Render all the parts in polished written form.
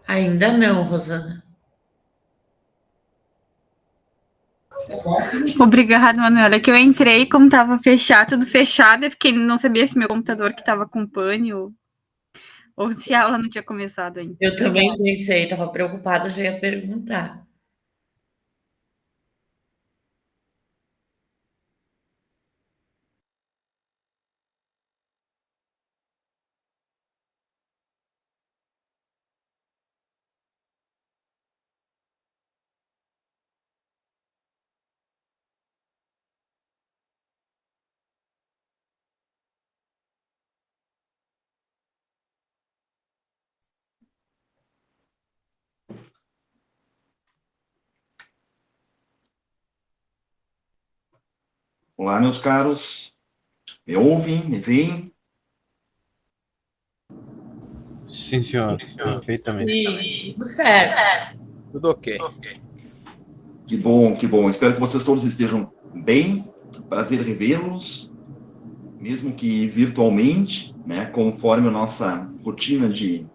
Ainda não, Rosana. Obrigada, Manuela. É que eu entrei, como tava fechado, tudo fechado, eu fiquei, não sabia se meu computador que tava com pane ou se a aula não tinha começado ainda. Eu também pensei, estava preocupada, já ia perguntar. Olá, meus caros. Me ouvem? Me veem? Sim, senhor. Perfeitamente. Sim, tudo certo. Tudo ok. Que bom, que bom. Espero que vocês todos estejam bem. Prazer revê-los, mesmo que virtualmente, né? Conforme a nossa rotina de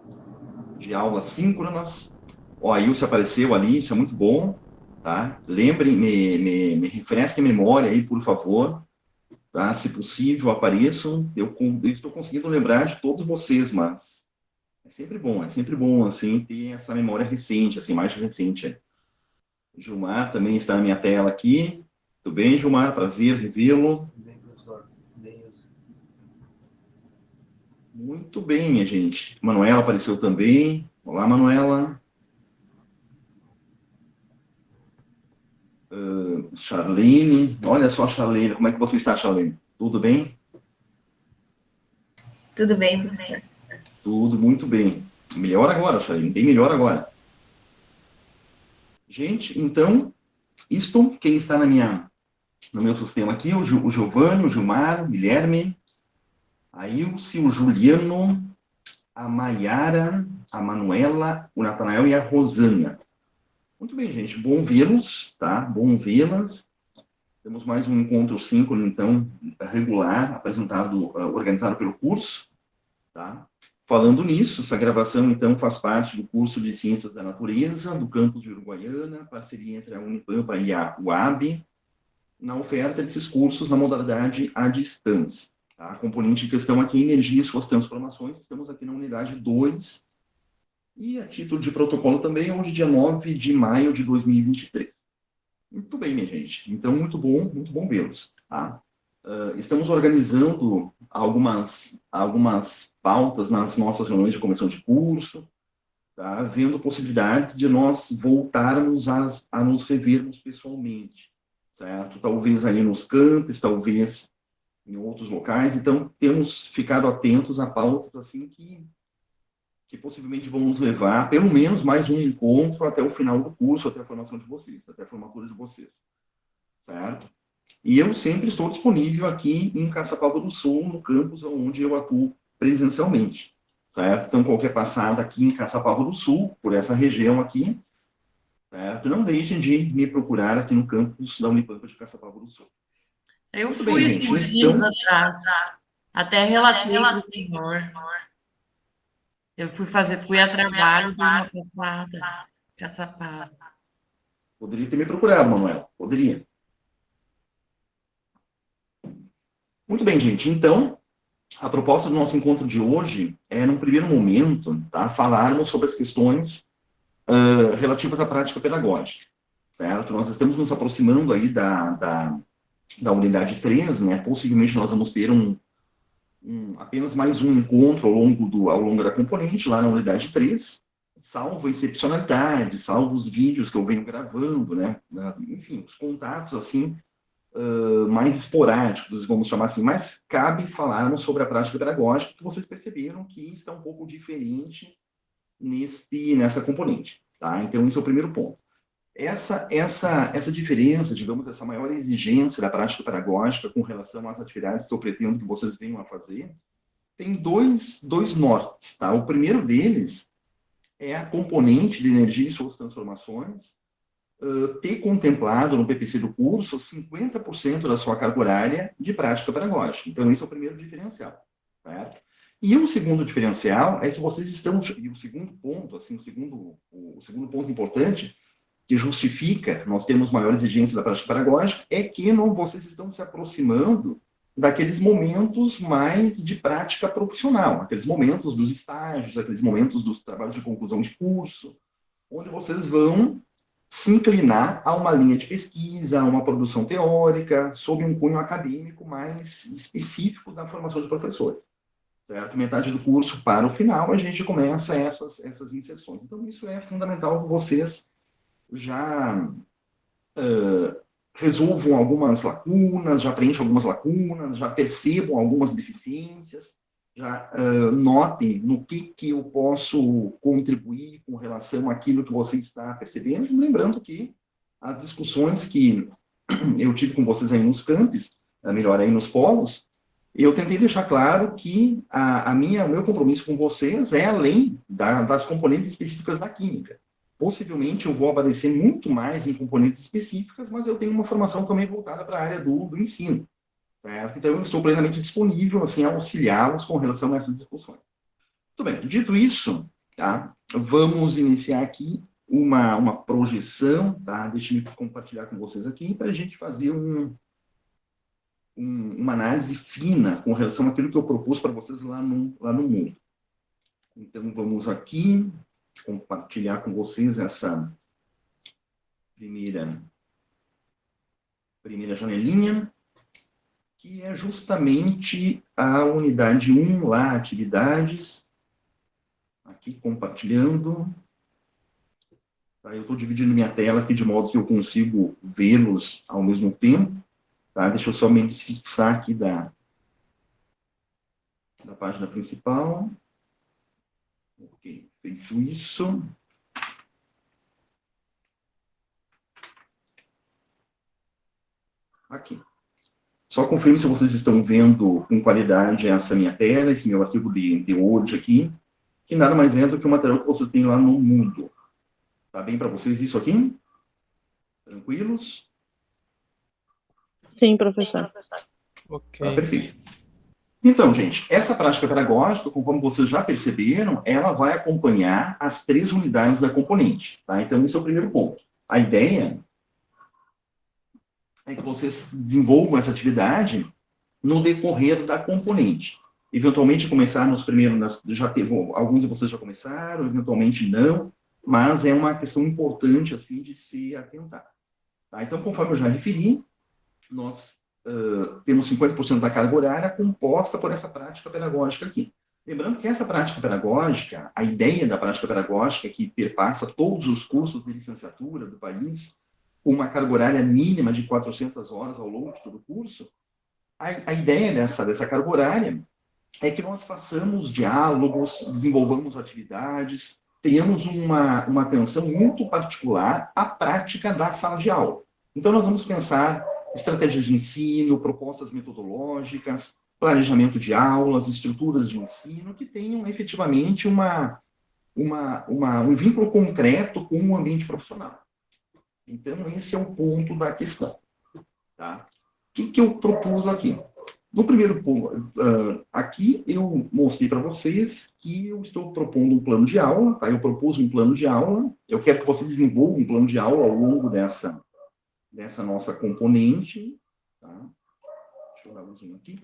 aulas síncronas. Ó, a Ilse apareceu ali, isso é muito bom, tá? Lembrem, me refresquem a memória aí, por favor, tá? Se possível, apareçam. Eu estou conseguindo lembrar de todos vocês, mas é sempre bom, assim, ter essa memória recente, assim, mais recente. Gilmar também está na minha tela aqui. Tudo bem, Gilmar? Prazer revê-lo. Bem, professor. Bem, Ilse. Muito bem, minha gente. Manuela apareceu também. Olá, Manuela. Charlene. Olha só, Charlene. Como é que você está, Charlene? Tudo bem? Tudo bem, professor. Tudo muito bem. Melhor agora, Charlene. Bem melhor agora. Gente, então, quem está no meu sistema aqui, o Giovanni, o Gilmar, o Guilherme, a Ilse, o Juliano, a Maiara, a Manuela, o Natanael e a Rosana. Muito bem, gente. Bom vê-los, tá? Bom vê-las. Temos mais um encontro síncrono, então, regular, organizado pelo curso, tá? Falando nisso, essa gravação, então, faz parte do curso de Ciências da Natureza, do campus de Uruguaiana, parceria entre a Unipampa e a UAB, na oferta desses cursos na modalidade à distância. Tá? A componente em questão aqui, energia e suas transformações, estamos aqui na unidade 2, e a título de protocolo também, hoje, dia 9 de maio de 2023. Muito bem, minha gente. Então, muito bom vê-los. Tá? Estamos organizando algumas pautas nas nossas reuniões de comissão de curso, tá? Vendo possibilidades de nós voltarmos a nos revermos pessoalmente, certo? Talvez ali nos campos, talvez em outros locais. Então, temos ficado atentos a pautas assim que possivelmente vão nos levar, pelo menos, mais um encontro até o final do curso, até a formação de vocês, até a formatura de vocês, certo? E eu sempre estou disponível aqui em Caçapava do Sul, no campus onde eu atuo presencialmente, certo? Então, qualquer passada aqui em Caçapava do Sul, por essa região aqui, certo? Não deixem de me procurar aqui no campus da Unipampa de Caçapava do Sul. Eu Muito fui bem, esses gente. dias Então, atrás. Até relatei para o senhor. Eu fui a trabalho de uma passada, Caçapava. poderia ter me procurado, Manuela. Poderia. Muito bem, gente. Então, a proposta do nosso encontro de hoje é, num primeiro momento, tá, falarmos sobre as questões relativas à prática pedagógica, certo? Nós estamos nos aproximando aí da unidade 3, né? Possivelmente nós vamos ter apenas mais um encontro ao longo da componente, lá na unidade 3, salvo excepcionalidade, salvo os vídeos que eu venho gravando, né? Enfim, os contatos, assim, mais esporádicos, vamos chamar assim, mas cabe falarmos sobre a prática pedagógica, que vocês perceberam que está um pouco diferente nessa componente, tá? Então, esse é o primeiro ponto. Essa diferença, digamos, essa maior exigência da prática pedagógica com relação às atividades que eu pretendo que vocês venham a fazer, tem dois nortes, tá? O primeiro deles é a componente de energia e suas transformações, ter contemplado no PPC do curso 50% da sua carga horária de prática pedagógica. Então, esse é o primeiro diferencial, certo? E o segundo diferencial é que vocês estão, e o segundo ponto, assim, o segundo ponto importante, que justifica nós termos maior exigência da prática pedagógica, é que vocês estão se aproximando daqueles momentos mais de prática profissional, aqueles momentos dos estágios, aqueles momentos dos trabalhos de conclusão de curso, onde vocês vão se inclinar a uma linha de pesquisa, a uma produção teórica, sob um cunho acadêmico mais específico da formação de professores. Certo? Metade do curso para o final, a gente começa essas inserções. Então, isso é fundamental que vocês já resolvam algumas lacunas, já preencham algumas lacunas, já percebam algumas deficiências, já notem no que eu posso contribuir com relação àquilo que você está percebendo, lembrando que as discussões que eu tive com vocês aí nos campos, melhor aí nos polos, eu tentei deixar claro que o meu compromisso com vocês é além das componentes específicas da química. Possivelmente eu vou aparecer muito mais em componentes específicas, mas eu tenho uma formação também voltada para a área do ensino. Certo? Então, eu estou plenamente disponível assim, a auxiliá-los com relação a essas discussões. Muito bem, dito isso, tá? Vamos iniciar aqui uma projeção, tá? Deixa eu compartilhar com vocês aqui para a gente fazer uma análise fina com relação àquilo que eu propus para vocês lá no mundo. Então, vamos aqui compartilhar com vocês essa primeira janelinha, que é justamente a unidade 1 lá, atividades, aqui compartilhando. Tá, eu estou dividindo minha tela aqui de modo que eu consigo vê-los ao mesmo tempo. Tá? Deixa eu só me desfixar aqui da página principal. Ok, feito isso. Aqui. Só confirme se vocês estão vendo com qualidade essa minha tela, esse meu arquivo de Word aqui, que nada mais é do que o material que vocês têm lá no Moodle. Tá bem para vocês isso aqui? Tranquilos? Sim, professor. Ok. Tá, perfeito. Então, gente, essa prática pedagógica, conforme vocês já perceberam, ela vai acompanhar as 3 unidades da componente. Tá? Então, esse é o primeiro ponto. A ideia é que vocês desenvolvam essa atividade no decorrer da componente. Eventualmente, começar nos primeiros, alguns de vocês já começaram, eventualmente não, mas é uma questão importante, assim, de se atentar. Tá? Então, conforme eu já referi, nós temos 50% da carga horária composta por essa prática pedagógica aqui. Lembrando que essa prática pedagógica, a ideia da prática pedagógica que perpassa todos os cursos de licenciatura do país, com uma carga horária mínima de 400 horas ao longo de todo o curso, a ideia dessa carga horária é que nós façamos diálogos, desenvolvamos atividades, tenhamos uma atenção muito particular à prática da sala de aula. Então, nós vamos pensar estratégias de ensino, propostas metodológicas, planejamento de aulas, estruturas de ensino, que tenham efetivamente um vínculo concreto com o ambiente profissional. Então, esse é o ponto da questão. Tá? O que eu propus aqui? No primeiro ponto, aqui eu mostrei para vocês que eu estou propondo um plano de aula, tá? Eu propus um plano de aula, eu quero que vocês desenvolvam um plano de aula ao longo dessa nossa componente, tá? Deixa eu dar um zoom aqui.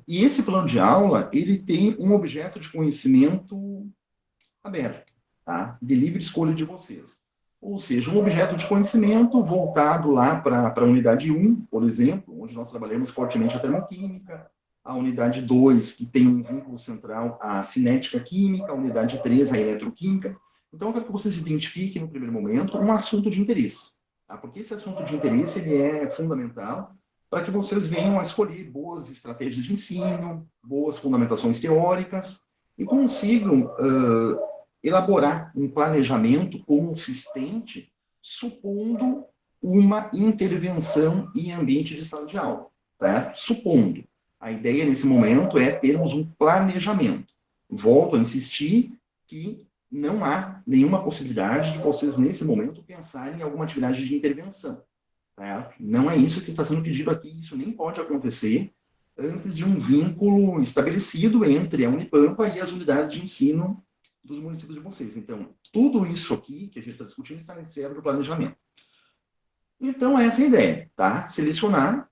E esse plano de aula, ele tem um objeto de conhecimento aberto, tá? De livre escolha de vocês. Ou seja, um objeto de conhecimento voltado lá para a unidade 1, por exemplo, onde nós trabalhamos fortemente a termoquímica, a unidade 2, que tem um vínculo central à cinética química, a unidade 3, a eletroquímica. Então, eu quero que vocês identifiquem, no primeiro momento, um assunto de interesse. Tá? Porque esse assunto de interesse ele é fundamental para que vocês venham a escolher boas estratégias de ensino, boas fundamentações teóricas, e consigam elaborar um planejamento consistente, supondo uma intervenção em ambiente de sala de aula. Tá? Supondo. A ideia nesse momento é termos um planejamento. Volto a insistir que não há nenhuma possibilidade de vocês, nesse momento, pensarem em alguma atividade de intervenção. Tá? Não é isso que está sendo pedido aqui, isso nem pode acontecer antes de um vínculo estabelecido entre a Unipampa e as unidades de ensino dos municípios de vocês. Então, tudo isso aqui que a gente está discutindo está na esfera do planejamento. Então, essa é a ideia, tá? Selecionar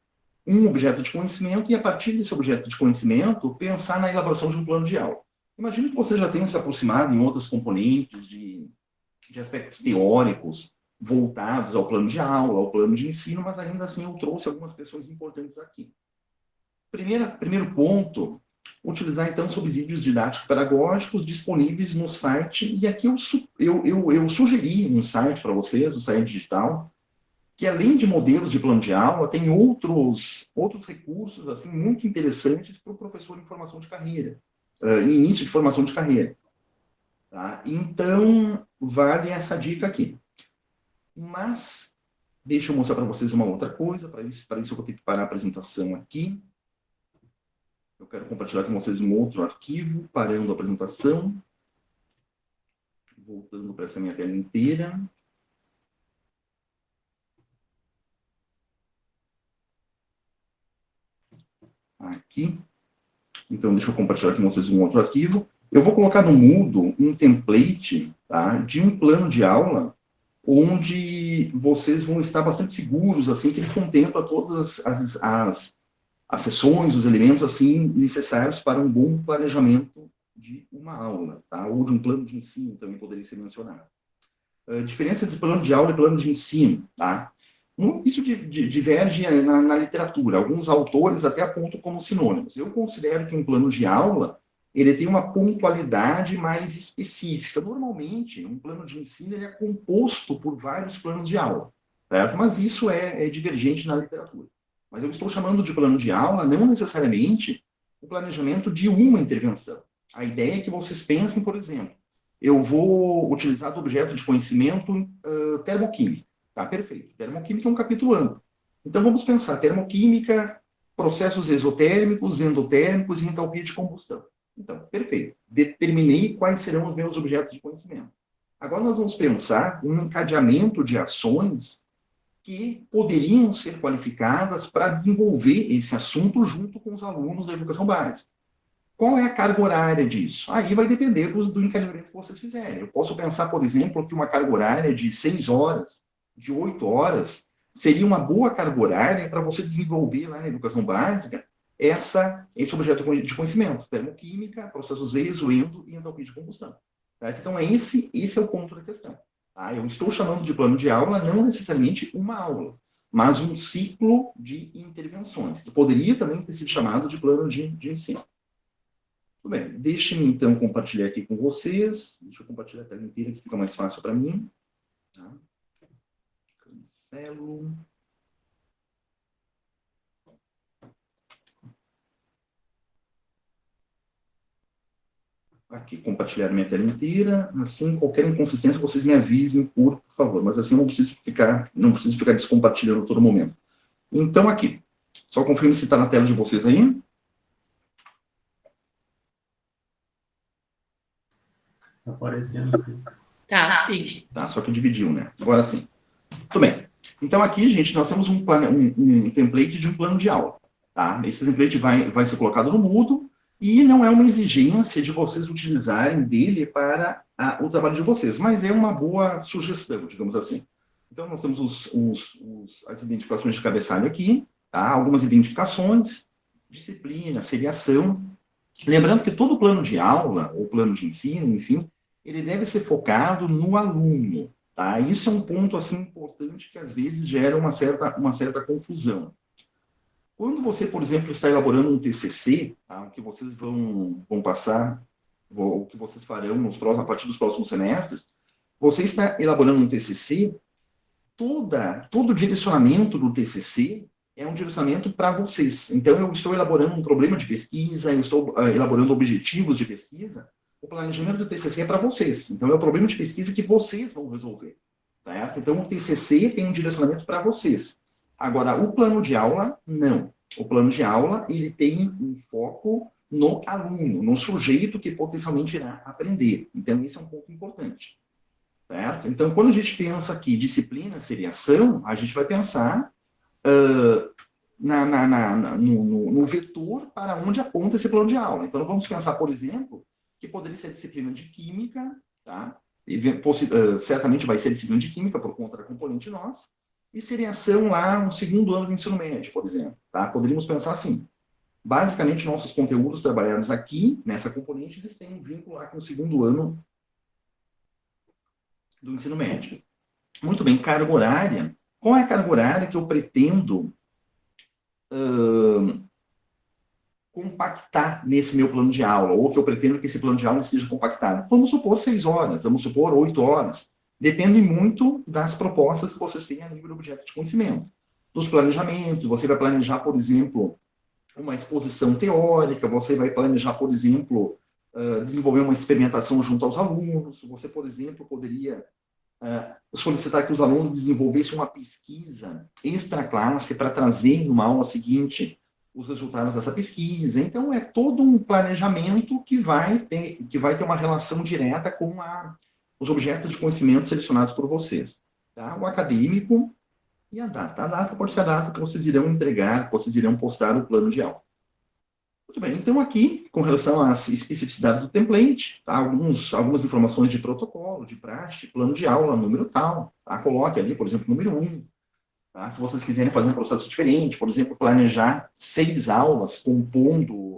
um objeto de conhecimento e, a partir desse objeto de conhecimento, pensar na elaboração de um plano de aula. Imagino que vocês já tenham se aproximado em outras componentes de aspectos teóricos voltados ao plano de aula, ao plano de ensino, mas ainda assim eu trouxe algumas questões importantes aqui. Primeiro ponto, utilizar então subsídios didático-pedagógicos disponíveis no site, e aqui eu sugeri um site para vocês, um site digital, que além de modelos de plano de aula, tem outros recursos assim, muito interessantes para o professor em formação de carreira, início de formação de carreira. Tá? Então, vale essa dica aqui. Mas, deixa eu mostrar para vocês uma outra coisa, para isso eu vou ter que parar a apresentação aqui. Eu quero compartilhar com vocês um outro arquivo, parando a apresentação. Voltando para essa minha tela inteira. Aqui. Então, deixa eu compartilhar com vocês um outro arquivo. Eu vou colocar no Moodle um template, tá, de um plano de aula onde vocês vão estar bastante seguros, assim, que ele contempla todas as sessões, os elementos, assim, necessários para um bom planejamento de uma aula, tá? Ou de um plano de ensino, também poderia ser mencionado. Diferença entre plano de aula e plano de ensino, tá? Isso diverge na literatura. Alguns autores até apontam como sinônimos. Eu considero que um plano de aula ele tem uma pontualidade mais específica. Normalmente, um plano de ensino ele é composto por vários planos de aula, certo? Mas isso é divergente na literatura. Mas eu estou chamando de plano de aula não necessariamente o planejamento de uma intervenção. A ideia é que vocês pensem, por exemplo, eu vou utilizar do objeto de conhecimento termoquímica. Tá, perfeito. Termoquímica é um capítulo amplo. Então, vamos pensar termoquímica, processos exotérmicos, endotérmicos e entalpia de combustão. Então, perfeito. Determinei quais serão os meus objetos de conhecimento. Agora nós vamos pensar um encadeamento de ações que poderiam ser qualificadas para desenvolver esse assunto junto com os alunos da educação básica. Qual é a carga horária disso? Aí vai depender do encadeamento que vocês fizerem. Eu posso pensar, por exemplo, que uma carga horária de 6 horas, de 8 horas, seria uma boa carga horária para você desenvolver lá na educação básica esse objeto de conhecimento, termoquímica, processos exo, endo e entalpia de combustão. Tá? Então, esse é o ponto da questão. Tá? Eu estou chamando de plano de aula não necessariamente uma aula, mas um ciclo de intervenções, que poderia também ter sido chamado de plano de ensino. Tudo bem, deixem-me então compartilhar aqui com vocês. Deixa eu compartilhar a tela inteira, que fica mais fácil para mim. Tá? Cancelo. Aqui, compartilhar minha tela inteira. Assim, qualquer inconsistência, vocês me avisem, por favor. Mas assim, eu não preciso ficar descompartilhando a todo momento. Então, aqui. Só confirme se está na tela de vocês aí. Tá aparecendo aqui. Tá, sim. Tá, só que dividiu, né? Agora sim. Tudo bem. Então, aqui, gente, nós temos um template de um plano de aula. Tá? Esse template vai ser colocado no Moodle. E não é uma exigência de vocês utilizarem dele para o trabalho de vocês, mas é uma boa sugestão, digamos assim. Então, nós temos as identificações de cabeçalho aqui, tá? Algumas identificações, disciplina, seriação. Lembrando que todo plano de aula, ou plano de ensino, enfim, ele deve ser focado no aluno. Tá? Isso é um ponto assim, importante que, às vezes, gera uma certa confusão. Quando você, por exemplo, está elaborando um TCC, tá, o que vocês vão passar, o que vocês farão a partir dos próximos semestres, você está elaborando um TCC, todo o direcionamento do TCC é um direcionamento para vocês. Então, eu estou elaborando um problema de pesquisa, eu estou elaborando objetivos de pesquisa, o planejamento do TCC é para vocês. Então, é o problema de pesquisa que vocês vão resolver. Certo? Então, o TCC tem um direcionamento para vocês. Agora, o plano de aula, não. O plano de aula, ele tem um foco no aluno, no sujeito que potencialmente irá aprender. Então, esse é um ponto importante. Certo? Então, quando a gente pensa aqui disciplina, seriação, a gente vai pensar no vetor para onde aponta esse plano de aula. Então, vamos pensar, por exemplo, que poderia ser disciplina de química, tá? Certamente vai ser disciplina de química por conta da componente nós, e seriação lá no segundo ano do ensino médio, por exemplo. Tá? Poderíamos pensar assim. Basicamente, nossos conteúdos trabalhados aqui, nessa componente, eles têm um vínculo lá com o segundo ano do ensino médio. Muito bem, carga horária. Qual é a carga horária que eu pretendo compactar nesse meu plano de aula, ou que eu pretendo que esse plano de aula seja compactado? Vamos supor 6 horas, vamos supor 8 horas. Depende muito das propostas que vocês têm a nível de objeto de conhecimento. Dos planejamentos, você vai planejar, por exemplo, uma exposição teórica, você vai planejar, por exemplo, desenvolver uma experimentação junto aos alunos, você, por exemplo, poderia solicitar que os alunos desenvolvessem uma pesquisa extra-classe para trazer numa aula seguinte os resultados dessa pesquisa. Então, é todo um planejamento que vai ter uma relação direta com os objetos de conhecimento selecionados por vocês. Tá? O acadêmico e a data. A data pode ser a data que vocês irão entregar, que vocês irão postar o plano de aula. Muito bem, então aqui, com relação às especificidades do template, tá? Algumas informações de protocolo, de praxe, plano de aula, número tal, tá? Coloque ali, por exemplo, número 1. Tá? Se vocês quiserem fazer um processo diferente, por exemplo, planejar 6 aulas,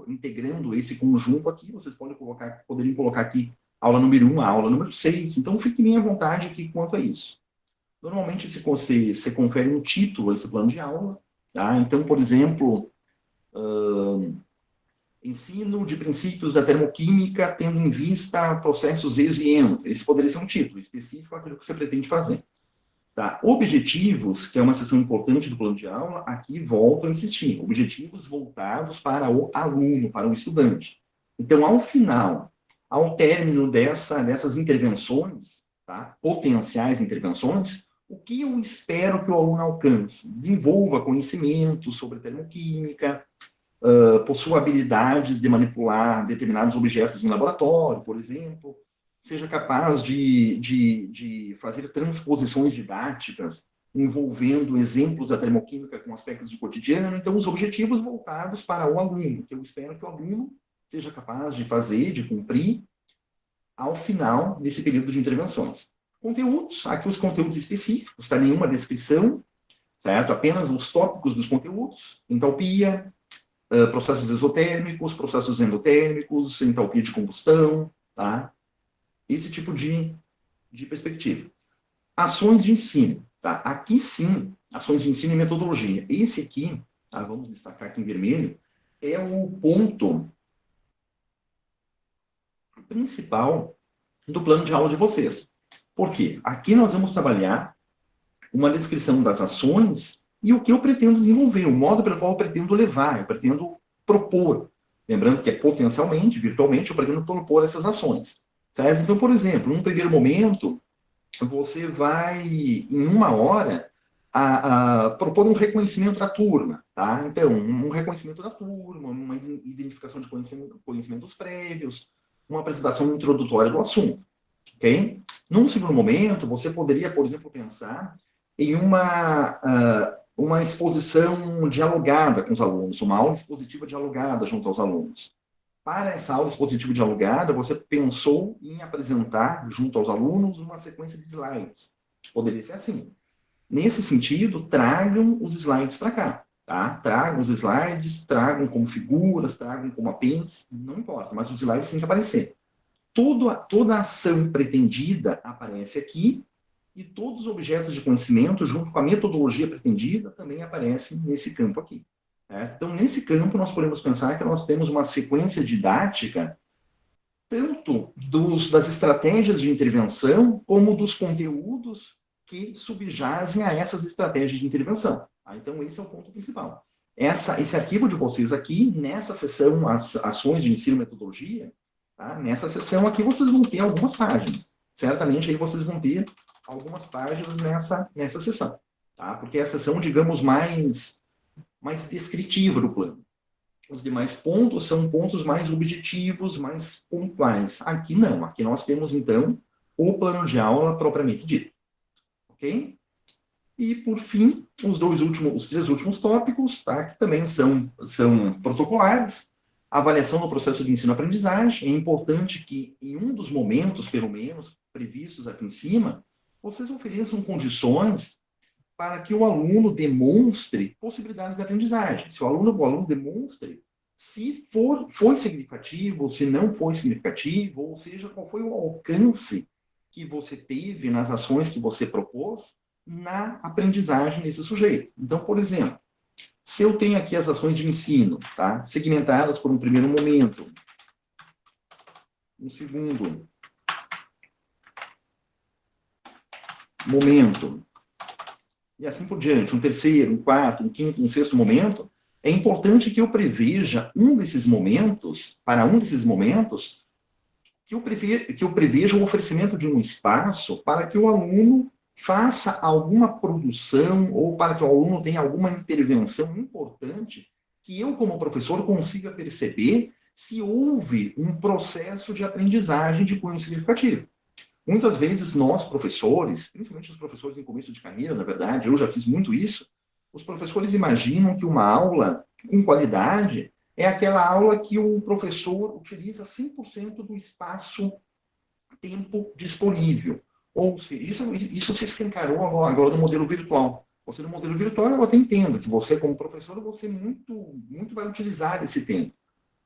integrando esse conjunto aqui, vocês poderiam colocar aqui aula número 1, a aula número 6. Então, fique bem à vontade aqui quanto a isso. Normalmente, se você confere um título a esse plano de aula, tá? Então, por exemplo, ensino de princípios da termoquímica tendo em vista processos ESO e ENO. Esse poderia ser um título específico àquilo que você pretende fazer. Tá? Objetivos, que é uma seção importante do plano de aula, aqui volto a insistir. Objetivos voltados para o aluno, para o estudante. Então, ao término dessas intervenções, tá? Potenciais intervenções, o que eu espero que o aluno alcance? Desenvolva conhecimento sobre termoquímica, possua habilidades de manipular determinados objetos em laboratório, por exemplo, seja capaz de fazer transposições didáticas envolvendo exemplos da termoquímica com aspectos do cotidiano. Então, os objetivos voltados para o aluno, que eu espero que o aluno seja capaz de fazer, de cumprir, ao final desse período de intervenções. Conteúdos, aqui os conteúdos específicos, tá? Nenhuma descrição, certo? Apenas os tópicos dos conteúdos, entalpia, processos exotérmicos, processos endotérmicos, entalpia de combustão, tá? Esse tipo de perspectiva. Ações de ensino, tá? Aqui sim, ações de ensino e metodologia. Esse aqui, tá? Vamos destacar aqui em vermelho, é o ponto principal do plano de aula de vocês. Por quê? Aqui nós vamos trabalhar uma descrição das ações e o que eu pretendo desenvolver, o modo pelo qual eu pretendo levar, eu pretendo propor. Lembrando que é potencialmente, virtualmente, eu pretendo propor essas ações. Certo? Então, por exemplo, num primeiro momento, você vai, em 1 hora, propor um reconhecimento da turma. Tá? Então, um reconhecimento da turma, uma identificação de conhecimentos prévios, uma apresentação introdutória do assunto. Okay? Num segundo momento, você poderia, por exemplo, pensar em uma exposição dialogada com os alunos, uma aula expositiva dialogada junto aos alunos. Para essa aula expositiva dialogada, você pensou em apresentar, junto aos alunos, uma sequência de slides. Poderia ser assim. Nesse sentido, tragam os slides para cá. Tá? Tragam os slides, tragam como figuras, tragam como apêndice, não importa, mas os slides têm que aparecer. Toda a ação pretendida aparece aqui, e todos os objetos de conhecimento, junto com a metodologia pretendida, também aparecem nesse campo aqui. Então, nesse campo, nós podemos pensar que nós temos uma sequência didática, tanto das estratégias de intervenção, como dos conteúdos que subjazem a essas estratégias de intervenção. Então, esse é o ponto principal. Esse arquivo de vocês aqui, nessa seção, as ações de ensino e metodologia, tá? Nessa seção aqui vocês vão ter algumas páginas. Certamente, aí vocês vão ter algumas páginas nessa seção. Tá? Porque é a seção, digamos, mais mais descritiva do plano. Os demais pontos são pontos mais objetivos, mais pontuais. Aqui não, aqui nós temos, então, o plano de aula propriamente dito. Ok? E, por fim, os 3 últimos tópicos, tá? Que também são protocolares. Avaliação do processo de ensino-aprendizagem. É importante que, em um dos momentos, pelo menos, previstos aqui em cima, vocês ofereçam condições para que o aluno demonstre possibilidades de aprendizagem. Se o aluno demonstre se foi significativo, se não foi significativo, ou seja, qual foi o alcance que você teve nas ações que você propôs na aprendizagem desse sujeito. Então, por exemplo, se eu tenho aqui as ações de ensino, tá, segmentadas por um primeiro momento, um segundo momento, e assim por diante, um terceiro, um quarto, um quinto, um sexto momento, é importante que eu preveja para um desses momentos, que eu preveja o oferecimento de um espaço para que o aluno faça alguma produção ou para que o aluno tenha alguma intervenção importante que eu, como professor, consiga perceber se houve um processo de aprendizagem de cunho significativo. Muitas vezes nós, professores, principalmente os professores em começo de carreira, na verdade, eu já fiz muito isso, os professores imaginam que uma aula com qualidade é aquela aula que o professor utiliza 100% do espaço-tempo disponível. Ou seja, isso se escancarou agora no modelo virtual. Você, no modelo virtual, eu até entendo que você, como professor, você muito vai utilizar esse tempo.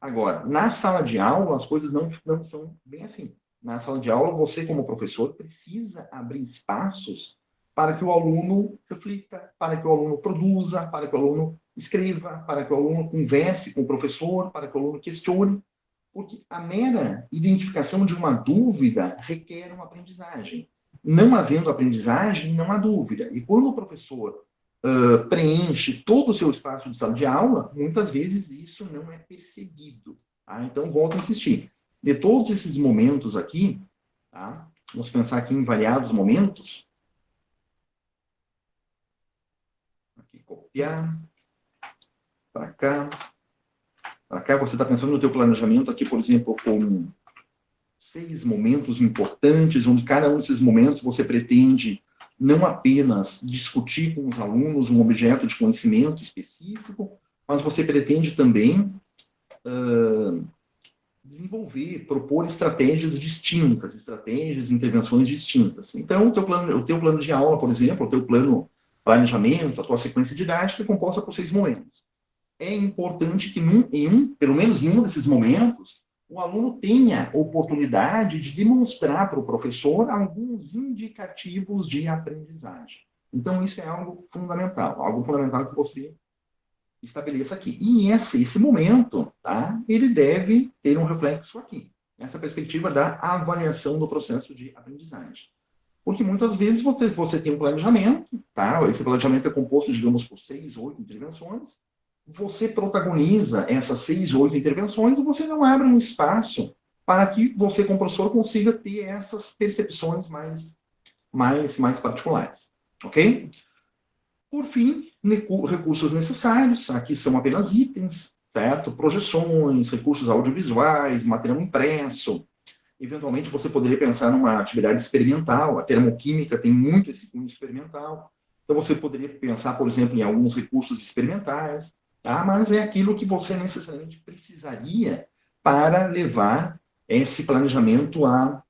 Agora, na sala de aula, as coisas não são bem assim. Na sala de aula, você, como professor, precisa abrir espaços para que o aluno reflita, para que o aluno produza, para que o aluno escreva, para que o aluno converse com o professor, para que o aluno questione, porque a mera identificação de uma dúvida requer uma aprendizagem. Não havendo aprendizagem, não há dúvida. E quando o professor preenche todo o seu espaço de sala de aula, muitas vezes isso não é percebido. Tá? Então, volto a insistir. De todos esses momentos aqui, tá? Vamos pensar aqui em variados momentos. Aqui, copiar. Para cá. Para cá, você está pensando no teu planejamento aqui, por exemplo, com 6 momentos importantes, onde cada um desses momentos você pretende não apenas discutir com os alunos um objeto de conhecimento específico, mas você pretende também desenvolver, propor estratégias distintas, intervenções distintas. Então, o teu plano de aula, por exemplo, o teu planejamento, a tua sequência didática é composta por 6 momentos. É importante que, pelo menos em um desses momentos, o aluno tenha oportunidade de demonstrar para o professor alguns indicativos de aprendizagem. Então, isso é algo fundamental que você estabeleça aqui. E esse momento, tá, ele deve ter um reflexo aqui, essa perspectiva da avaliação do processo de aprendizagem. Porque muitas vezes você tem um planejamento, tá, esse planejamento é composto, digamos, por 6 ou 8 intervenções, você protagoniza essas 6 ou 8 intervenções e você não abre um espaço para que você, como professor, consiga ter essas percepções mais particulares. Ok? Por fim, recursos necessários. Aqui são apenas itens, certo? Projeções, recursos audiovisuais, material impresso. Eventualmente, você poderia pensar numa atividade experimental. A termoquímica tem muito esse cunho experimental. Então, você poderia pensar, por exemplo, em alguns recursos experimentais. Tá? Mas é aquilo que você necessariamente precisaria para levar esse planejamento à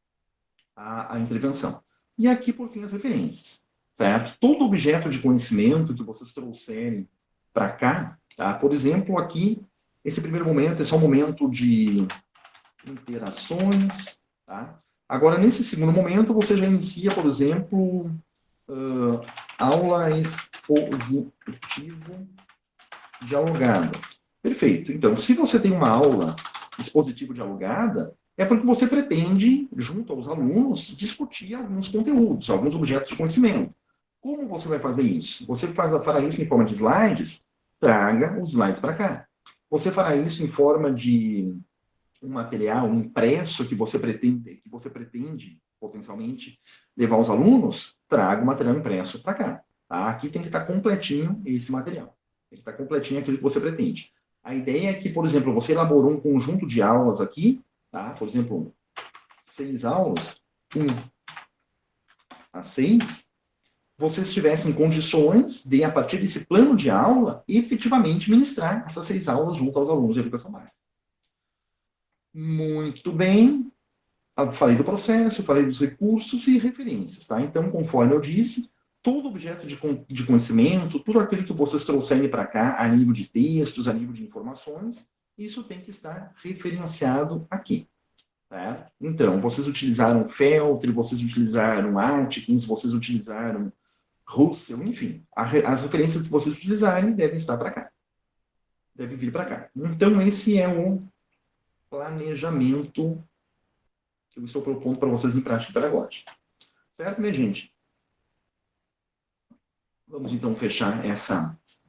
intervenção. E aqui, por fim, as referências. Certo? Todo objeto de conhecimento que vocês trouxerem para cá, tá? Por exemplo, aqui, esse primeiro momento é só um momento de interações. Tá? Agora, nesse segundo momento, você já inicia, por exemplo, aula expositiva dialogada. Perfeito. Então, se você tem uma aula expositiva dialogada, é porque você pretende, junto aos alunos, discutir alguns conteúdos, alguns objetos de conhecimento. Como você vai fazer isso? Você fará isso em forma de slides? Traga os slides para cá. Você fará isso em forma de um material, um impresso que você pretende potencialmente levar aos alunos? Traga o material impresso para cá. Tá? Aqui tem que estar completinho esse material. Tem que estar completinho aquilo que você pretende. A ideia é que, por exemplo, você elaborou um conjunto de aulas aqui, tá? Por exemplo, 6 aulas, 1 a 6, vocês tivessem condições de, a partir desse plano de aula, efetivamente ministrar essas 6 aulas junto aos alunos de educação básica. Muito bem. Eu falei do processo, falei dos recursos e referências, tá? Então, conforme eu disse, todo objeto de conhecimento, tudo aquilo que vocês trouxerem para cá, a nível de textos, a nível de informações, isso tem que estar referenciado aqui. Tá? Então, vocês utilizaram Feltri, vocês utilizaram Atkins, vocês utilizaram Russell, enfim, as referências que vocês utilizarem devem estar para cá. Devem vir para cá. Então, esse é o planejamento que eu estou propondo para vocês em prática pedagógica. Certo, minha gente? Vamos, então, fechar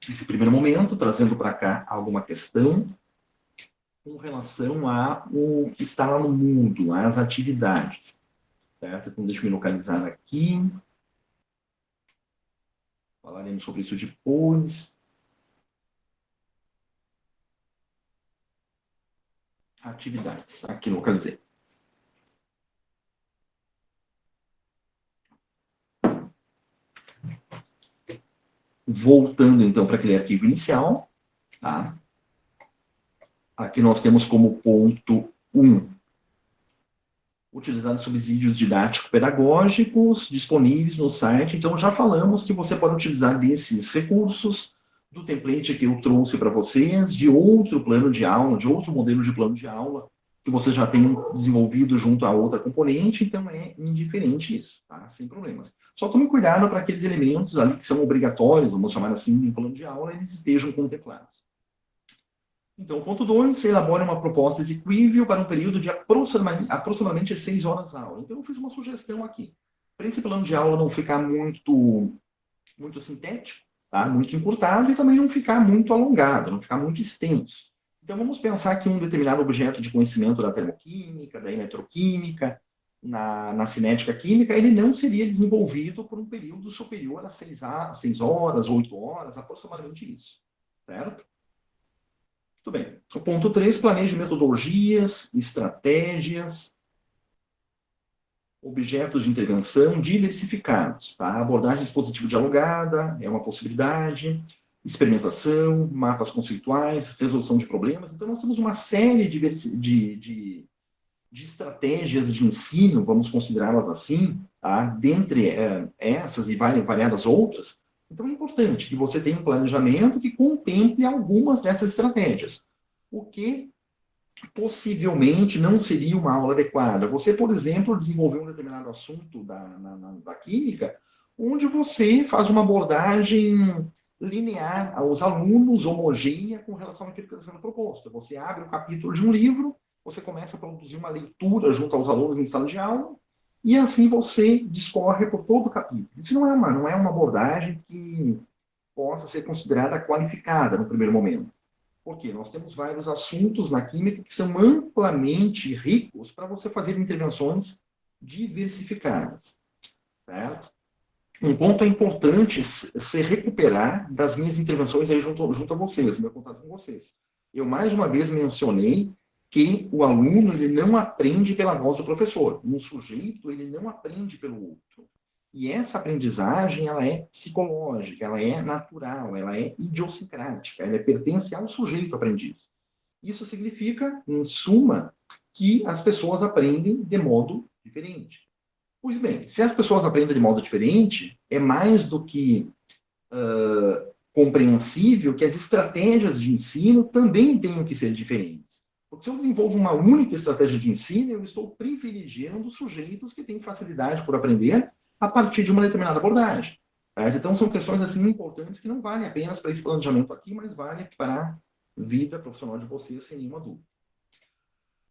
esse primeiro momento, trazendo para cá alguma questão com relação ao que está lá no mundo, às atividades. Certo? Então, deixa eu me localizar aqui. Falaremos sobre isso depois. Atividades. Aqui localizei. Voltando, então, para aquele arquivo inicial. Tá? Aqui nós temos como ponto 1. Utilizar subsídios didático-pedagógicos disponíveis no site. Então, já falamos que você pode utilizar desses recursos, do template que eu trouxe para vocês, de outro plano de aula, de outro modelo de plano de aula, que você já tem desenvolvido junto a outra componente, então é indiferente isso, tá? Sem problemas. Só tome cuidado para aqueles elementos ali que são obrigatórios, vamos chamar assim, em plano de aula, eles estejam contemplados. Então, ponto 2, elabore uma proposta execuível para um período de aproximadamente 6 horas aula. Então, eu fiz uma sugestão aqui. Para esse plano de aula não ficar muito sintético, tá? Muito encurtado, e também não ficar muito alongado, não ficar muito extenso. Então, vamos pensar que um determinado objeto de conhecimento da termoquímica, da eletroquímica, na cinética química, ele não seria desenvolvido por um período superior a 6 horas, 8 horas, aproximadamente isso. Certo? Muito bem. O ponto 3, planeje metodologias, estratégias, objetos de intervenção diversificados. Tá? Abordagem expositiva dialogada é uma possibilidade, experimentação, mapas conceituais, resolução de problemas. Então, nós temos uma série de estratégias de ensino, vamos considerá-las assim, tá? Dentre essas e variadas outras. Então, é importante que você tenha um planejamento que contemple algumas dessas estratégias. O que possivelmente não seria uma aula adequada. Você, por exemplo, desenvolveu um determinado assunto da química, onde você faz uma abordagem linear aos alunos, homogênea, com relação àquilo que está sendo proposto. Você abre um capítulo de um livro, você começa a produzir uma leitura junto aos alunos em sala de aula, e assim você discorre por todo o capítulo. Isso não é uma abordagem que possa ser considerada qualificada no primeiro momento. Por quê? Nós temos vários assuntos na química que são amplamente ricos para você fazer intervenções diversificadas. Certo? Um ponto importante se recuperar das minhas intervenções aí junto a vocês, meu contato com vocês. Eu, mais uma vez, mencionei que o aluno ele não aprende pela voz do professor. Um sujeito ele não aprende pelo outro. E essa aprendizagem ela é psicológica, ela é natural, ela é idiosincrática, ela pertence ao sujeito aprendiz. Isso significa, em suma, que as pessoas aprendem de modo diferente. Pois bem, se as pessoas aprendem de modo diferente, é mais do que compreensível que as estratégias de ensino também tenham que ser diferentes. Porque se eu desenvolvo uma única estratégia de ensino, eu estou privilegiando sujeitos que têm facilidade por aprender a partir de uma determinada abordagem. Certo? Então, são questões assim importantes que não valem apenas para esse planejamento aqui, mas valem para a vida profissional de vocês, sem nenhuma dúvida.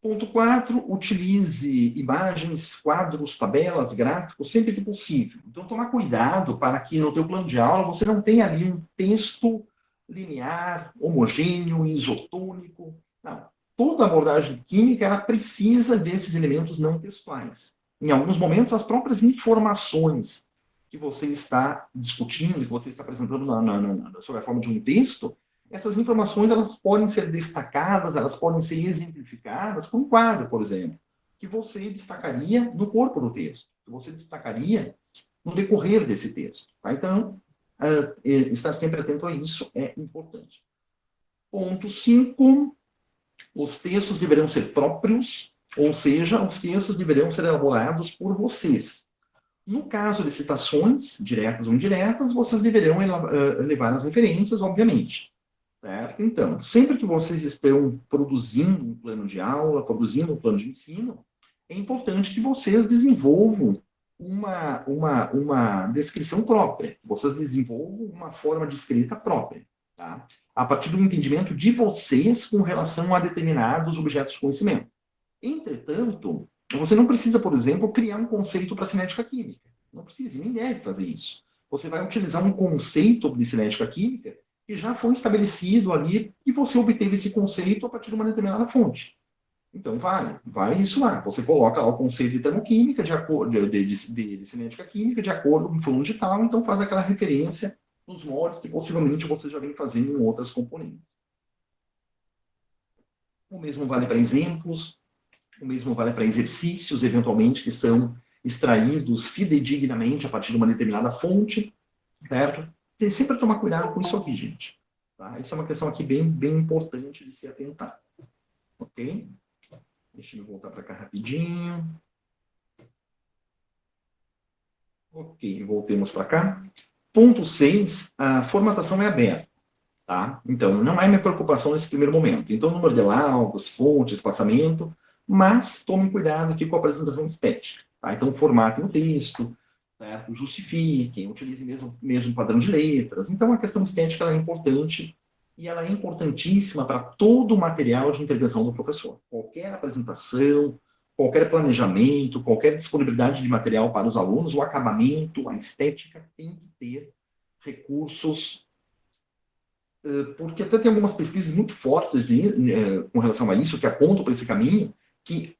Ponto 4, utilize imagens, quadros, tabelas, gráficos, sempre que possível. Então, tomar cuidado para que no teu plano de aula você não tenha ali um texto linear, homogêneo, isotônico. Não. Toda abordagem química ela precisa desses elementos não textuais. Em alguns momentos, as próprias informações que você está discutindo, que você está apresentando sob a forma de um texto, essas informações elas podem ser destacadas, elas podem ser exemplificadas por um quadro, por exemplo, que você destacaria no corpo do texto, que você destacaria no decorrer desse texto. Tá? Então, estar sempre atento a isso é importante. Ponto 5, os textos deverão ser próprios, ou seja, os textos deverão ser elaborados por vocês. No caso de citações, diretas ou indiretas, vocês deverão levar as referências, obviamente. Certo? Então, sempre que vocês estão produzindo um plano de aula, produzindo um plano de ensino, é importante que vocês desenvolvam uma descrição própria, vocês desenvolvam uma forma de escrita própria, tá? A partir do entendimento de vocês com relação a determinados objetos de conhecimento. Entretanto, você não precisa, por exemplo, criar um conceito para cinética química. Não precisa, nem deve fazer isso. Você vai utilizar um conceito de cinética química que já foi estabelecido ali e você obteve esse conceito a partir de uma determinada fonte. Então, vai isso lá. Você coloca lá o conceito de termoquímica, de cinética química, de acordo com o fulano de tal, então faz aquela referência nos moldes que possivelmente você já vem fazendo em outras componentes. O mesmo vale para exemplos, o mesmo vale para exercícios, eventualmente, que são extraídos fidedignamente a partir de uma determinada fonte, certo? Tem sempre tomar cuidado com isso aqui, gente. Tá? Isso é uma questão aqui bem importante de se atentar. Ok? Deixa eu voltar para cá rapidinho. Ok, voltemos para cá. Ponto 6, a formatação é aberta. Tá? Então, não é minha preocupação nesse primeiro momento. Então, número de laudas, fontes, espaçamento, mas tomem cuidado aqui com a apresentação estética. Tá? Então, formatem o texto, certo? Justifiquem, utilizem mesmo padrão de letras. Então, a questão estética ela é importante e ela é importantíssima para todo o material de intervenção do professor. Qualquer apresentação, qualquer planejamento, qualquer disponibilidade de material para os alunos, o acabamento, a estética tem que ter recursos, porque até tem algumas pesquisas muito fortes com relação a isso, que apontam para esse caminho, que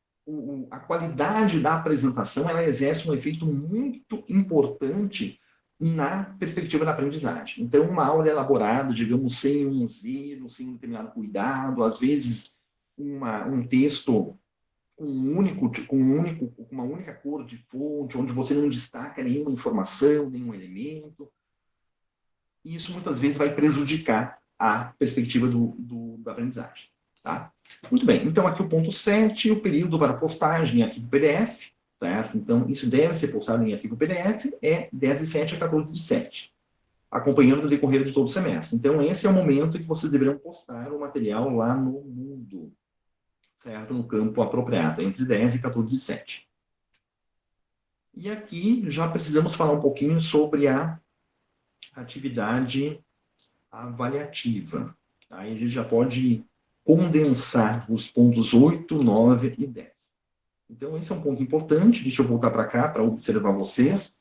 a qualidade da apresentação ela exerce um efeito muito importante na perspectiva da aprendizagem. Então, uma aula elaborada, digamos, sem um zelo, sem um determinado cuidado, às vezes um texto com uma única cor de fonte, onde você não destaca nenhuma informação, nenhum elemento, isso muitas vezes vai prejudicar a perspectiva da aprendizagem. Tá? Muito bem, então aqui o ponto 7, o período para postagem em arquivo PDF, certo? Então, isso deve ser postado em arquivo PDF, é 10/7 a 14/7, acompanhando o decorrer de todo o semestre. Então, esse é o momento em que vocês deverão postar o material lá no Moodle, certo? No campo apropriado, entre 10 e 14/7. E aqui já precisamos falar um pouquinho sobre a atividade avaliativa. Aí a gente já pode condensar os pontos 8, 9 e 10. Então, esse é um ponto importante. Deixa eu voltar para cá para observar vocês.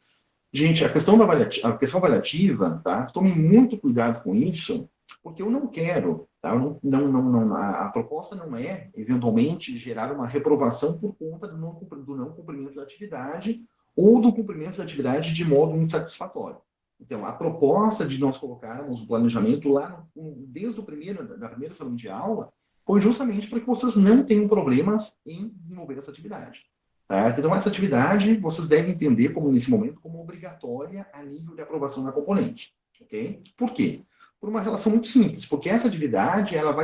Gente, a questão avaliativa, tá? Tomem muito cuidado com isso, porque eu não quero, tá? A proposta não é, eventualmente, gerar uma reprovação por conta do não cumprimento da atividade ou do cumprimento da atividade de modo insatisfatório. Então, a proposta de nós colocarmos o planejamento lá, desde da primeira semana de aula, foi justamente para que vocês não tenham problemas em desenvolver essa atividade. Tá? Então, essa atividade, vocês devem entender, como nesse momento, como obrigatória a nível de aprovação da componente. Okay? Por quê? Por uma relação muito simples, porque essa atividade ela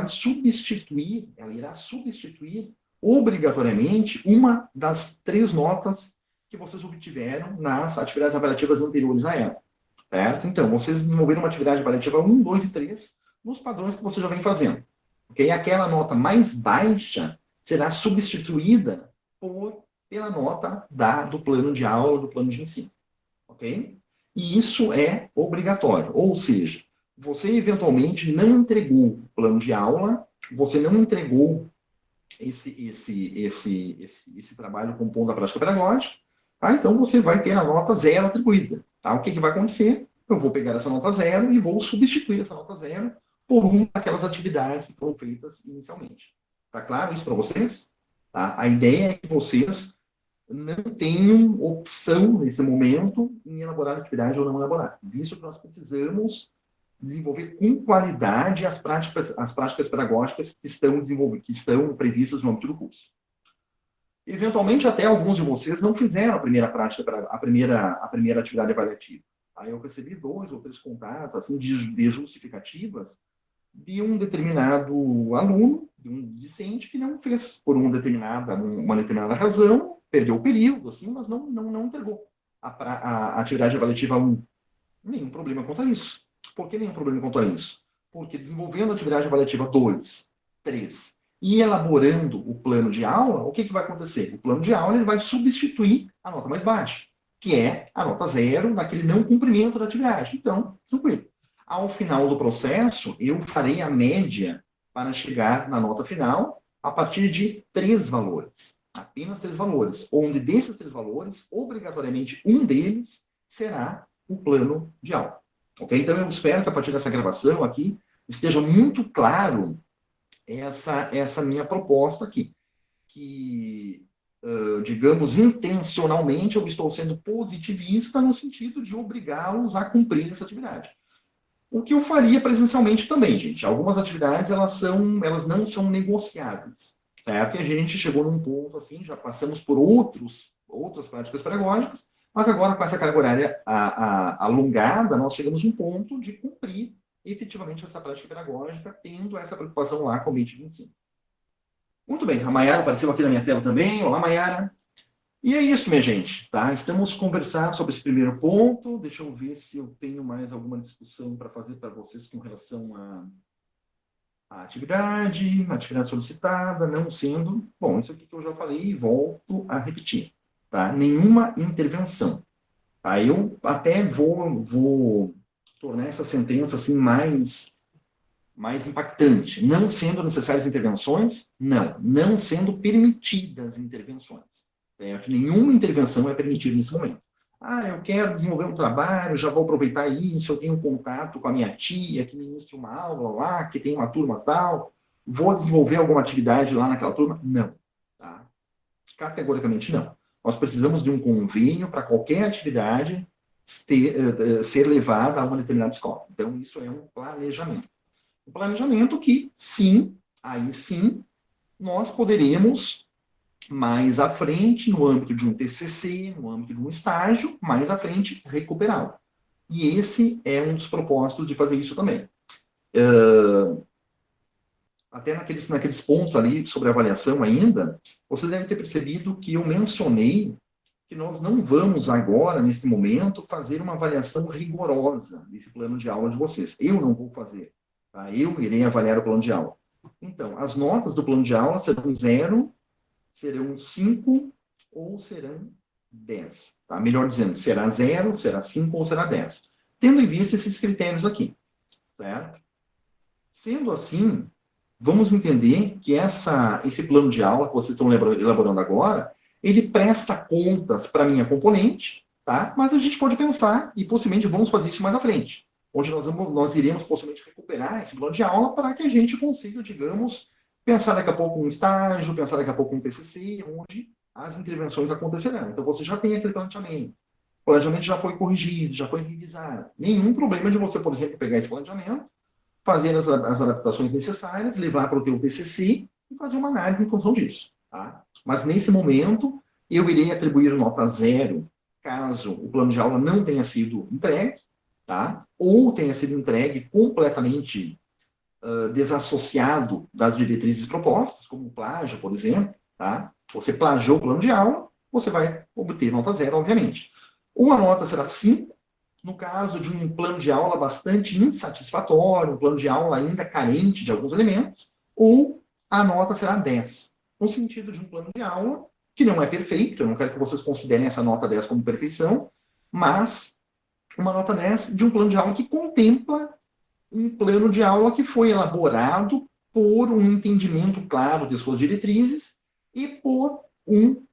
irá substituir obrigatoriamente uma das 3 notas que vocês obtiveram nas atividades avaliativas anteriores a ela. Certo? Então, vocês desenvolveram uma atividade avaliativa 1, 2 e 3 nos padrões que você já vem fazendo. Okay? Aquela nota mais baixa será substituída pela nota do plano de aula, do plano de ensino. Ok? E isso é obrigatório. Ou seja, você eventualmente não entregou o plano de aula, você não entregou esse trabalho compondo a prática pedagógica, tá? Então você vai ter a nota 0 atribuída. Tá? O que vai acontecer? Eu vou pegar essa nota 0 e vou substituir essa nota 0 por uma daquelas atividades que foram feitas inicialmente. Tá claro isso para vocês? Tá? A ideia é que vocês não tenham opção, nesse momento, em elaborar atividade ou não elaborar. Visto que nós precisamos desenvolver com qualidade as práticas pedagógicas que estão previstas no âmbito do curso. Eventualmente, até alguns de vocês não fizeram a primeira primeira atividade avaliativa. Aí eu recebi 2 ou 3 contatos assim, de justificativas de um determinado aluno, de um discente que não fez por uma determinada razão, perdeu o período, assim, mas não entregou a atividade avaliativa 1. Nenhum problema quanto a isso. Por que nenhum problema quanto a isso? Porque desenvolvendo a atividade avaliativa 2, 3 e elaborando o plano de aula, o que vai acontecer? O plano de aula ele vai substituir a nota mais baixa, que é a nota 0 naquele não cumprimento da atividade. Então, tranquilo. Ao final do processo, eu farei a média para chegar na nota final a partir de 3 valores. Apenas 3 valores. Onde desses 3 valores, obrigatoriamente, um deles será o plano de aula. Ok? Então, eu espero que a partir dessa gravação aqui esteja muito claro essa minha proposta aqui. Que, digamos, intencionalmente, eu estou sendo positivista no sentido de obrigá-los a cumprir essa atividade. O que eu faria presencialmente também, gente. Algumas atividades, elas não são negociáveis. Certo? E a gente chegou num ponto, assim, já passamos por outras práticas pedagógicas, mas agora, com essa carga horária alongada, nós chegamos num ponto de cumprir efetivamente essa prática pedagógica, tendo essa preocupação lá com o ambiente de ensino. Muito bem, a Maiara apareceu aqui na minha tela também. Olá, Maiara. E é isso, minha gente, tá? Estamos conversando sobre esse primeiro ponto. Deixa eu ver se eu tenho mais alguma discussão para fazer para vocês com relação à atividade solicitada, não sendo... Bom, isso aqui que eu já falei e volto a repetir, tá? Nenhuma intervenção. Tá? Eu até vou tornar essa sentença assim mais impactante. Não sendo necessárias intervenções, não sendo permitidas intervenções. Certo? Nenhuma intervenção é permitida nesse momento. Eu quero desenvolver um trabalho, já vou aproveitar isso, eu tenho um contato com a minha tia, que ministra uma aula lá, que tem uma turma tal, vou desenvolver alguma atividade lá naquela turma? Não. Tá? Categoricamente não. Nós precisamos de um convênio para qualquer atividade ser levada a uma determinada escola. Então, isso é um planejamento. Um planejamento que, sim, aí sim, nós poderemos, mais à frente, no âmbito de um TCC, no âmbito de um estágio, mais à frente, recuperá-lo. E esse é um dos propósitos de fazer isso também. Até naqueles pontos ali sobre avaliação ainda, vocês devem ter percebido que eu mencionei que nós não vamos agora, nesse momento, fazer uma avaliação rigorosa desse plano de aula de vocês. Eu não vou fazer. Tá? Eu irei avaliar o plano de aula. Então, as notas do plano de aula serão 0, serão 5 ou serão 10. Tá? Melhor dizendo, será 0, será 5 ou será 10. Tendo em vista esses critérios aqui. Certo? Sendo assim, vamos entender que esse plano de aula que vocês estão elaborando agora, ele presta contas para a minha componente, tá? Mas a gente pode pensar, e possivelmente vamos fazer isso mais à frente, onde nós iremos possivelmente recuperar esse plano de aula para que a gente consiga, digamos, pensar daqui a pouco um estágio, pensar daqui a pouco um TCC, onde as intervenções acontecerão. Então, você já tem aquele planejamento. O planejamento já foi corrigido, já foi revisado. Nenhum problema de você, por exemplo, pegar esse planejamento, fazer as adaptações necessárias, levar para o teu TCC e fazer uma análise em função disso. Tá? Mas, nesse momento, eu irei atribuir nota 0 caso o plano de aula não tenha sido entregue, tá? Ou tenha sido entregue completamente desassociado das diretrizes propostas, como plágio, por exemplo. Tá? Você plagiou o plano de aula, você vai obter nota 0, obviamente. Uma nota será 5, no caso de um plano de aula bastante insatisfatório, um plano de aula ainda carente de alguns elementos, ou a nota será 10. No sentido de um plano de aula que não é perfeito, eu não quero que vocês considerem essa nota 10 como perfeição, mas uma nota 10 de um plano de aula que contempla um plano de aula que foi elaborado por um entendimento claro de suas diretrizes e por um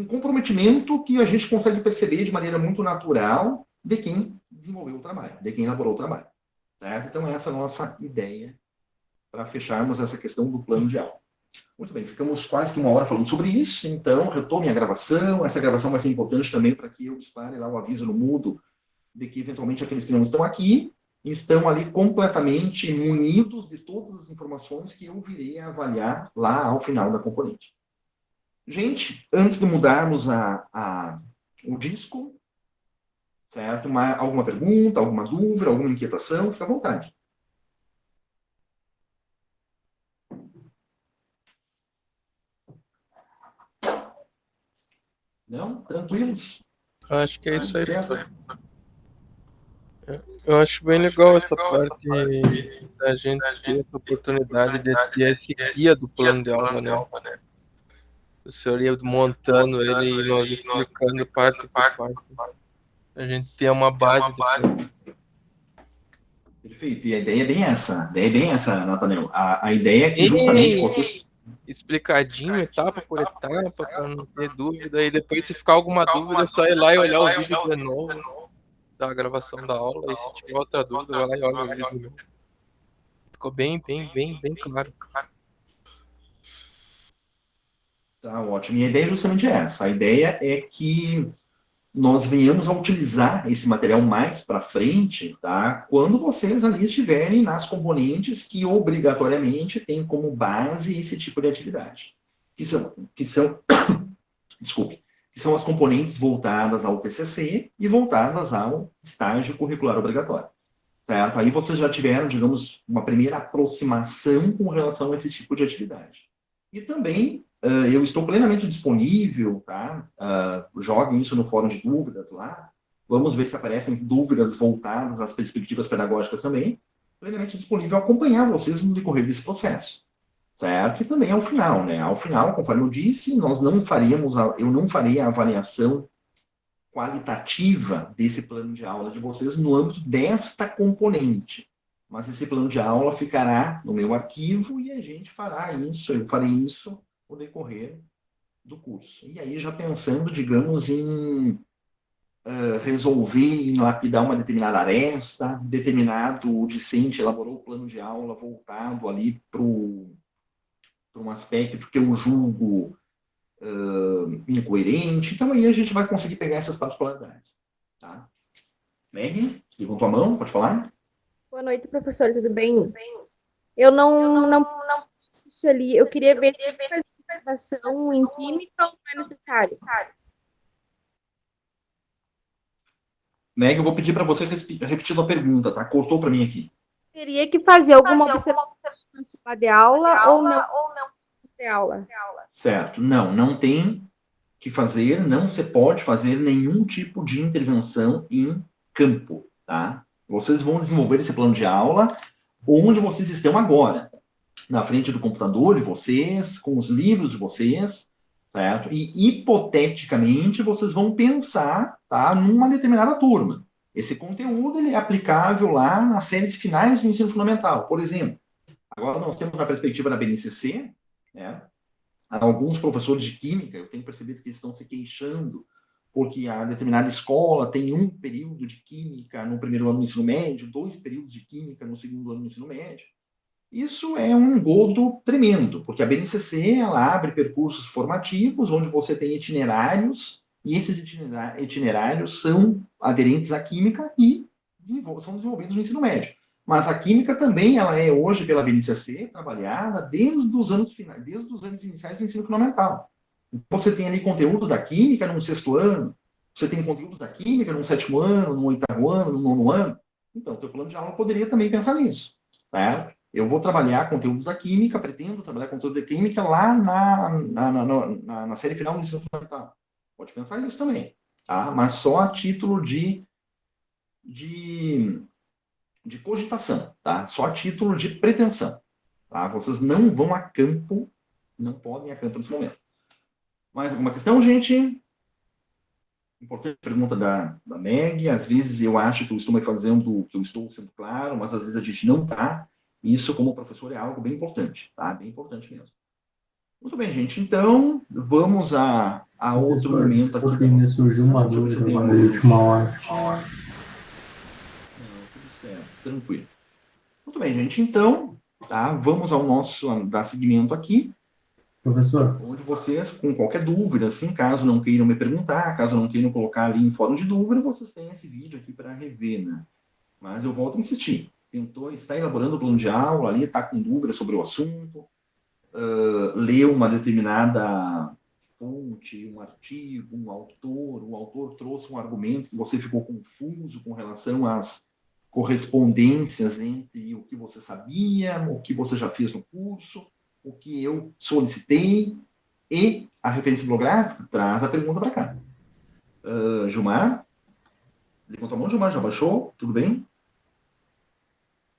comprometimento que a gente consegue perceber de maneira muito natural de quem desenvolveu o trabalho, de quem elaborou o trabalho. Certo? Então, essa é a nossa ideia para fecharmos essa questão do plano de aula. Muito bem, ficamos quase que 1 hora falando sobre isso, então retome a gravação. Essa gravação vai ser importante também para que eu dispare lá o aviso no mudo de que, eventualmente, aqueles que não estão aqui estão ali completamente munidos de todas as informações que eu virei a avaliar lá ao final da componente. Gente, antes de mudarmos o disco, certo? Alguma pergunta, alguma dúvida, alguma inquietação, fica à vontade. Não? Tranquilos? Acho que é isso aí, Certo? professor. Eu acho bem legal essa parte da gente ter essa oportunidade de ter esse guia do plano de aula, né? O senhor ia montando ele e nós explicando parte por parte. A gente ter uma base depois. Perfeito. E a ideia é bem essa, Nathaniel. A ideia é que justamente vocês... Explicadinho, etapa por etapa, para não ter dúvida. E depois, se ficar alguma dúvida, é só ir lá e olhar o vídeo de novo da gravação da aula. E se tiver outra dúvida, vai lá e olha o vídeo de novo. Ficou bem claro. Tá ótimo. E a ideia é justamente essa. A ideia é que nós venhamos a utilizar esse material mais para frente, tá? Quando vocês ali estiverem nas componentes que obrigatoriamente têm como base esse tipo de atividade. Desculpe, que são as componentes voltadas ao TCC e voltadas ao estágio curricular obrigatório. Certo? Aí vocês já tiveram, digamos, uma primeira aproximação com relação a esse tipo de atividade. E também, eu estou plenamente disponível, tá? Joguem isso no fórum de dúvidas lá. Vamos ver se aparecem dúvidas voltadas às perspectivas pedagógicas também. Plenamente disponível a acompanhar vocês no decorrer desse processo. Certo? E também ao final, né? Ao final, conforme eu disse, eu não farei a avaliação qualitativa desse plano de aula de vocês no âmbito desta componente. Mas esse plano de aula ficará no meu arquivo e a gente fará isso, eu farei isso no decorrer do curso. E aí já pensando, digamos, em resolver, em lapidar uma determinada aresta, determinado discente elaborou o plano de aula voltado ali para um aspecto que eu julgo incoerente. Então aí a gente vai conseguir pegar essas particularidades. Tá? Meg, levantou a mão, pode falar? Boa noite, professor, tudo bem? Eu não isso ali, eu queria ver se faz observação em química ou não é necessário. Meg, eu vou pedir para você repetir a pergunta, tá? Cortou para mim aqui. Teria que fazer alguma observação na sala de aula ou não de aula? Certo. Não tem que fazer, não se pode fazer nenhum tipo de intervenção em campo, tá? Vocês vão desenvolver esse plano de aula onde vocês estão agora, na frente do computador de vocês, com os livros de vocês, certo? E, hipoteticamente, vocês vão pensar, tá, numa determinada turma. Esse conteúdo ele é aplicável lá nas séries finais do ensino fundamental. Por exemplo, agora nós temos na perspectiva da BNCC, né, alguns professores de química, eu tenho percebido que eles estão se queixando porque a determinada escola tem um período de química no primeiro ano do ensino médio, 2 períodos de química no segundo ano do ensino médio. Isso é um engodo tremendo, porque a BNCC ela abre percursos formativos onde você tem itinerários, e esses itinerários são aderentes à química e são desenvolvidos no ensino médio. Mas a química também ela é hoje pela BNCC trabalhada desde os anos iniciais do ensino fundamental. Então, você tem ali conteúdos da química no 6º ano, você tem conteúdos da química no 7º ano, no 8º ano, no 9º ano. Então, o teu plano de aula poderia também pensar nisso. Tá? Eu vou trabalhar conteúdos da química, pretendo trabalhar conteúdo da química lá na série final do ensino fundamental. Pode pensar nisso também. Tá? Mas só a título de cogitação, tá? Só a título de pretensão. Tá? Vocês não vão a campo, não podem ir a campo nesse momento. Mais alguma questão, gente? Importante pergunta da Meg. Às vezes eu acho que eu estou me fazendo, que eu estou sendo claro, mas às vezes a gente não está. Isso, como professor, é algo bem importante, tá? Bem importante mesmo. Muito bem, gente. Então, vamos a outro momento aqui. Porque surgiu uma dúvida na última hora. Não, tudo certo, tranquilo. Muito bem, gente. Então, tá? Vamos ao nosso, dar seguimento aqui. Professor, onde vocês, com qualquer dúvida, assim, caso não queiram me perguntar, caso não queiram colocar ali em fórum de dúvida, vocês têm esse vídeo aqui para rever, né? Mas eu volto a insistir. Está elaborando o plano de aula ali, está com dúvida sobre o assunto, leu uma determinada fonte, um artigo, um autor, o autor trouxe um argumento que você ficou confuso com relação às correspondências entre o que você sabia, o que você já fez no curso, o que eu solicitei e a referência bibliográfica, traz a pergunta para cá. Gilmar? Levantou a mão, Gilmar? Já baixou? Tudo bem?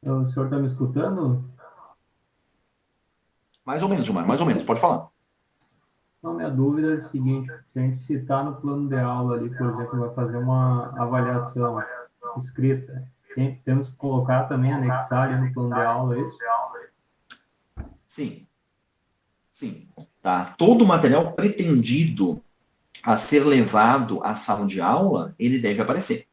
o senhor está me escutando? Mais ou menos, Gilmar, mais ou menos, pode falar. Não, minha dúvida é a seguinte, se a gente citar no plano de aula ali, por exemplo, vai fazer uma avaliação escrita, temos que colocar também, anexar ali no plano de aula, é isso? Sim. Sim. Tá? Todo o material pretendido a ser levado à sala de aula, ele deve aparecer.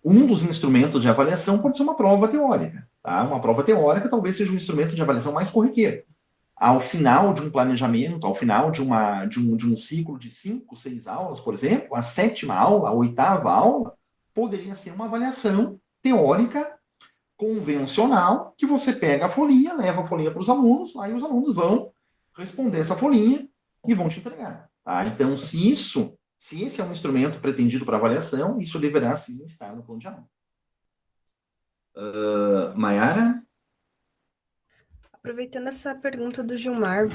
Um dos instrumentos de avaliação pode ser uma prova teórica. Tá? Uma prova teórica talvez seja um instrumento de avaliação mais corriqueiro. Ao final de um planejamento, ao final de um ciclo de 5, 6 aulas, por exemplo, a 7ª aula, a 8ª aula, poderia ser uma avaliação teórica convencional, que você pega a folhinha, leva a folhinha para os alunos, aí os alunos vão responder essa folhinha e vão te entregar. Tá? Então, se esse é um instrumento pretendido para avaliação, isso deverá sim estar no plano de aula. Maiara? Aproveitando essa pergunta do Gilmar,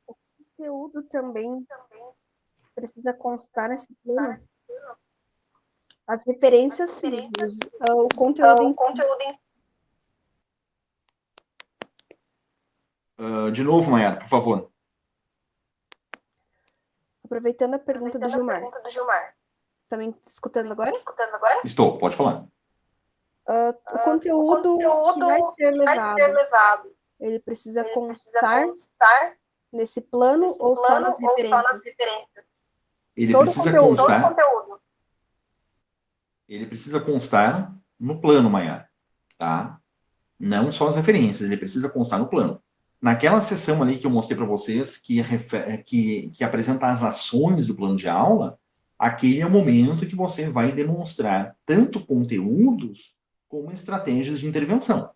o conteúdo também precisa constar nesse plano? As referências, sim, mas o conteúdo em si. De novo, Maiara, por favor. Aproveitando a pergunta do Gilmar. Está me escutando agora? Estou, pode falar. O conteúdo que vai ser levado, ele precisa constar nesse plano ou só nas referências? Ele Todo precisa conteúdo. constar. Ele precisa constar no plano, Maiara. Tá? Não só as referências, ele precisa constar no plano. Naquela sessão ali que eu mostrei para vocês, que apresenta as ações do plano de aula, aquele é o momento que você vai demonstrar tanto conteúdos como estratégias de intervenção,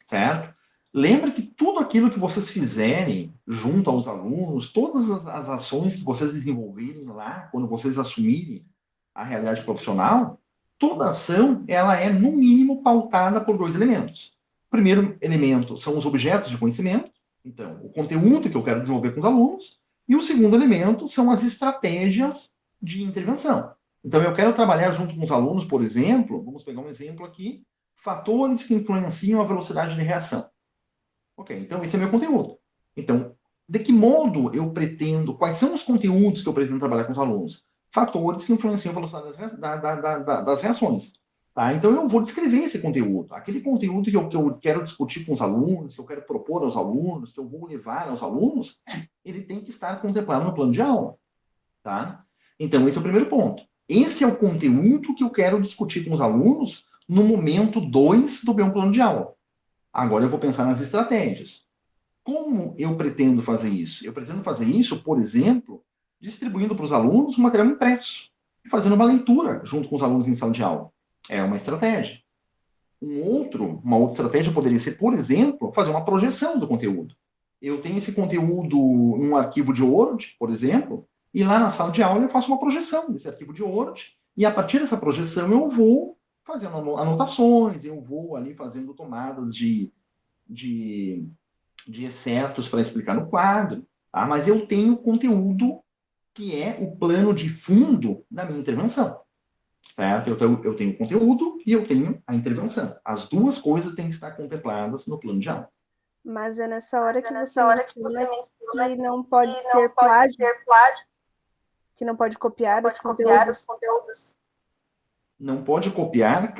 certo? Lembra que tudo aquilo que vocês fizerem junto aos alunos, todas as ações que vocês desenvolverem lá, quando vocês assumirem a realidade profissional, toda ação, ela é, no mínimo, pautada por 2 elementos. O primeiro elemento são os objetos de conhecimento, então, o conteúdo que eu quero desenvolver com os alunos, e o segundo elemento são as estratégias de intervenção. Então, eu quero trabalhar junto com os alunos, por exemplo, vamos pegar um exemplo aqui, fatores que influenciam a velocidade de reação. Ok, então esse é meu conteúdo. Então, de que modo eu pretendo, quais são os conteúdos que eu pretendo trabalhar com os alunos? Fatores que influenciam a velocidade das reações. Tá? Então, eu vou descrever esse conteúdo. Aquele conteúdo que eu quero discutir com os alunos, que eu quero propor aos alunos, que eu vou levar aos alunos, ele tem que estar contemplado no plano de aula. Tá? Então, esse é o primeiro ponto. Esse é o conteúdo que eu quero discutir com os alunos no momento 2 do meu plano de aula. Agora eu vou pensar nas estratégias. Como eu pretendo fazer isso? Eu pretendo fazer isso, por exemplo, distribuindo para os alunos um material impresso, fazendo uma leitura junto com os alunos em sala de aula. É uma estratégia. Uma outra estratégia poderia ser, por exemplo, fazer uma projeção do conteúdo. Eu tenho esse conteúdo em um arquivo de Word, por exemplo, e lá na sala de aula eu faço uma projeção desse arquivo de Word, e a partir dessa projeção eu vou fazendo anotações, eu vou ali fazendo tomadas de excertos para explicar no quadro, tá? Mas eu tenho conteúdo que é o plano de fundo da minha intervenção. Certo? Eu tenho conteúdo e eu tenho a intervenção. As duas coisas têm que estar contempladas no plano de aula. Mas é nessa hora que você menciona que não pode ser plágio, que não pode copiar os conteúdos. Não pode copiar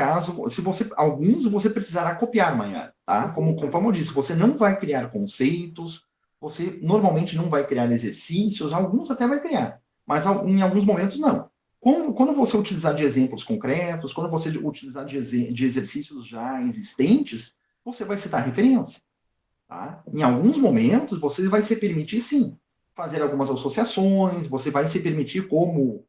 alguns você precisará copiar, Maiara, tá? Como eu disse, você não vai criar conceitos, você normalmente não vai criar exercícios, alguns até vai criar, mas em alguns momentos não. Quando você utilizar de exemplos concretos, quando você utilizar de exercícios já existentes, você vai citar referência. Tá? Em alguns momentos, você vai se permitir, sim, fazer algumas associações, você vai se permitir, como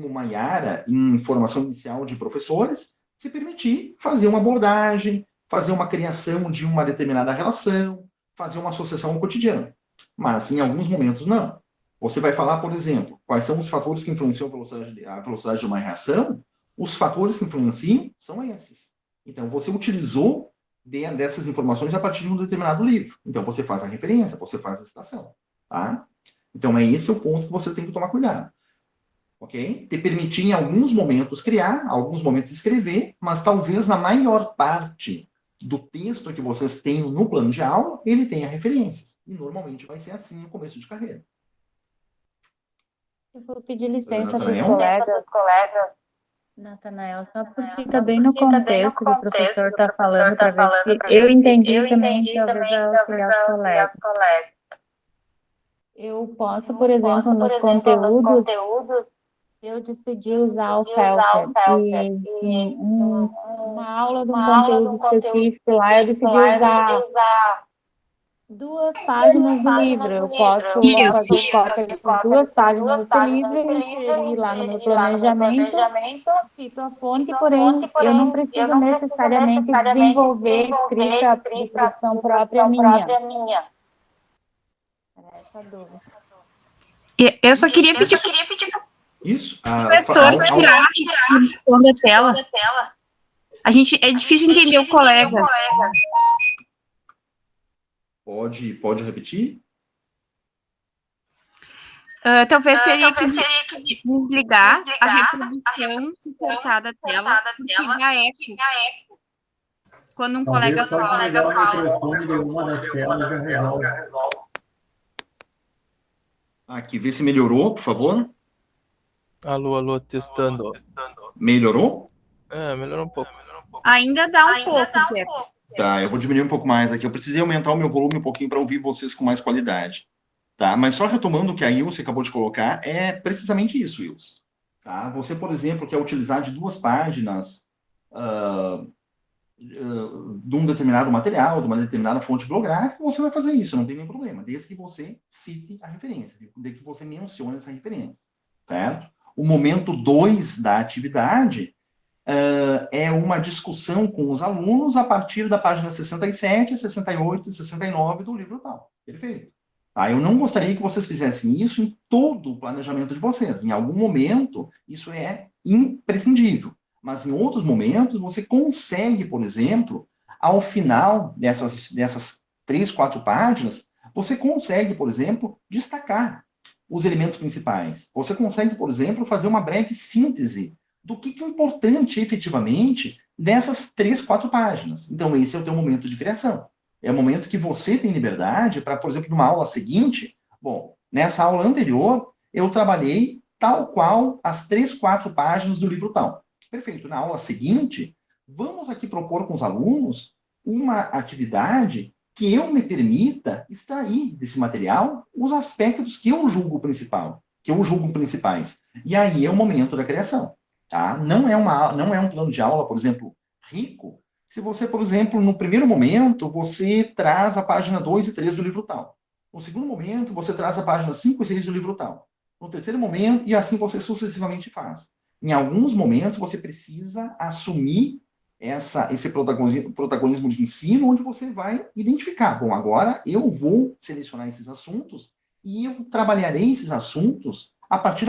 Maiara, em formação inicial de professores, se permitir fazer uma abordagem, fazer uma criação de uma determinada relação, fazer uma associação ao cotidiano. Mas, em alguns momentos, não. Você vai falar, por exemplo, quais são os fatores que influenciam a velocidade de uma reação? Os fatores que influenciam são esses. Então, você utilizou dessas informações a partir de um determinado livro. Então, você faz a referência, você faz a citação. Tá? Então, esse é o ponto que você tem que tomar cuidado. Ok? Te permitir, em alguns momentos, criar, alguns momentos escrever, mas talvez na maior parte do texto que vocês têm no plano de aula, ele tenha referências. E normalmente vai ser assim no começo de carreira. Eu vou pedir licença para os Natanael? colegas. Natanael, só porque está bem no contexto que o professor está falando, para ver se eu entendi também, talvez auxiliar os colegas. Eu posso, por exemplo, nos conteúdos, eu decidi usar o Felter, e uma aula de um conteúdo específico lá, eu decidi usar 2 páginas do livro. Eu posso fazer cópia de 2 páginas desse livro e inserir lá no meu planejamento, cito a fonte, porém, eu não preciso necessariamente desenvolver escrita de produção própria minha. Era essa a dúvida. Eu só queria pedir Isso. para o professor tirar a edição da tela. É difícil entender o colega. Pode repetir? Talvez seria que desligar a reprodução suportada da tela, porque dá eco. Quando um colega Só fala. desligar o microfone de uma das telas já resolve. Aqui, vê se melhorou, por favor. Alô, testando. Melhorou? Melhorou um pouco. Ainda dá um pouco, Diego. Tá, eu vou diminuir um pouco mais aqui. Eu precisei aumentar o meu volume um pouquinho para ouvir vocês com mais qualidade. Tá? Mas só retomando o que a Ilse acabou de colocar, é precisamente isso, Ilse. Tá? Você, por exemplo, quer utilizar de 2 páginas de um determinado material, de uma determinada fonte bibliográfica, você vai fazer isso, não tem nenhum problema, desde que você cite a referência, desde que você mencione essa referência. Certo? O momento 2 da atividade é uma discussão com os alunos a partir da página 67, 68 e 69 do livro tal. Perfeito. Tá? Eu não gostaria que vocês fizessem isso em todo o planejamento de vocês. Em algum momento, isso é imprescindível. Mas em outros momentos, você consegue, por exemplo, ao final dessas 3, 4 páginas, você consegue, por exemplo, destacar os elementos principais. Você consegue, por exemplo, fazer uma breve síntese do que é importante, efetivamente, dessas 3, 4 páginas. Então, esse é o teu momento de criação. É o momento que você tem liberdade para, por exemplo, numa aula seguinte, nessa aula anterior, eu trabalhei tal qual as 3, 4 páginas do livro tal. Perfeito. Na aula seguinte, vamos aqui propor com os alunos uma atividade que eu me permita extrair desse material os aspectos que eu julgo principais. E aí é o momento da criação. Tá? Não é um plano de aula, por exemplo, rico, se você, por exemplo, no primeiro momento, você traz a página 2 e 3 do livro tal. No segundo momento, você traz a página 5 e 6 do livro tal. No terceiro momento, e assim você sucessivamente faz. Em alguns momentos, você precisa assumir esse protagonismo de ensino, onde você vai identificar, agora eu vou selecionar esses assuntos e eu trabalharei esses assuntos a partir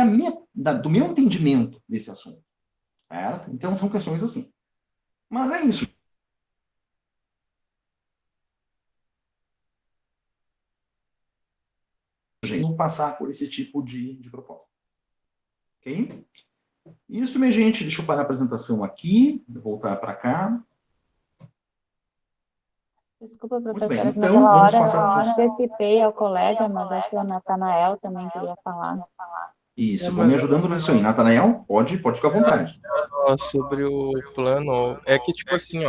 do meu entendimento desse assunto. Certo? Então, são questões assim. Mas é isso. Gente, não passar por esse tipo de proposta. Ok? Isso, minha gente. Deixa eu parar a apresentação aqui. Voltar para cá. Desculpa, professora, bem, mas então, naquela vamos hora passar eu antecipei ao colega, mas acho que o Natanael também queria falar. Isso, vou me ajudando nisso aí. Natanael, pode ficar à vontade. Sobre o plano, é que tipo assim,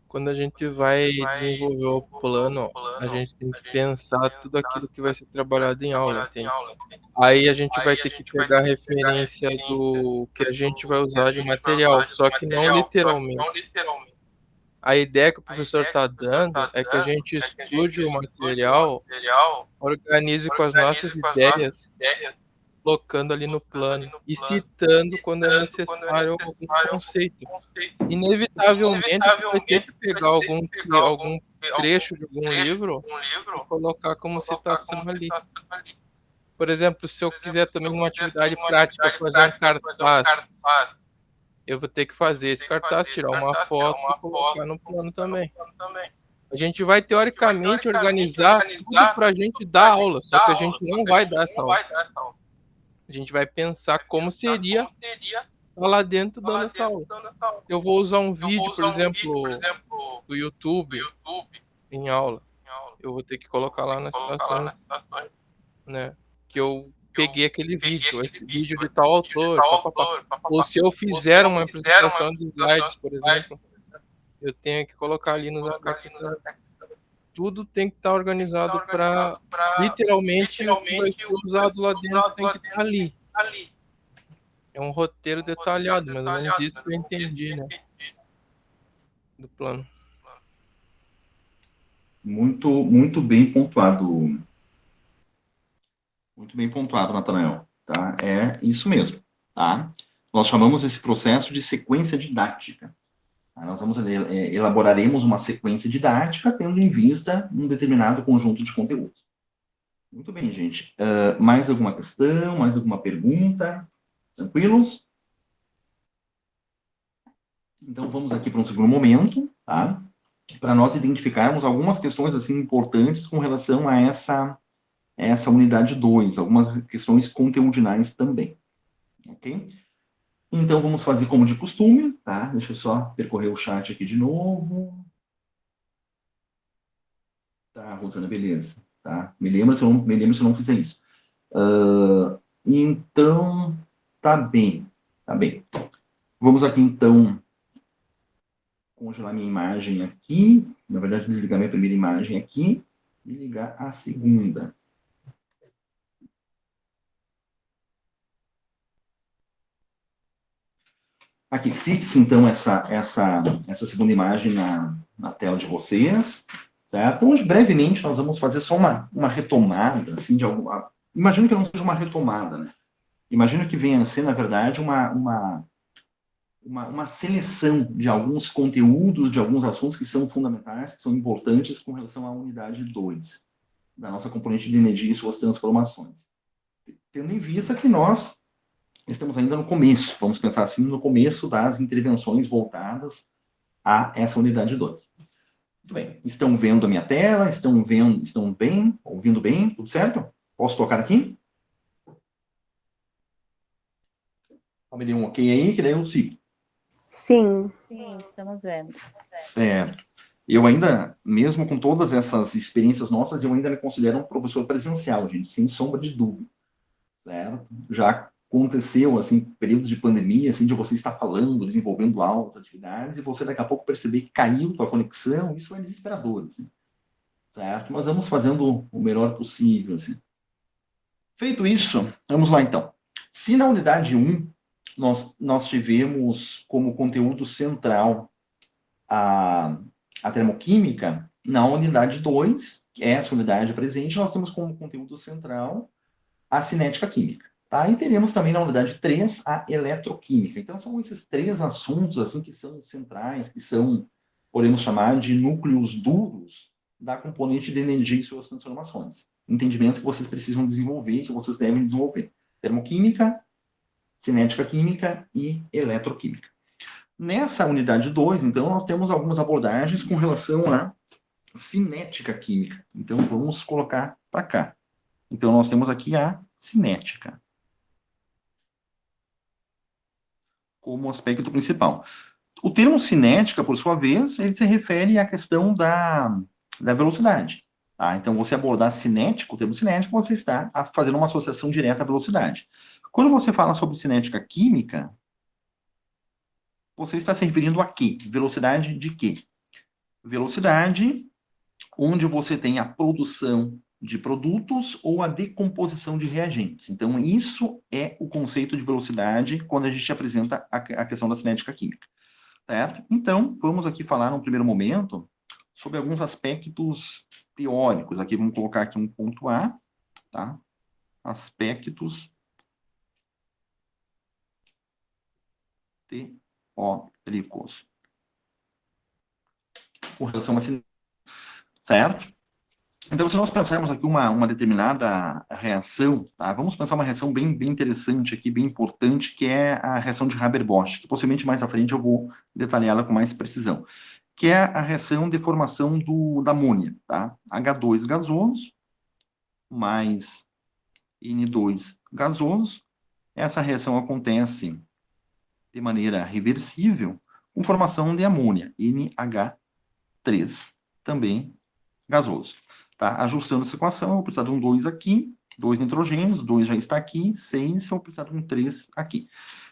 quando a gente vai desenvolver o plano, a gente tem que pensar tudo aquilo que vai ser trabalhado em aula, entende? Aí a gente vai ter que pegar a referência do que a gente vai usar de material, só que não literalmente. A ideia que o professor está dando é que a gente estude o material, organize com as nossas ideias, colocando ali no plano e citando quando é necessário algum conceito. Inevitavelmente, tu vai ter que pegar algum trecho de algum livro e colocar como citação ali. Por exemplo, se eu quiser também uma atividade prática, fazer um cartaz, eu vou ter que fazer esse cartaz, tirar uma foto e colocar no plano também. A gente vai, teoricamente, organizar tudo para a gente dar aula, só que a gente não vai dar essa aula. A gente vai pensar como seria lá dentro dando essa aula. Eu vou usar um vídeo, por exemplo, do YouTube em aula. Eu vou ter que colocar lá nas citações, né? Que eu peguei aquele vídeo, esse vídeo de tal autor, papapá. Ou se eu fizer uma apresentação de slides, por exemplo, eu tenho que colocar ali nos anexos. Tudo tem que estar organizado para, literalmente, o que vai ser usado lá dentro tem que estar ali. É um roteiro detalhado, mais ou menos isso que eu entendi, né? Do plano. Muito bem pontuado. Muito bem pontuado, Natanael. Tá? É isso mesmo. Tá? Nós chamamos esse processo de sequência didática. Tá? Nós elaboraremos uma sequência didática tendo em vista um determinado conjunto de conteúdos. Muito bem, gente. Mais alguma questão? Mais alguma pergunta? Tranquilos? Então, vamos aqui para um segundo momento, tá? Para nós identificarmos algumas questões assim, importantes com relação a essa unidade 2, algumas questões conteudinais também. Ok? Então, vamos fazer como de costume, tá? Deixa eu só percorrer o chat aqui de novo. Tá, Rosana, beleza. Tá? Me lembra se eu não fizer isso. Então, tá bem. Tá bem. Vamos aqui, então, congelar minha imagem aqui. Na verdade, desligar minha primeira imagem aqui e ligar a segunda. Aqui, fixe, então, essa segunda imagem na tela de vocês. Certo? Hoje, brevemente, nós vamos fazer só uma retomada, assim, de alguma... Imagino que não seja uma retomada, né? Imagino que venha a ser, na verdade, uma seleção de alguns conteúdos, de alguns assuntos que são fundamentais, que são importantes com relação à unidade 2, da nossa componente de energia e suas transformações. Tendo em vista que nós estamos ainda no começo, vamos pensar assim, no começo das intervenções voltadas a essa unidade 2. Muito bem. Estão vendo a minha tela? Estão bem? Ouvindo bem? Tudo certo? Posso tocar aqui? Me dê um ok aí, que daí eu sigo. Sim. Sim, estamos vendo. Certo. Eu ainda, mesmo com todas essas experiências nossas, eu ainda me considero um professor presencial, gente, sem sombra de dúvida. Certo? Já aconteceu, assim, períodos de pandemia, assim, de você estar falando, desenvolvendo aulas, atividades, e você daqui a pouco perceber que caiu a conexão, isso é desesperador, assim. Certo? Mas vamos fazendo o melhor possível, assim. Feito isso, vamos lá, então. Se na unidade 1, nós tivemos como conteúdo central a termoquímica, na unidade 2, que é essa unidade presente, nós temos como conteúdo central a cinética química. Tá? E teremos também na unidade 3 a eletroquímica. Então, são esses 3 assuntos assim, que são centrais, que são, podemos chamar de núcleos duros da componente de energia e suas transformações. Entendimentos que vocês precisam desenvolver, que vocês devem desenvolver. Termoquímica, cinética química e eletroquímica. Nessa unidade 2, então, nós temos algumas abordagens com relação à cinética química. Então, vamos colocar para cá. Então, nós temos aqui a cinética como aspecto principal. O termo cinética, por sua vez, ele se refere à questão da velocidade. Tá? Então, você abordar cinético, o termo cinético, você está fazendo uma associação direta à velocidade. Quando você fala sobre cinética química, você está se referindo a quê? Velocidade de quê? Velocidade onde você tem a produção de produtos ou a decomposição de reagentes. Então, isso é o conceito de velocidade quando a gente apresenta a questão da cinética química. certo? Então, vamos aqui falar, no primeiro momento, sobre alguns aspectos teóricos. Aqui, vamos colocar aqui um ponto A, tá? Aspectos teóricos. Com relação a... Certo? Então, se nós pensarmos aqui uma determinada reação, tá? Vamos pensar uma reação bem interessante aqui, bem importante, que é a reação de Haber-Bosch, que possivelmente mais à frente eu vou detalhá-la com mais precisão, que é a reação de formação da amônia, tá? H2 gasoso mais N2 gasoso. Essa reação acontece de maneira reversível com formação de amônia, NH3, também gasoso. Tá? Ajustando essa equação, eu vou precisar de um 2 aqui, 2 nitrogênios, 2 já está aqui, 6, eu vou precisar de um 3 aqui.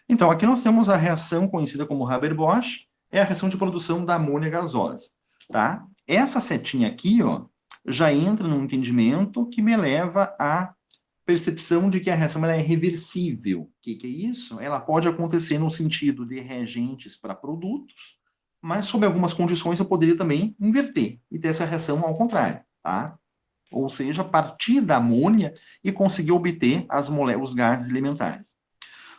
Então, aqui nós temos a reação conhecida como Haber-Bosch, é a reação de produção da amônia gasosa. Tá? Essa setinha aqui, ó, já entra no entendimento que me leva à percepção de que a reação ela é reversível. O que é isso? Ela pode acontecer no sentido de reagentes para produtos, mas sob algumas condições eu poderia também inverter e ter essa reação ao contrário, tá? Ou seja, partir da amônia e conseguir obter os gases elementares.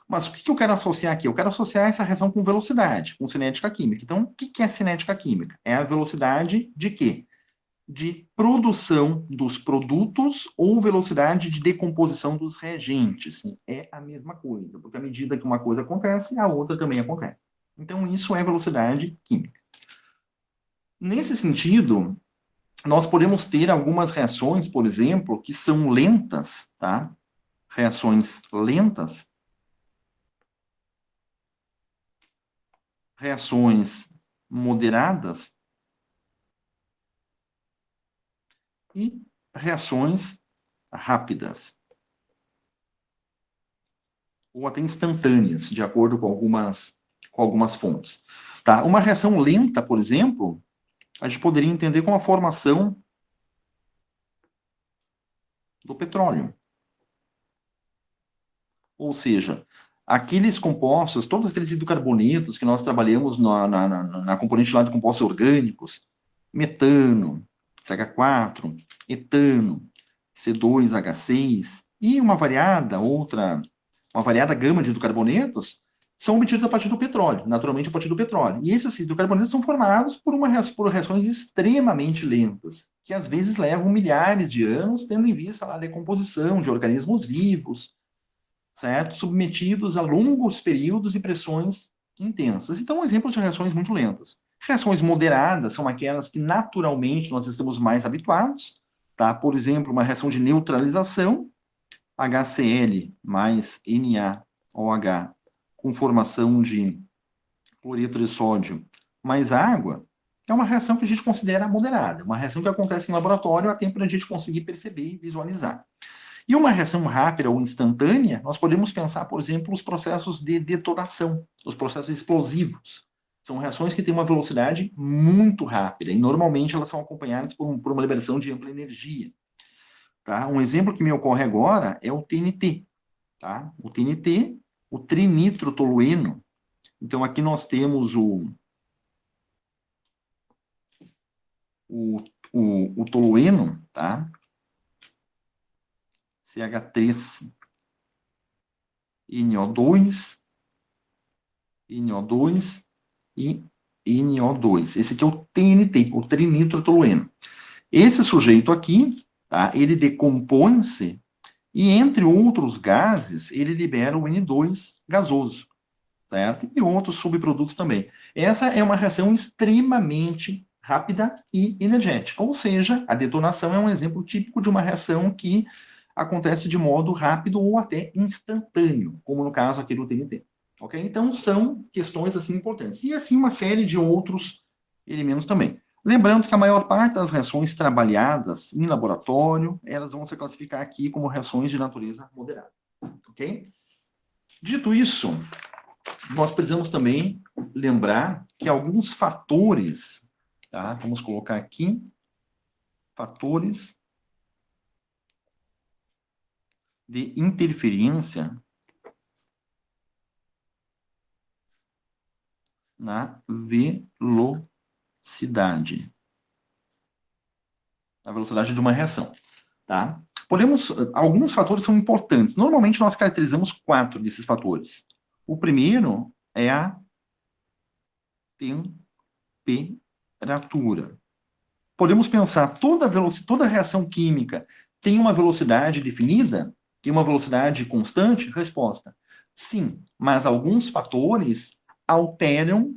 Mas o que eu quero associar aqui? Eu quero associar essa reação com velocidade, com cinética química. Então, o que é cinética química? É a velocidade de quê? De produção dos produtos ou velocidade de decomposição dos reagentes. É a mesma coisa, porque à medida que uma coisa acontece, a outra também acontece. Então, isso é velocidade química. Nesse sentido, nós podemos ter algumas reações, por exemplo, que são lentas, tá? Reações lentas, reações moderadas e reações rápidas, ou até instantâneas, de acordo com algumas fontes. Tá? Uma reação lenta, por exemplo, a gente poderia entender como a formação do petróleo. Ou seja, aqueles compostos, todos aqueles hidrocarbonetos que nós trabalhamos na componente lá de compostos orgânicos, metano, CH4, etano, C2H6 e uma variada gama de hidrocarbonetos são obtidos a partir do petróleo, naturalmente a partir do petróleo. E esses hidrocarbonetos são formados por reações extremamente lentas, que às vezes levam milhares de anos, tendo em vista a decomposição de organismos vivos, certo? Submetidos a longos períodos e pressões intensas. Então, exemplos de reações muito lentas. Reações moderadas são aquelas que naturalmente nós estamos mais habituados, tá? Por exemplo, uma reação de neutralização, HCl mais NaOH, com formação de cloreto de sódio mais água, é uma reação que a gente considera moderada, uma reação que acontece em laboratório a tempo para a gente conseguir perceber e visualizar. E uma reação rápida ou instantânea, nós podemos pensar, por exemplo, os processos de detonação, os processos explosivos. São reações que têm uma velocidade muito rápida e normalmente elas são acompanhadas por uma liberação de ampla energia. Tá? Um exemplo que me ocorre agora é o TNT. Tá? O TNT, o trinitrotolueno. Então, aqui nós temos o tolueno, tá? CH3, NO2 e NO2. Esse aqui é o TNT, o trinitrotolueno. Esse sujeito aqui, tá? Ele decompõe-se e, entre outros gases, ele libera o N2 gasoso, certo? E outros subprodutos também. Essa é uma reação extremamente rápida e energética, ou seja, a detonação é um exemplo típico de uma reação que acontece de modo rápido ou até instantâneo, como no caso aqui do TNT. Ok? Então, são questões assim importantes. E assim uma série de outros elementos também. Lembrando que a maior parte das reações trabalhadas em laboratório, elas vão se classificar aqui como reações de natureza moderada. Ok? Dito isso, nós precisamos também lembrar que alguns fatores, tá? Vamos colocar aqui, fatores de interferência na velocidade. A velocidade de uma reação, tá? Alguns fatores são importantes. Normalmente, nós caracterizamos 4 desses fatores. O primeiro é a temperatura. Podemos pensar, toda reação química tem uma velocidade definida? Tem uma velocidade constante? Resposta, sim, mas alguns fatores alteram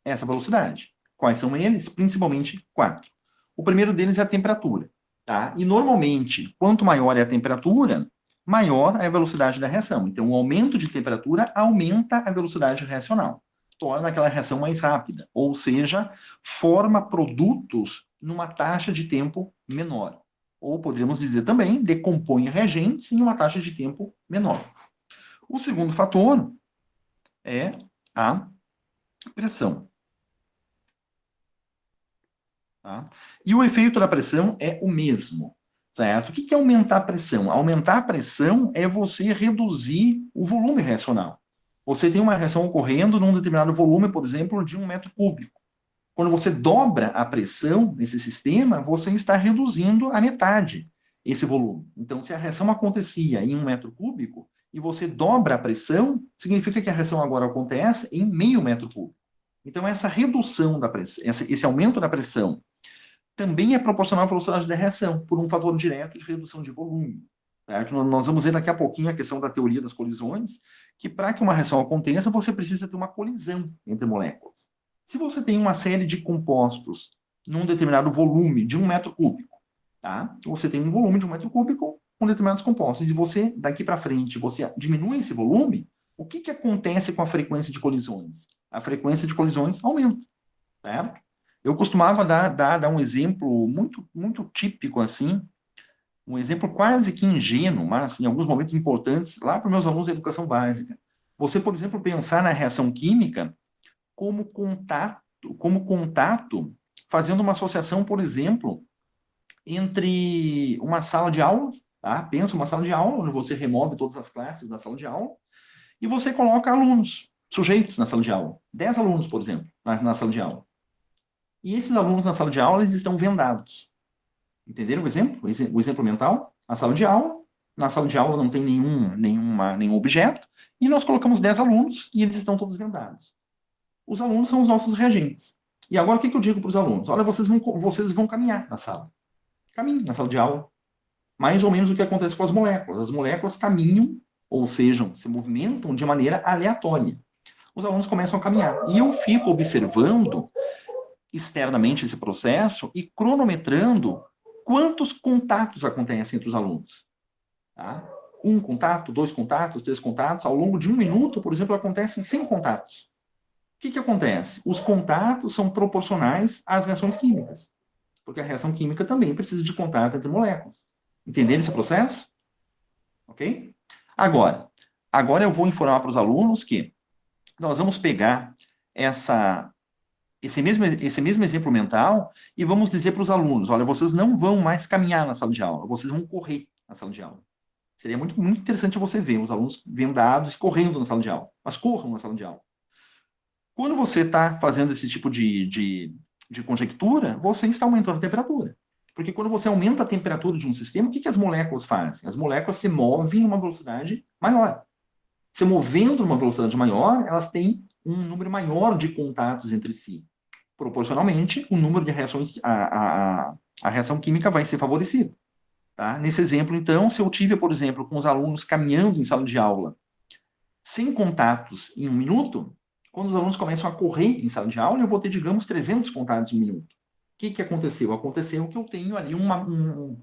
essa velocidade. Quais são eles? Principalmente 4. O primeiro deles é a temperatura, tá? E, normalmente, quanto maior é a temperatura, maior é a velocidade da reação. Então, o aumento de temperatura aumenta a velocidade reacional, torna aquela reação mais rápida, ou seja, forma produtos numa taxa de tempo menor. Ou poderíamos dizer também, decompõe reagentes em uma taxa de tempo menor. O segundo fator é a pressão. Tá? E o efeito da pressão é o mesmo, certo? O que é aumentar a pressão? Aumentar a pressão é você reduzir o volume reacional. Você tem uma reação ocorrendo num determinado volume, por exemplo, de 1 metro cúbico. Quando você dobra a pressão nesse sistema, você está reduzindo a metade esse volume. Então, se a reação acontecia em 1 metro cúbico e você dobra a pressão, significa que a reação agora acontece em meio metro cúbico. Então, essa redução da pressão, esse aumento da pressão, também é proporcional à velocidade da reação, por um fator direto de redução de volume. Certo? Nós vamos ver daqui a pouquinho a questão da teoria das colisões, que para que uma reação aconteça, você precisa ter uma colisão entre moléculas. Se você tem uma série de compostos num determinado volume de 1 metro cúbico, tá? Você tem um volume de 1 metro cúbico com determinados compostos, e você, daqui para frente, você diminui esse volume, o que acontece com a frequência de colisões? A frequência de colisões aumenta, certo? Eu costumava dar um exemplo muito típico, assim, um exemplo quase que ingênuo, mas em alguns momentos importantes, lá para os meus alunos da educação básica. Você, por exemplo, pensar na reação química como contato, fazendo uma associação, por exemplo, entre uma sala de aula, tá? Pensa uma sala de aula, onde você remove todas as classes da sala de aula, e você coloca alunos, sujeitos na sala de aula. 10 alunos, por exemplo, na sala de aula. E esses alunos na sala de aula, eles estão vendados. Entenderam o exemplo? O exemplo mental? A sala de aula, na sala de aula não tem nenhum objeto, e nós colocamos 10 alunos, e eles estão todos vendados. Os alunos são os nossos reagentes. E agora, o que eu digo para os alunos? Olha, vocês vão caminhar na sala. Caminhem na sala de aula. Mais ou menos o que acontece com as moléculas. As moléculas caminham, ou seja, se movimentam de maneira aleatória. Os alunos começam a caminhar. E eu fico observando externamente esse processo e cronometrando quantos contatos acontecem entre os alunos. Tá? 1 contato, 2 contatos, 3 contatos. Ao longo de 1 minuto, por exemplo, acontecem 100 contatos. O que acontece? Os contatos são proporcionais às reações químicas. Porque a reação química também precisa de contato entre moléculas. Entenderam esse processo? Ok? Agora eu vou informar para os alunos que nós vamos pegar esse mesmo exemplo mental e vamos dizer para os alunos, olha, vocês não vão mais caminhar na sala de aula, vocês vão correr na sala de aula. Seria muito interessante você ver os alunos vendados e correndo na sala de aula. Mas corram na sala de aula. Quando você está fazendo esse tipo de conjectura, você está aumentando a temperatura. Porque quando você aumenta a temperatura de um sistema, o que as moléculas fazem? As moléculas se movem a uma velocidade maior. Se movendo a uma velocidade maior, elas têm um número maior de contatos entre si. Proporcionalmente, o número de reações, a reação química vai ser favorecida. Tá? Nesse exemplo, então, se eu tive, por exemplo, com os alunos caminhando em sala de aula, sem contatos em 1 minuto, quando os alunos começam a correr em sala de aula, eu vou ter, digamos, 300 contatos em 1 minuto. O que aconteceu? Aconteceu que eu tenho ali um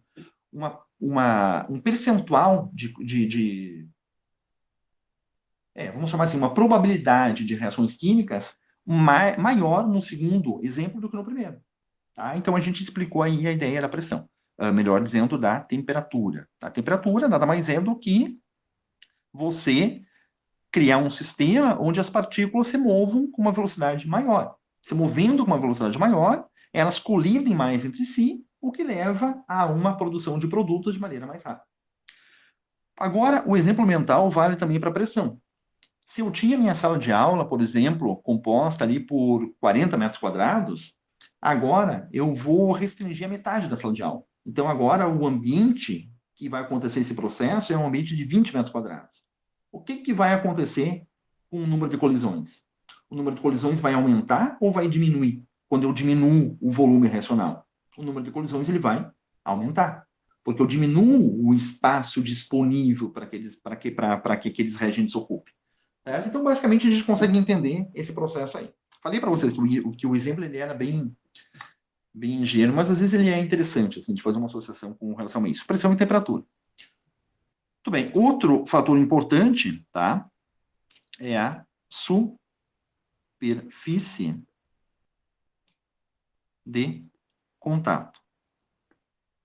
percentual vamos chamar assim, uma probabilidade de reações químicas maior no segundo exemplo do que no primeiro. Tá? Então, a gente explicou aí a ideia da pressão. Melhor dizendo, da temperatura. A temperatura nada mais é do que você criar um sistema onde as partículas se movam com uma velocidade maior. Se movendo com uma velocidade maior, elas colidem mais entre si, o que leva a uma produção de produtos de maneira mais rápida. Agora, o exemplo mental vale também para a pressão. Se eu tinha minha sala de aula, por exemplo, composta ali por 40 metros quadrados, agora eu vou restringir a metade da sala de aula. Então, agora o ambiente que vai acontecer esse processo é um ambiente de 20 metros quadrados. O que vai acontecer com o número de colisões? O número de colisões vai aumentar ou vai diminuir? Quando eu diminuo o volume racional, o número de colisões ele vai aumentar, porque eu diminuo o espaço disponível para que aqueles reagentes ocupem. Certo? Então, basicamente, a gente consegue entender esse processo aí. Falei para vocês que o exemplo ele era bem ingênuo, mas às vezes ele é interessante, assim, de fazer uma associação com relação a isso. Pressão e temperatura. Muito bem. Outro fator importante, tá? É a superfície de contato.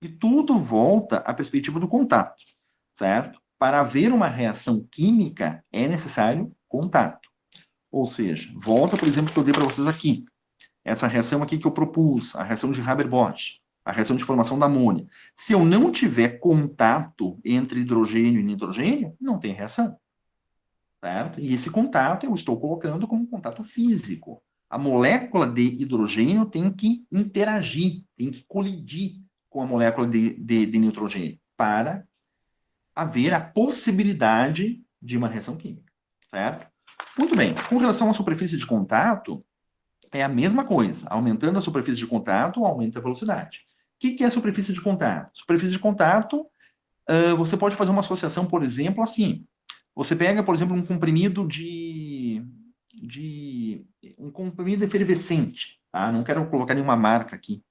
E tudo volta à perspectiva do contato, certo? Para haver uma reação química, é necessário contato. Ou seja, volta, por exemplo, que eu dei para vocês aqui. Essa reação aqui que eu propus, a reação de Haber-Bosch, a reação de formação da amônia. Se eu não tiver contato entre hidrogênio e nitrogênio, não tem reação. Certo? E esse contato eu estou colocando como contato físico. A molécula de hidrogênio tem que interagir, tem que colidir com a molécula de nitrogênio para haver a possibilidade de uma reação química. Certo? Muito bem. Com relação à superfície de contato, é a mesma coisa. Aumentando a superfície de contato, aumenta a velocidade. O que é a superfície de contato? Superfície de contato, você pode fazer uma associação, por exemplo, assim. Você pega, por exemplo, um comprimido um comprimido efervescente, tá? Não quero colocar nenhuma marca aqui.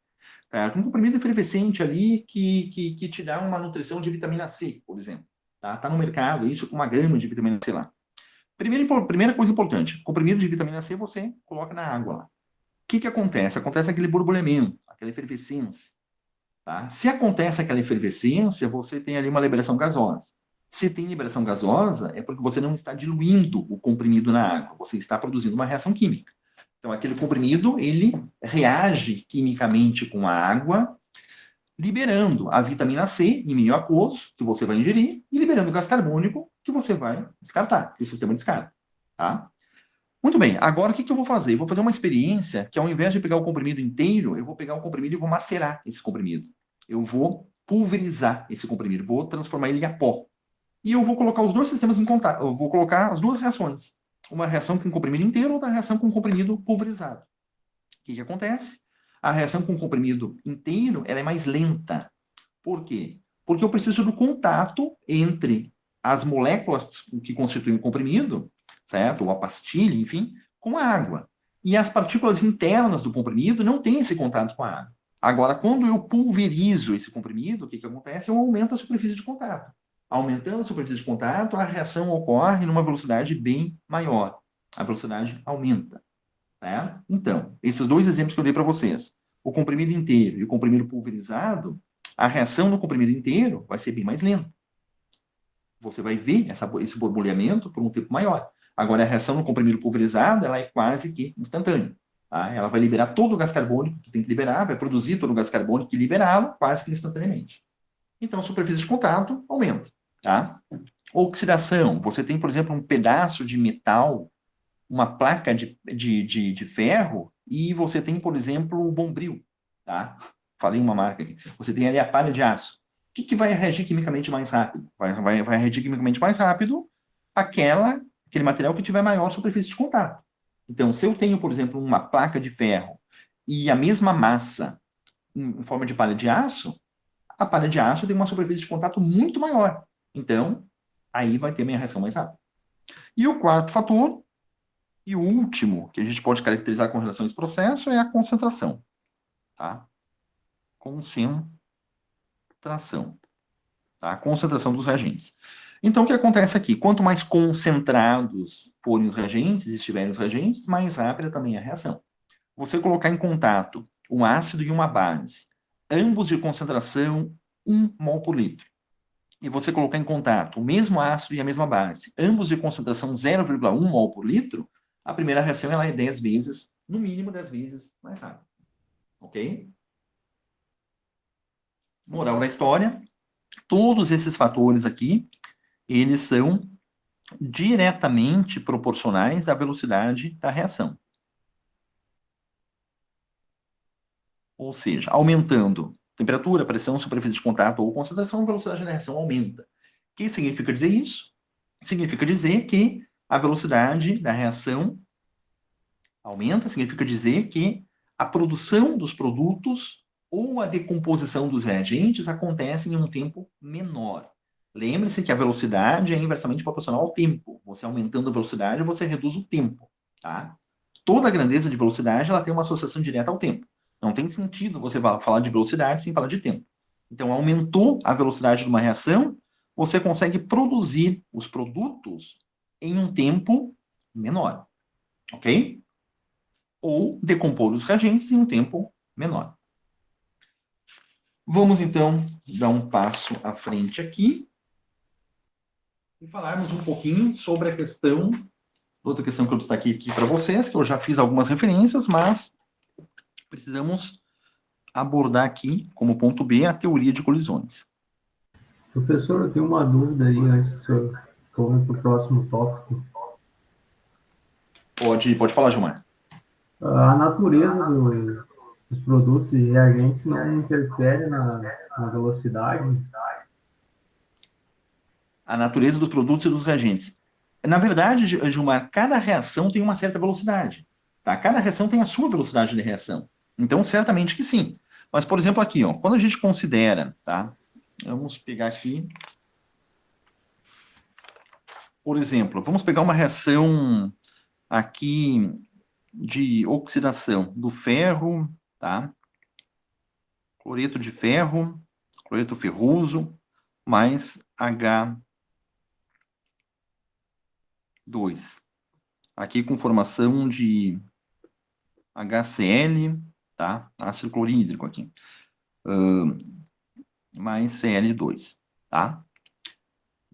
Tá? Um comprimido efervescente ali que te dá uma nutrição de vitamina C, por exemplo. Tá no mercado, isso com 1 grama de vitamina C lá. Primeira coisa importante, comprimido de vitamina C você coloca na água lá. O que acontece? Acontece aquele borbulhamento, aquela efervescência. Tá? Se acontece aquela efervescência, você tem ali uma liberação gasosa. Se tem liberação gasosa, é porque você não está diluindo o comprimido na água, você está produzindo uma reação química. Então, aquele comprimido, ele reage quimicamente com a água, liberando a vitamina C em meio aquoso, que você vai ingerir, e liberando o gás carbônico, que você vai descartar, que o sistema descarta. Tá? Muito bem, agora o que eu vou fazer? Eu vou fazer uma experiência que, ao invés de pegar o comprimido inteiro, eu vou pegar o comprimido e vou macerar esse comprimido. Eu vou pulverizar esse comprimido, vou transformar ele em pó. E eu vou colocar os dois sistemas em contato, eu vou colocar as duas reações. Uma reação com comprimido inteiro, outra reação com comprimido pulverizado. O que acontece? A reação com comprimido inteiro ela é mais lenta. Por quê? Porque eu preciso do contato entre as moléculas que constituem o comprimido, certo? Ou a pastilha, enfim, com a água. E as partículas internas do comprimido não têm esse contato com a água. Agora, quando eu pulverizo esse comprimido, o que acontece? Eu aumento a superfície de contato. Aumentando a superfície de contato, a reação ocorre numa velocidade bem maior. A velocidade aumenta. Tá? Então, esses dois exemplos que eu dei para vocês, o comprimido inteiro e o comprimido pulverizado, a reação no comprimido inteiro vai ser bem mais lenta. Você vai ver esse borbulhamento por um tempo maior. Agora, a reação no comprimido pulverizado, ela é quase que instantânea. Tá? Ela vai liberar todo o gás carbônico que tem que liberar, vai produzir todo o gás carbônico e liberá-lo quase que instantaneamente. Então, a superfície de contato aumenta. Tá? Oxidação. Você tem, por exemplo, um pedaço de metal, uma placa de ferro, e você tem, por exemplo, o Bombril. Tá? Falei uma marca aqui. Você tem ali a palha de aço. O que vai reagir quimicamente mais rápido? Vai reagir quimicamente mais rápido aquele material que tiver maior superfície de contato. Então, se eu tenho, por exemplo, uma placa de ferro e a mesma massa em forma de palha de aço, a palha de aço tem uma superfície de contato muito maior. Então, aí vai ter minha reação mais rápida. E o quarto fator, e o último, que a gente pode caracterizar com relação a esse processo, é a concentração. Tá? Concentração. Tá? A concentração dos reagentes. Então, o que acontece aqui? Quanto mais concentrados forem os reagentes, estiverem os reagentes, mais rápida também é a reação. Você colocar em contato um ácido e uma base, ambos de concentração 1 mol por litro, e você colocar em contato o mesmo ácido e a mesma base, ambos de concentração 0,1 mol por litro, a primeira reação ela é 10 vezes, no mínimo 10 vezes mais rápida. Ok? Moral da história, todos esses fatores aqui, eles são diretamente proporcionais à velocidade da reação. Ou seja, aumentando temperatura, pressão, superfície de contato ou concentração, a velocidade da reação aumenta. O que significa dizer isso? Significa dizer que a velocidade da reação aumenta, significa dizer que a produção dos produtos ou a decomposição dos reagentes acontece em um tempo menor. Lembre-se que a velocidade é inversamente proporcional ao tempo. Você aumentando a velocidade, você reduz o tempo. Tá? Toda a grandeza de velocidade ela tem uma associação direta ao tempo. Não tem sentido você falar de velocidade sem falar de tempo. Então, aumentou a velocidade de uma reação, você consegue produzir os produtos em um tempo menor. Ok? Ou decompor os reagentes em um tempo menor. Vamos, então, dar um passo à frente aqui e falarmos um pouquinho sobre a questão, outra questão que eu destaquei aqui para vocês, que eu já fiz algumas referências, mas precisamos abordar aqui, como ponto B, a teoria de colisões. Professor, eu tenho uma dúvida aí antes do senhor for para o próximo tópico. Pode falar, Gilmar. A natureza dos produtos e reagentes não interfere na velocidade? A natureza dos produtos e dos reagentes. Na verdade, Gilmar, cada reação tem uma certa velocidade. Tá? Cada reação tem a sua velocidade de reação. Então, certamente que sim. Mas, por exemplo, aqui, ó, quando a gente considera, tá? Vamos pegar aqui. Por exemplo, vamos pegar uma reação aqui de oxidação do ferro, tá? Cloreto de ferro, cloreto ferroso, mais H2. Aqui com formação de HCl, tá? Ácido clorídrico aqui. Mais Cl2, tá?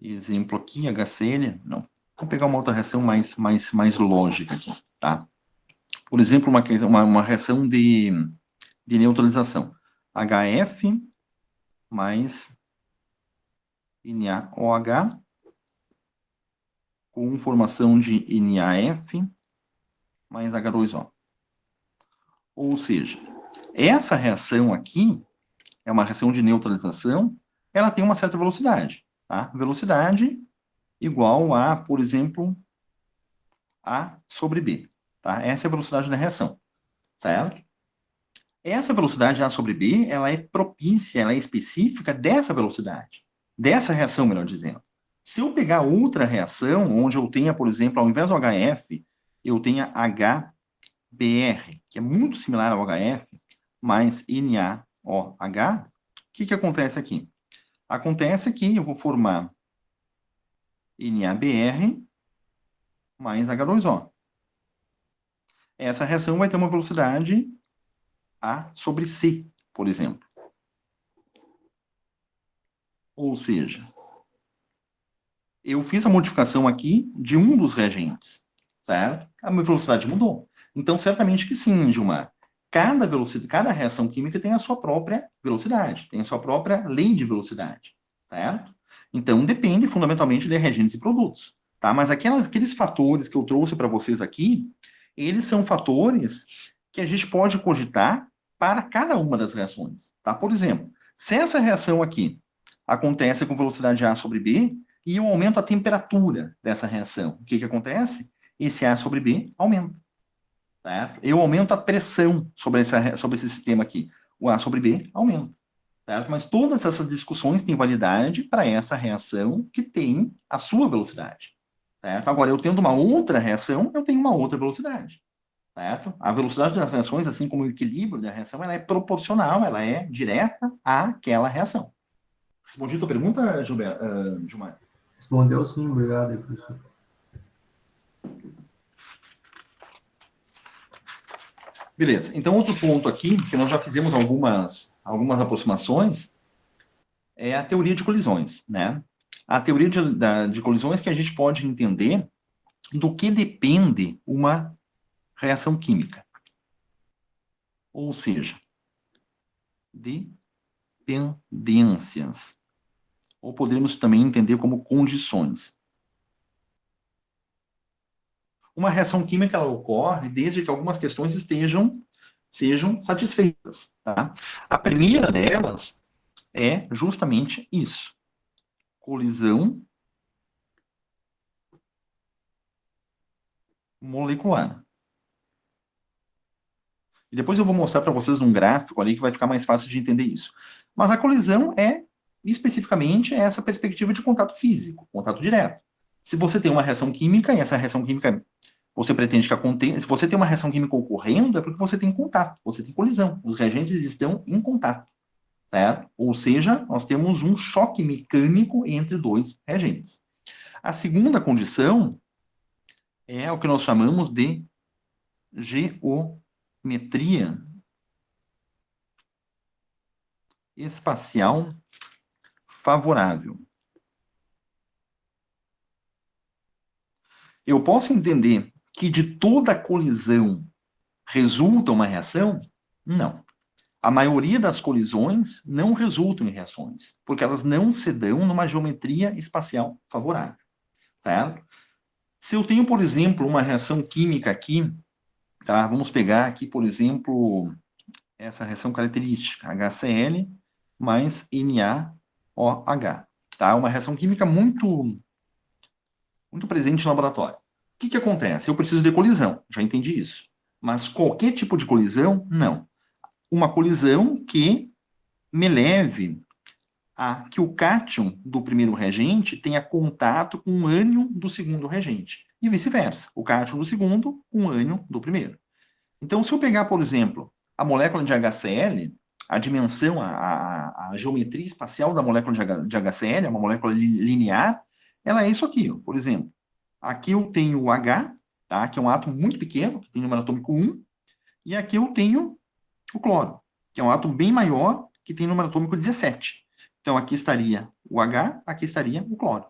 Exemplo aqui, HCl, não. Vou pegar uma outra reação mais lógica aqui, tá? Por exemplo, uma reação de neutralização. HF mais NaOH com formação de NaF mais H2O. Ou seja, essa reação aqui é uma reação de neutralização, ela tem uma certa velocidade, tá? Velocidade igual a, por exemplo, A sobre B, tá? Essa é a velocidade da reação, certo? Essa velocidade A sobre B, ela é propícia, ela é específica dessa velocidade, dessa reação, melhor dizendo. Se eu pegar outra reação, onde eu tenha, por exemplo, ao invés do HF, eu tenha HBr, que é muito similar ao HF, mais NaOH, o que acontece aqui? Acontece que eu vou formar NaBr mais H2O. Essa reação vai ter uma velocidade A sobre C, por exemplo. Ou seja, eu fiz a modificação aqui de um dos reagentes, certo? A minha velocidade mudou. Então, certamente que sim, Gilmar. Cada reação química tem a sua própria velocidade, tem a sua própria lei de velocidade, certo? Então, depende fundamentalmente de reagentes e produtos, tá? Mas aqueles fatores que eu trouxe para vocês aqui, eles são fatores que a gente pode cogitar para cada uma das reações, tá? Por exemplo, se essa reação aqui acontece com velocidade A sobre B e eu aumento a temperatura dessa reação, o que acontece? Esse A sobre B aumenta. Certo? Eu aumento a pressão sobre esse sistema aqui. O A sobre B aumenta. Certo? Mas todas essas discussões têm validade para essa reação que tem a sua velocidade. Certo? Agora, eu tendo uma outra reação, eu tenho uma outra velocidade. Certo? A velocidade das reações, assim como o equilíbrio da reação, ela é proporcional, ela é direta àquela reação. Respondi a tua pergunta, Gilmar? Respondeu sim, obrigado, professor. Beleza. Então, outro ponto aqui, que nós já fizemos algumas aproximações, é a teoria de colisões, né? A teoria de colisões que a gente pode entender do que depende uma reação química. Ou seja, dependências. Ou podemos também entender como condições. Uma reação química ela ocorre desde que algumas questões sejam satisfeitas. Tá? A primeira delas é justamente isso. Colisão molecular. E depois eu vou mostrar para vocês um gráfico ali que vai ficar mais fácil de entender isso. Mas a colisão é, especificamente, essa perspectiva de contato físico, contato direto. Se você tem uma reação química, e essa reação química você pretende que aconteça, se você tem uma reação química ocorrendo, é porque você tem contato, você tem colisão. Os reagentes estão em contato. Certo? Ou seja, nós temos um choque mecânico entre dois reagentes. A segunda condição é o que nós chamamos de geometria espacial favorável. Eu posso entender que de toda colisão resulta uma reação? Não. A maioria das colisões não resultam em reações, porque elas não se dão numa geometria espacial favorável. Certo? Se eu tenho, por exemplo, uma reação química aqui, tá? Vamos pegar aqui, por exemplo, essa reação característica, HCl mais NaOH. Tá? Uma reação química muito presente no laboratório. O que acontece? Eu preciso de colisão, já entendi isso. Mas qualquer tipo de colisão, não. Uma colisão que me leve a que o cátion do primeiro reagente tenha contato com o ânion do segundo reagente. E vice-versa. O cátion do segundo com o ânion do primeiro. Então, se eu pegar, por exemplo, a molécula de HCl, a dimensão, a geometria espacial da molécula de HCl, uma molécula linear, ela é isso aqui, ó. Por exemplo. Aqui eu tenho o H, tá? Que é um átomo muito pequeno, que tem número atômico 1, e aqui eu tenho o cloro, que é um átomo bem maior, que tem número atômico 17. Então, aqui estaria o H, aqui estaria o cloro,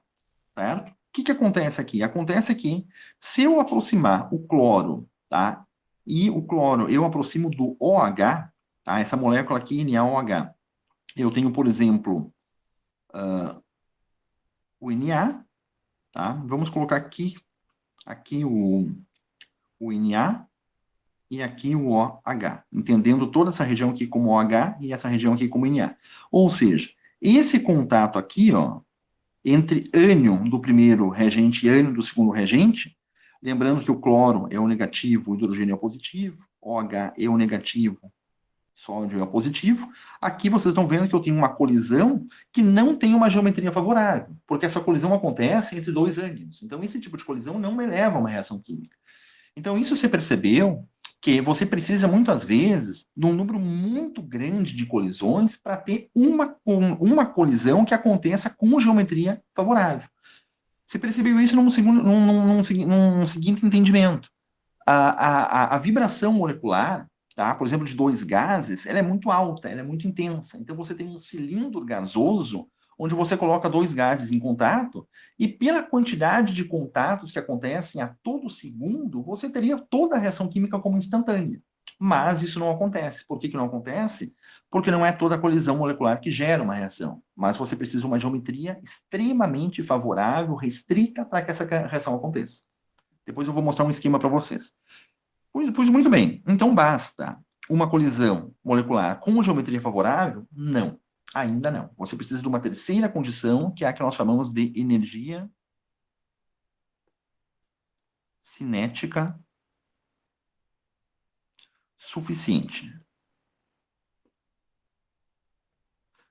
certo? O que acontece aqui? Acontece que, se eu aproximar o cloro, tá? E o cloro eu aproximo do OH, tá? Essa molécula aqui, NaOH, eu tenho, por exemplo, o Na, tá? Vamos colocar aqui o Na e aqui o OH, entendendo toda essa região aqui como OH e essa região aqui como Na. Ou seja, esse contato aqui, ó, entre ânion do primeiro reagente e ânion do segundo reagente, lembrando que o cloro é o negativo, o hidrogênio é o positivo, OH é o negativo, sódio é o positivo. Aqui vocês estão vendo que eu tenho uma colisão que não tem uma geometria favorável, porque essa colisão acontece entre dois ânions. Então, esse tipo de colisão não me leva a uma reação química. Então, isso você percebeu que você precisa, muitas vezes, de um número muito grande de colisões para ter uma colisão que aconteça com geometria favorável. Você percebeu isso num seguinte entendimento. A vibração molecular, tá? Por exemplo, de dois gases, ela é muito alta, ela é muito intensa. Então, você tem um cilindro gasoso, onde você coloca dois gases em contato, e pela quantidade de contatos que acontecem a todo segundo, você teria toda a reação química como instantânea. Mas isso não acontece. Por que não acontece? Porque não é toda a colisão molecular que gera uma reação. Mas você precisa de uma geometria extremamente favorável, restrita, para que essa reação aconteça. Depois eu vou mostrar um esquema para vocês. Pois muito bem. Então basta uma colisão molecular com geometria favorável? Não. Ainda não. Você precisa de uma terceira condição, que é a que nós chamamos de energia cinética suficiente.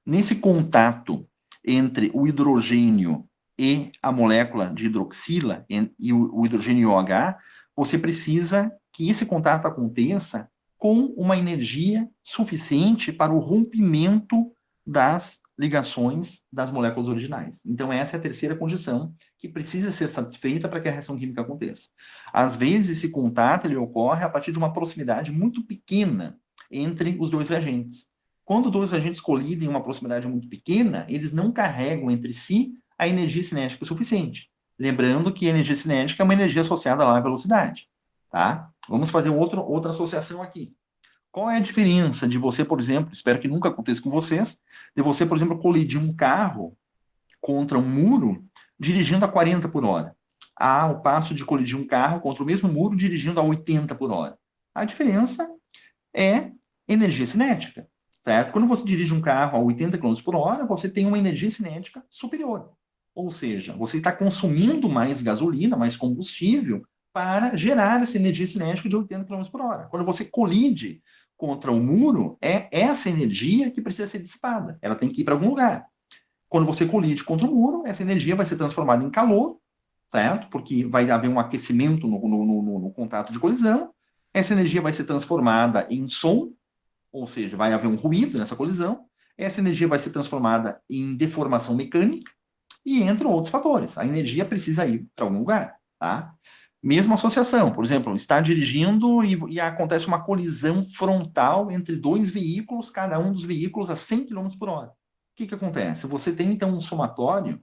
Nesse contato entre o hidrogênio e a molécula de hidroxila, e o hidrogênio OH, você precisa que esse contato aconteça com uma energia suficiente para o rompimento das ligações das moléculas originais. Então, essa é a terceira condição que precisa ser satisfeita para que a reação química aconteça. Às vezes, esse contato ele ocorre a partir de uma proximidade muito pequena entre os dois reagentes. Quando dois reagentes colidem em uma proximidade muito pequena, eles não carregam entre si a energia cinética suficiente. Lembrando que a energia cinética é uma energia associada lá à velocidade. Tá? Vamos fazer outra associação aqui. Qual é a diferença de você, por exemplo, espero que nunca aconteça com vocês, de você, por exemplo, colidir um carro contra um muro dirigindo a 40 por hora? ao passo de colidir um carro contra o mesmo muro dirigindo a 80 por hora? A diferença é energia cinética, certo? Quando você dirige um carro a 80 km por hora, você tem uma energia cinética superior. Ou seja, você está consumindo mais gasolina, mais combustível, para gerar essa energia cinética de 80 km por hora. Quando você colide contra o muro, é essa energia que precisa ser dissipada. Ela tem que ir para algum lugar. Quando você colide contra o muro, essa energia vai ser transformada em calor, certo? Porque vai haver um aquecimento no contato de colisão. Essa energia vai ser transformada em som, ou seja, vai haver um ruído nessa colisão. Essa energia vai ser transformada em deformação mecânica e entre outros fatores. A energia precisa ir para algum lugar, tá? Mesma associação, por exemplo, está dirigindo e acontece uma colisão frontal entre dois veículos, cada um dos veículos a 100 km por hora. O que acontece? Você tem, então, um somatório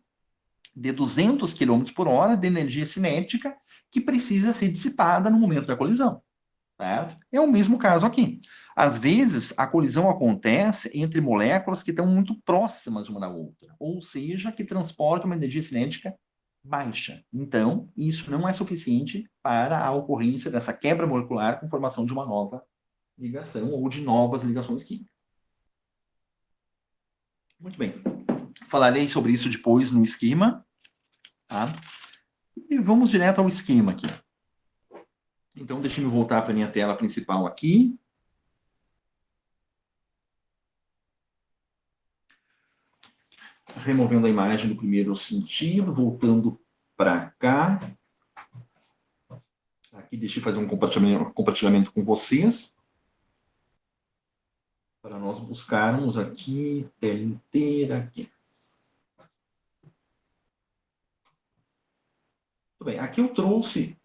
de 200 km por hora de energia cinética que precisa ser dissipada no momento da colisão. Certo? É o mesmo caso aqui. Às vezes, a colisão acontece entre moléculas que estão muito próximas uma da outra, ou seja, que transportam uma energia cinética baixa. Então, isso não é suficiente para a ocorrência dessa quebra molecular com formação de uma nova ligação ou de novas ligações químicas. Muito bem. Falarei sobre isso depois no esquema. Tá? E vamos direto ao esquema aqui. Então, deixa eu voltar para a minha tela principal aqui. Removendo a imagem do primeiro sentido, voltando para cá. Aqui, deixa eu fazer um compartilhamento com vocês. Para nós buscarmos aqui, tela inteira aqui. Muito bem, aqui eu trouxe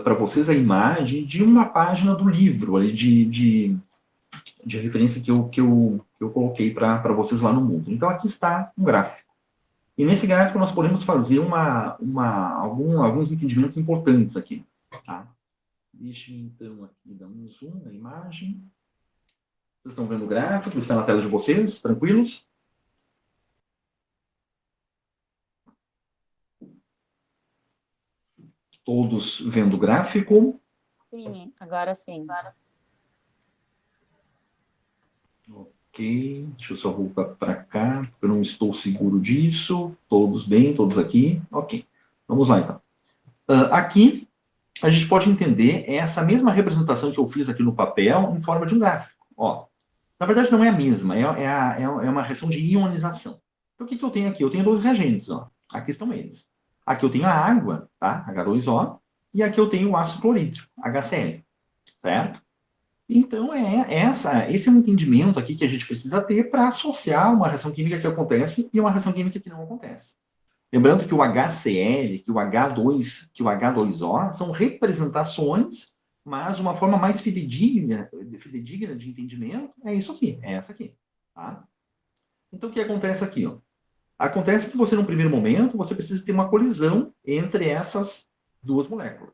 para vocês a imagem de uma página do livro, ali de referência que eu coloquei para vocês lá no Moodle. Então, aqui está um gráfico. E nesse gráfico nós podemos fazer alguns entendimentos importantes aqui. Tá? Deixa eu, então, aqui dar um zoom na imagem. Vocês estão vendo o gráfico? Está na tela de vocês? Tranquilos? Todos vendo o gráfico? Sim, agora sim. Ok, deixa eu só voltar para cá, porque eu não estou seguro disso. Todos bem, todos aqui? Ok, vamos lá então. Aqui, a gente pode entender essa mesma representação que eu fiz aqui no papel em forma de um gráfico. Ó, na verdade, não é a mesma, é uma reação de ionização. Então, o que eu tenho aqui? Eu tenho dois reagentes, ó. Aqui estão eles. Aqui eu tenho a água, tá? H2O, e aqui eu tenho o ácido clorídrico, HCl, certo? Então, esse é um entendimento aqui que a gente precisa ter para associar uma reação química que acontece e uma reação química que não acontece. Lembrando que o HCl, que o H2O são representações, mas uma forma mais fidedigna de entendimento é isso aqui, é essa aqui. Tá? Então, o que acontece aqui? Ó? Acontece que você, num primeiro momento, você precisa ter uma colisão entre essas duas moléculas.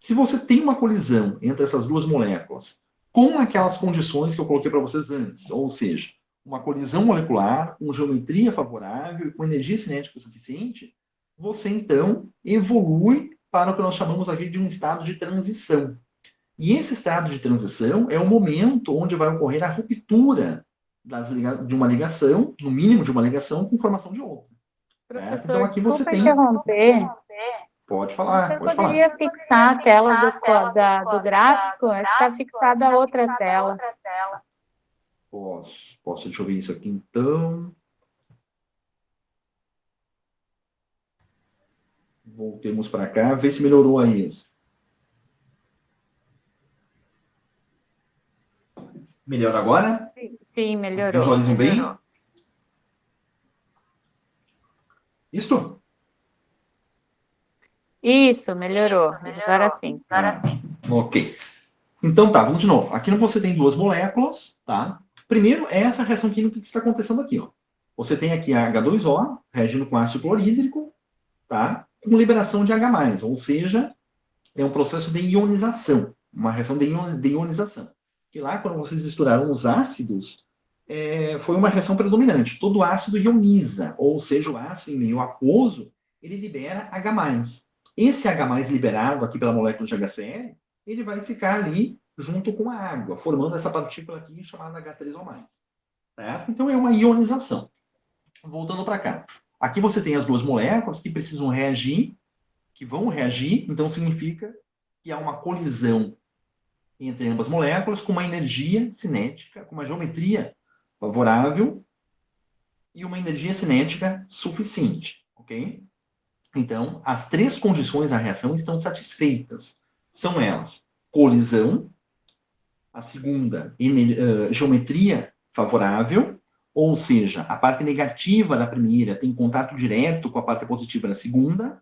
Se você tem uma colisão entre essas duas moléculas com aquelas condições que eu coloquei para vocês antes, ou seja, uma colisão molecular, com geometria favorável e com energia cinética suficiente, você, então, evolui para o que nós chamamos aqui de um estado de transição. E esse estado de transição é o momento onde vai ocorrer a ruptura de uma ligação, no mínimo de uma ligação, com formação de outra. Professor, então, aqui você tem... interromper. Pode falar, Você poderia fixar a tela do gráfico? Está fixada a outra tela. Posso, deixa eu ver isso aqui, então. Voltemos para cá, ver se melhorou aí. Melhora agora? Sim, melhorou. Visualizam bem? Isto? Isso, melhorou. Agora sim. Ok. Então tá, vamos de novo. Aqui você tem duas moléculas, tá? Primeiro é essa reação química que está acontecendo aqui, ó. Você tem aqui a H2O reagindo com ácido clorídrico, tá? Com liberação de H+, ou seja, é um processo de ionização, uma reação de ionização. Que lá, quando vocês misturaram os ácidos, foi uma reação predominante. Todo ácido ioniza, ou seja, o ácido em meio aquoso, ele libera H+. esse H+ liberado aqui pela molécula de HCl, ele vai ficar ali junto com a água, formando essa partícula aqui chamada H3O+. Certo? Então, é uma ionização. Voltando para cá. Aqui você tem as duas moléculas que precisam reagir, que vão reagir, então significa que há uma colisão entre ambas moléculas com uma energia cinética, com uma geometria favorável e uma energia cinética suficiente, ok? Então, as três condições da reação estão satisfeitas. São elas: colisão, a segunda, geometria favorável, ou seja, a parte negativa da primeira tem contato direto com a parte positiva da segunda,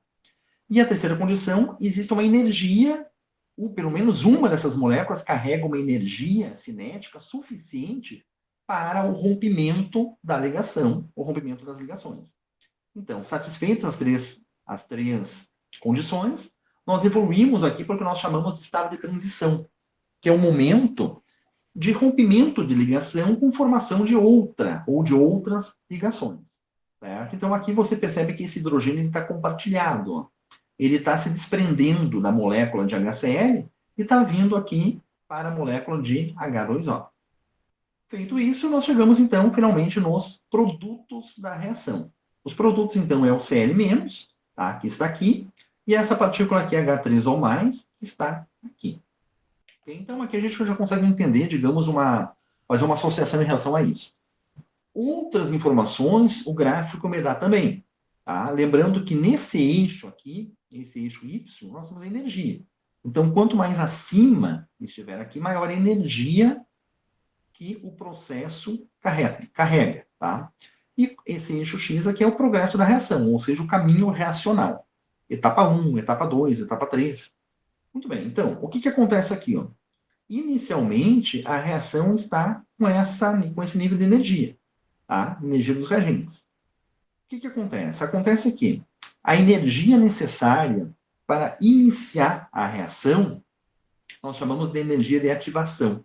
e a terceira condição, existe uma energia, ou pelo menos uma dessas moléculas carrega uma energia cinética suficiente para o rompimento da ligação, o rompimento das ligações. Então, satisfeitas as três condições, nós evoluímos aqui para o que nós chamamos de estado de transição, que é o momento de rompimento de ligação com formação de outra ou de outras ligações. Certo? Então, aqui você percebe que esse hidrogênio está compartilhado. Ó. Ele está se desprendendo da molécula de HCl e está vindo aqui para a molécula de H2O. Feito isso, nós chegamos, então, finalmente nos produtos da reação. Os produtos, então, é o Cl-, tá? Que está aqui, e essa partícula aqui, H3O+, está aqui. Okay? Então, aqui a gente já consegue entender, digamos, fazer uma associação em relação a isso. Outras informações, o gráfico me dá também. Tá? Lembrando que nesse eixo aqui, esse eixo Y, nós temos a energia. Então, quanto mais acima estiver aqui, maior a energia que o processo carrega, tá? E esse eixo X aqui é o progresso da reação, ou seja, o caminho reacional. Etapa 1, etapa 2, etapa 3. Muito bem, então, o que acontece aqui? Ó? Inicialmente, a reação está com esse nível de energia, tá? Energia dos reagentes. O que acontece? Acontece que a energia necessária para iniciar a reação, nós chamamos de energia de ativação.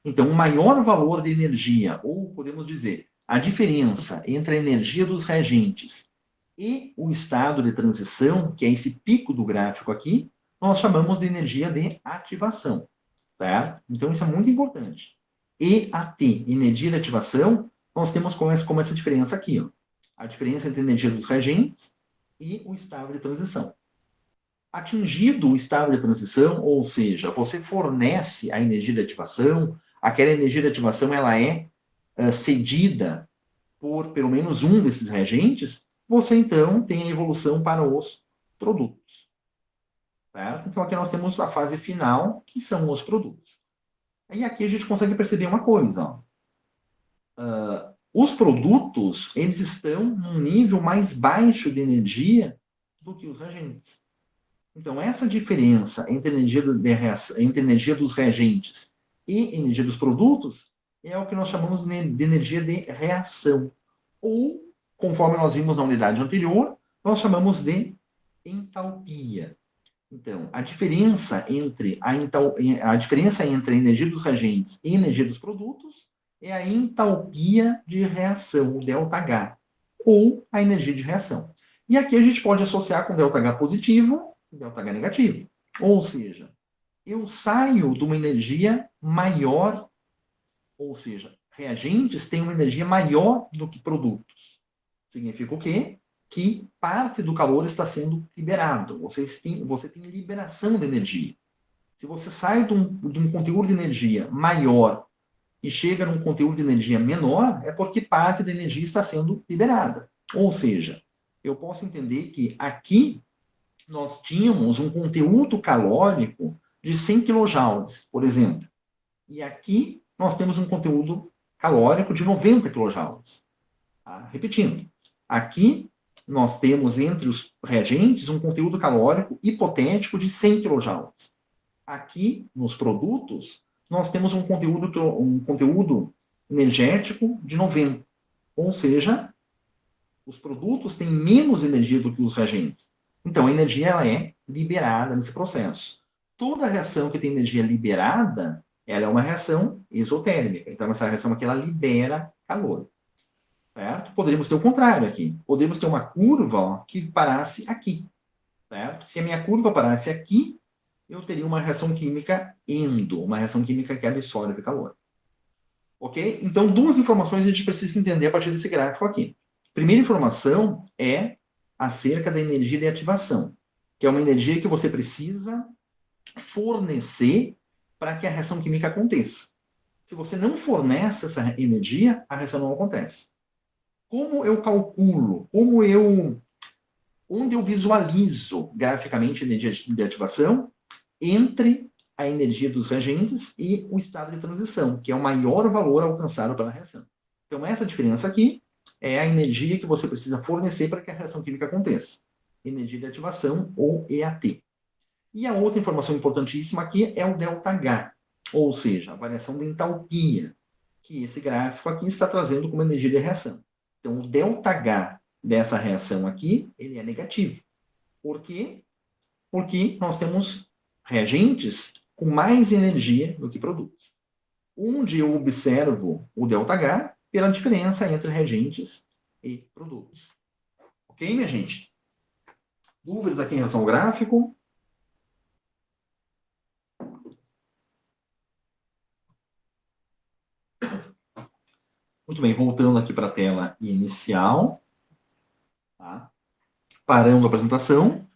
Então, o maior valor de energia, ou podemos dizer, a diferença entre a energia dos reagentes e o estado de transição, que é esse pico do gráfico aqui, nós chamamos de energia de ativação. Tá? Então, isso é muito importante. EAT, energia de ativação, nós temos como essa diferença aqui. Ó. A diferença entre a energia dos reagentes e o estado de transição. Atingido o estado de transição, ou seja, você fornece a energia de ativação, aquela energia de ativação ela é cedida por pelo menos um desses reagentes, você então tem a evolução para os produtos. Certo? Então aqui nós temos a fase final, que são os produtos. E aqui a gente consegue perceber uma coisa. Ó. Os produtos, eles estão num nível mais baixo de energia do que os reagentes. Então, essa diferença entre a energia dos reagentes e energia dos produtos é o que nós chamamos de energia de reação. Ou, conforme nós vimos na unidade anterior, nós chamamos de entalpia. Então, a diferença entre a energia dos reagentes e a energia dos produtos é a entalpia de reação, o ΔH, ou a energia de reação. E aqui a gente pode associar com ΔH positivo e ΔH negativo. Ou seja, eu saio de uma energia maior, ou seja, reagentes têm uma energia maior do que produtos. Significa o quê? Que parte do calor está sendo liberado. Você tem liberação de energia. Se você sai de um conteúdo de energia maior e chega num conteúdo de energia menor, é porque parte da energia está sendo liberada. Ou seja, eu posso entender que aqui nós tínhamos um conteúdo calórico de 100 kJ, por exemplo. E aqui nós temos um conteúdo calórico de 90 kJ. Tá? Repetindo, aqui nós temos entre os reagentes um conteúdo calórico hipotético de 100 kJ. Aqui, nos produtos, nós temos um conteúdo energético de 90. Ou seja, os produtos têm menos energia do que os reagentes. Então, a energia ela é liberada nesse processo. Toda reação que tem energia liberada, ela é uma reação exotérmica. Então, essa reação aqui, ela libera calor. Certo? Poderíamos ter o contrário aqui. Poderíamos ter uma curva ó, que parasse aqui. certo? Se a minha curva parasse aqui, eu teria uma reação química endo, uma reação química que absorve calor. Ok? Então, duas informações a gente precisa entender a partir desse gráfico aqui. Primeira informação é acerca da energia de ativação, que é uma energia que você precisa fornecer para que a reação química aconteça. Se você não fornece essa energia, a reação não acontece. Como eu calculo, onde eu visualizo graficamente a energia de ativação entre a energia dos reagentes e o estado de transição, que é o maior valor alcançado pela reação. Então, essa diferença aqui é a energia que você precisa fornecer para que a reação química aconteça. Energia de ativação, ou EAT. E a outra informação importantíssima aqui é o ΔH, ou seja, a variação de entalpia, que esse gráfico aqui está trazendo como energia de reação. Então, o ΔH dessa reação aqui, ele é negativo. Por quê? Porque nós temos reagentes com mais energia do que produtos. Onde eu observo o ΔH pela diferença entre reagentes e produtos. Ok, minha gente? Dúvidas aqui em relação ao gráfico? Muito bem, voltando aqui para a tela inicial. Tá? Parando a apresentação.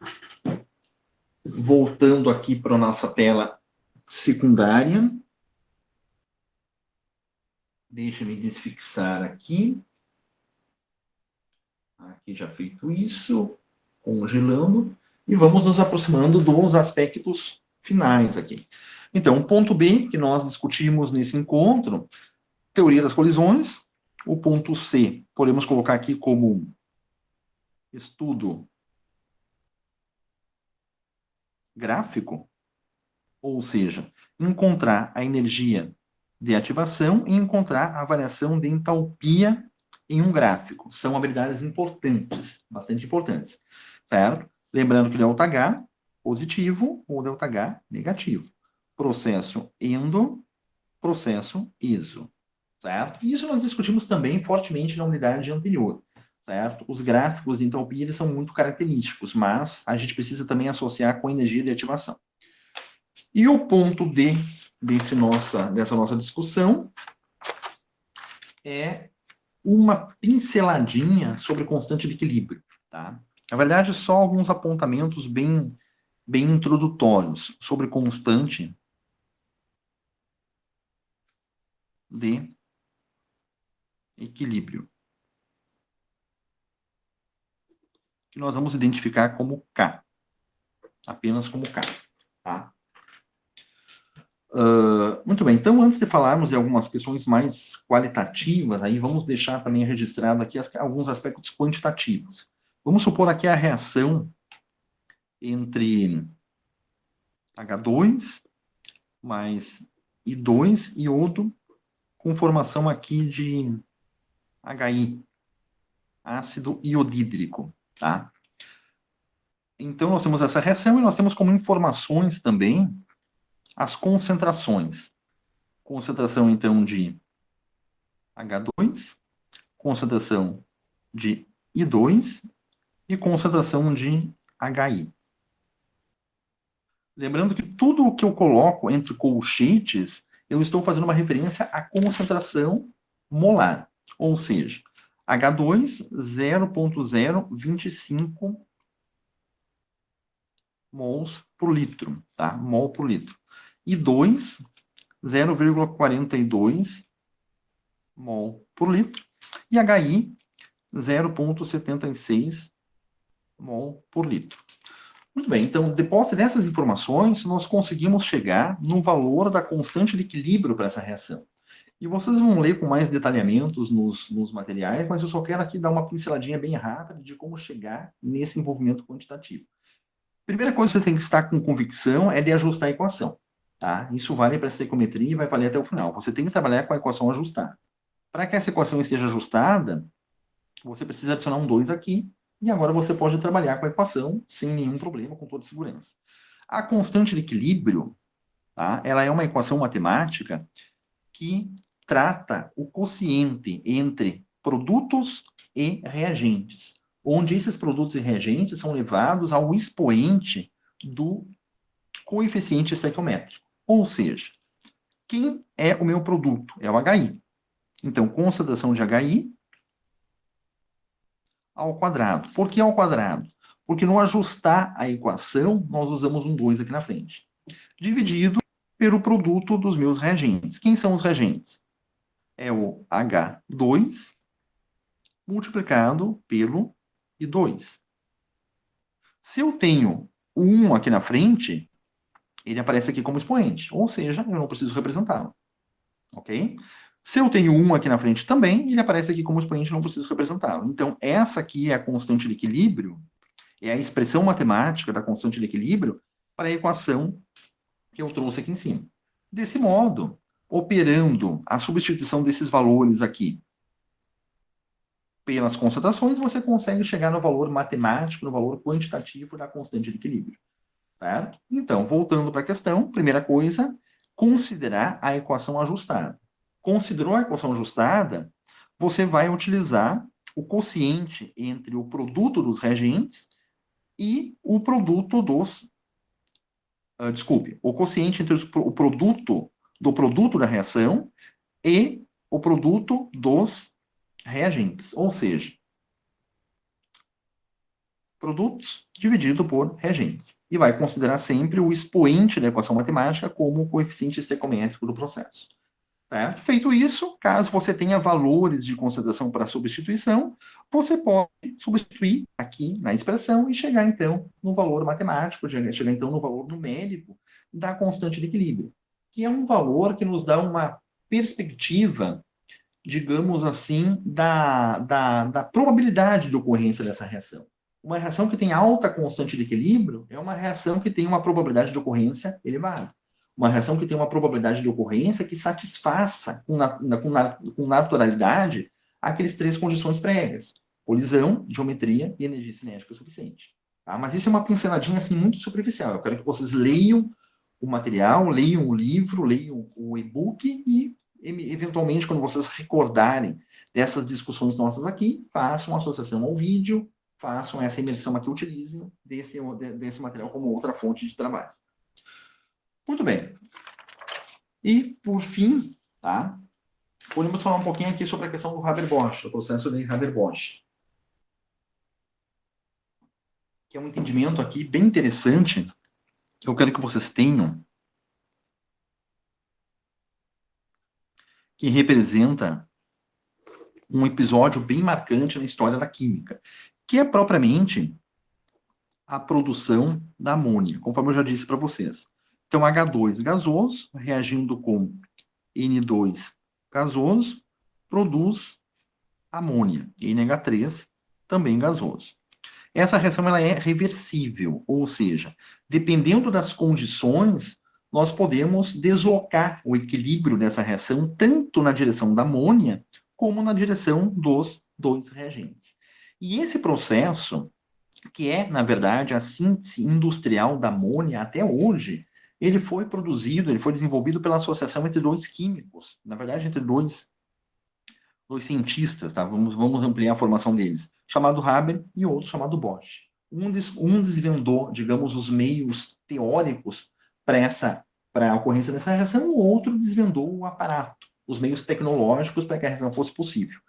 Voltando aqui para a nossa tela secundária. Deixa-me desfixar aqui. Aqui já feito isso. Congelando. E vamos nos aproximando dos aspectos finais aqui. Então, o ponto B, que nós discutimos nesse encontro, teoria das colisões. O ponto C, podemos colocar aqui como estudo gráfico, ou seja, encontrar a energia de ativação e encontrar a variação de entalpia em um gráfico. São habilidades importantes, bastante importantes, certo? Lembrando que o ΔH positivo ou ΔH negativo. Processo endo, processo iso, certo? E isso nós discutimos também fortemente na unidade anterior, certo? Os gráficos de entalpia eles são muito característicos, mas a gente precisa também associar com a energia de ativação. E o ponto D dessa nossa discussão é uma pinceladinha sobre constante de equilíbrio, tá? Na verdade, só alguns apontamentos bem introdutórios sobre constante de equilíbrio, que nós vamos identificar como K, apenas como K, tá? Muito bem, então antes de falarmos de algumas questões mais qualitativas, aí vamos deixar também registrado aqui alguns aspectos quantitativos. Vamos supor aqui a reação entre H2 mais I2 e iodo com formação aqui de HI, ácido iodídrico, tá? Então nós temos essa reação e nós temos como informações também as concentrações. Concentração, então, de H2, concentração de I2 e concentração de HI. Lembrando que tudo o que eu coloco entre colchetes, eu estou fazendo uma referência à concentração molar. Ou seja, H2, 0,025 mols por litro, tá? Mol por litro. I2, 0,42 mol por litro. E HI, 0,76 mol por litro. Muito bem, então, depois dessas informações, nós conseguimos chegar no valor da constante de equilíbrio para essa reação. E vocês vão ler com mais detalhamentos nos materiais, mas eu só quero aqui dar uma pinceladinha bem rápida de como chegar nesse envolvimento quantitativo. Primeira coisa que você tem que estar com convicção é de ajustar a equação. Tá? Isso vale para a estequiometria e vai valer até o final. Você tem que trabalhar com a equação ajustada. Para que essa equação esteja ajustada, você precisa adicionar um 2 aqui, e agora você pode trabalhar com a equação sem nenhum problema, com toda segurança. A constante de equilíbrio, tá? Ela é uma equação matemática que trata o quociente entre produtos e reagentes. onde esses produtos e reagentes são levados ao expoente do coeficiente estequiométrico. Ou seja, quem é o meu produto? É o HI. Então, concentração de HI ao quadrado. Por que ao quadrado? Porque no ajustar a equação, nós usamos um 2 aqui na frente. Dividido pelo produto dos meus reagentes. Quem são os reagentes? É o H2 multiplicado pelo I2. Se eu tenho o 1 aqui na frente, ele aparece aqui como expoente. Ou seja, eu não preciso representá-lo. Ok? Se eu tenho 1 aqui na frente também, ele aparece aqui como expoente, não preciso representá-lo. Então, essa aqui é a constante de equilíbrio, é a expressão matemática da constante de equilíbrio para a equação que eu trouxe aqui em cima. Desse modo, operando a substituição desses valores aqui pelas concentrações, você consegue chegar no valor matemático, no valor quantitativo da constante de equilíbrio. Certo? Então, voltando para a questão, primeira coisa, considerar a equação ajustada. Considerou a equação ajustada, você vai utilizar o quociente entre o produto dos reagentes e o produto dos... o quociente entre o produto da reação e o produto dos reagentes. Ou seja, produtos dividido por reagentes. E vai considerar sempre o expoente da equação matemática como o coeficiente estequiométrico do processo. Certo? Feito isso, caso você tenha valores de concentração para substituição, você pode substituir aqui na expressão e chegar, então, no valor matemático, chegar, então, no valor numérico da constante de equilíbrio, que é um valor que nos dá uma perspectiva, digamos assim, da probabilidade de ocorrência dessa reação. Uma reação que tem alta constante de equilíbrio é uma reação que tem uma probabilidade de ocorrência elevada. Uma reação que tem uma probabilidade de ocorrência que satisfaça com naturalidade aqueles 3 condições prévias: colisão, geometria e energia cinética suficiente. Tá? Mas isso é uma pinceladinha assim, muito superficial. Eu quero que vocês leiam o material, leiam o livro, leiam o e-book e, eventualmente, quando vocês recordarem dessas discussões nossas aqui, façam uma associação ao vídeo, façam essa imersão aqui, utilizem desse material como outra fonte de trabalho. Muito bem. E, por fim, tá, podemos falar um pouquinho aqui sobre a questão do Haber-Bosch, o processo de Haber-Bosch, que é um entendimento aqui bem interessante, que eu quero que vocês tenham, que representa um episódio bem marcante na história da química, que é propriamente a produção da amônia, conforme eu já disse para vocês. Então, H2 gasoso, reagindo com N2 gasoso, produz amônia. NH3, também gasoso. Essa reação ela é reversível, ou seja, dependendo das condições, nós podemos deslocar o equilíbrio dessa reação tanto na direção da amônia como na direção dos 2 reagentes. E esse processo, que é, na verdade, a síntese industrial da amônia até hoje, ele foi desenvolvido pela associação entre 2 químicos, na verdade, entre dois cientistas, tá? Vamos ampliar a formação deles, chamado Haber e outro chamado Bosch. Um desvendou, digamos, os meios teóricos para a ocorrência dessa reação, o outro desvendou o aparato, os meios tecnológicos para que a reação fosse possível.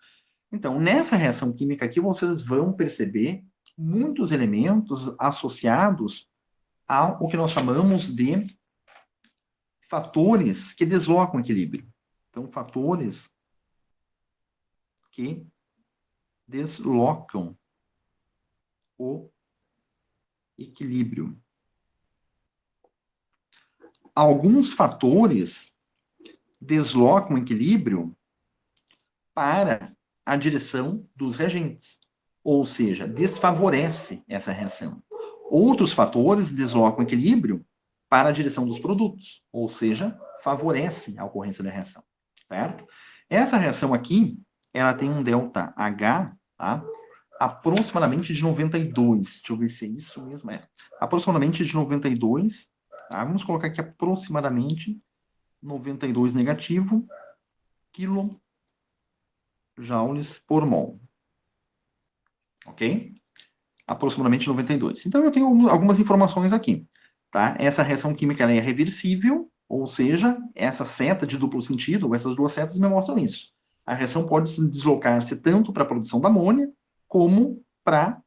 Então, nessa reação química aqui, vocês vão perceber muitos elementos associados ao que nós chamamos de fatores que deslocam o equilíbrio. Então, fatores que deslocam o equilíbrio. Alguns fatores deslocam o equilíbrio para a direção dos reagentes, ou seja, desfavorece essa reação. Outros fatores deslocam o equilíbrio para a direção dos produtos, ou seja, favorece a ocorrência da reação, certo? Essa reação aqui, ela tem um delta H, tá? Aproximadamente de 92, deixa eu ver se é isso mesmo, aproximadamente de 92, tá? Vamos colocar aqui aproximadamente 92 negativo, quilojoules por mol, ok? aproximadamente 92. Então, eu tenho algumas informações aqui. Tá? Essa reação química ela é reversível, ou seja, essa seta de duplo sentido, ou essas duas setas me mostram isso. A reação pode se deslocar-se tanto para a produção da amônia, como para a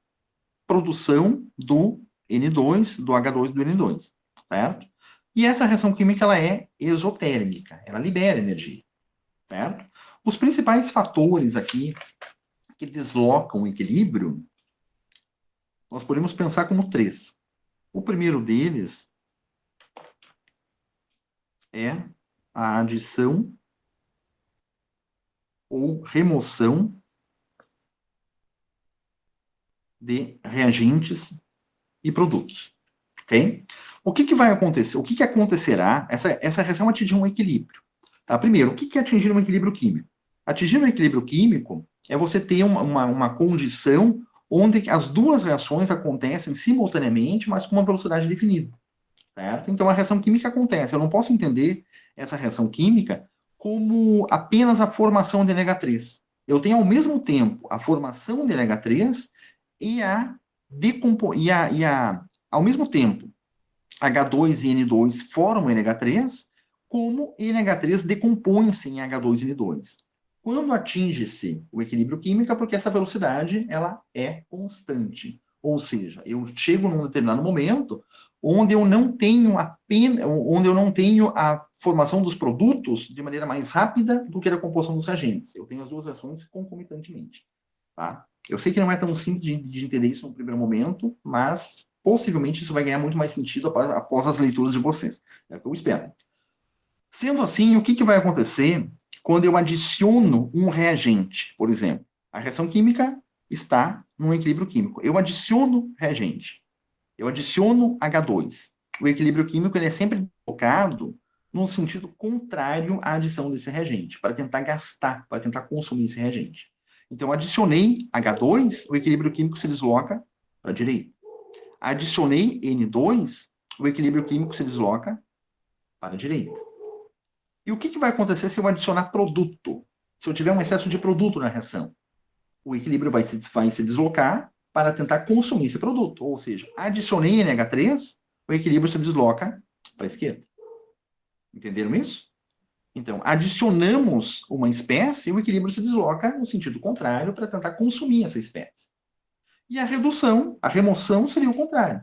produção do N2, do H2 e do N2. Certo? E essa reação química ela é exotérmica, ela libera energia. Certo? Os principais fatores aqui que deslocam o equilíbrio, nós podemos pensar como 3. O primeiro deles é a adição ou remoção de reagentes e produtos. Ok? O que vai acontecer? O que acontecerá? Essa reação atingir um equilíbrio. Tá? Primeiro, o que é atingir um equilíbrio químico? Atingir um equilíbrio químico é você ter uma condição onde as duas reações acontecem simultaneamente, mas com uma velocidade definida. Certo? Então, a reação química acontece. Eu não posso entender essa reação química como apenas a formação de NH3. Eu tenho, ao mesmo tempo, a formação de NH3 e ao mesmo tempo, H2 e N2 formam NH3, como NH3 decompõe-se em H2 e N2. Quando atinge-se o equilíbrio químico, é porque essa velocidade ela é constante. Ou seja, eu chego num determinado momento onde eu não tenho a formação dos produtos de maneira mais rápida do que a composição dos reagentes. Eu tenho as duas reações concomitantemente. Tá? Eu sei que não é tão simples de entender isso no primeiro momento, mas possivelmente isso vai ganhar muito mais sentido após as leituras de vocês. É o que eu espero. Sendo assim, o que vai acontecer quando eu adiciono um reagente? Por exemplo, a reação química está num equilíbrio químico. Eu adiciono reagente. Eu adiciono H2. O equilíbrio químico ele é sempre colocado num sentido contrário à adição desse reagente, para tentar gastar, para tentar consumir esse reagente. Então, adicionei H2, o equilíbrio químico se desloca para a direita. Adicionei N2, o equilíbrio químico se desloca para a direita. E o que vai acontecer se eu adicionar produto? Se eu tiver um excesso de produto na reação? O equilíbrio vai se deslocar para tentar consumir esse produto. Ou seja, adicionei NH3, o equilíbrio se desloca para a esquerda. Entenderam isso? Então, adicionamos uma espécie, o equilíbrio se desloca no sentido contrário para tentar consumir essa espécie. E a remoção seria o contrário.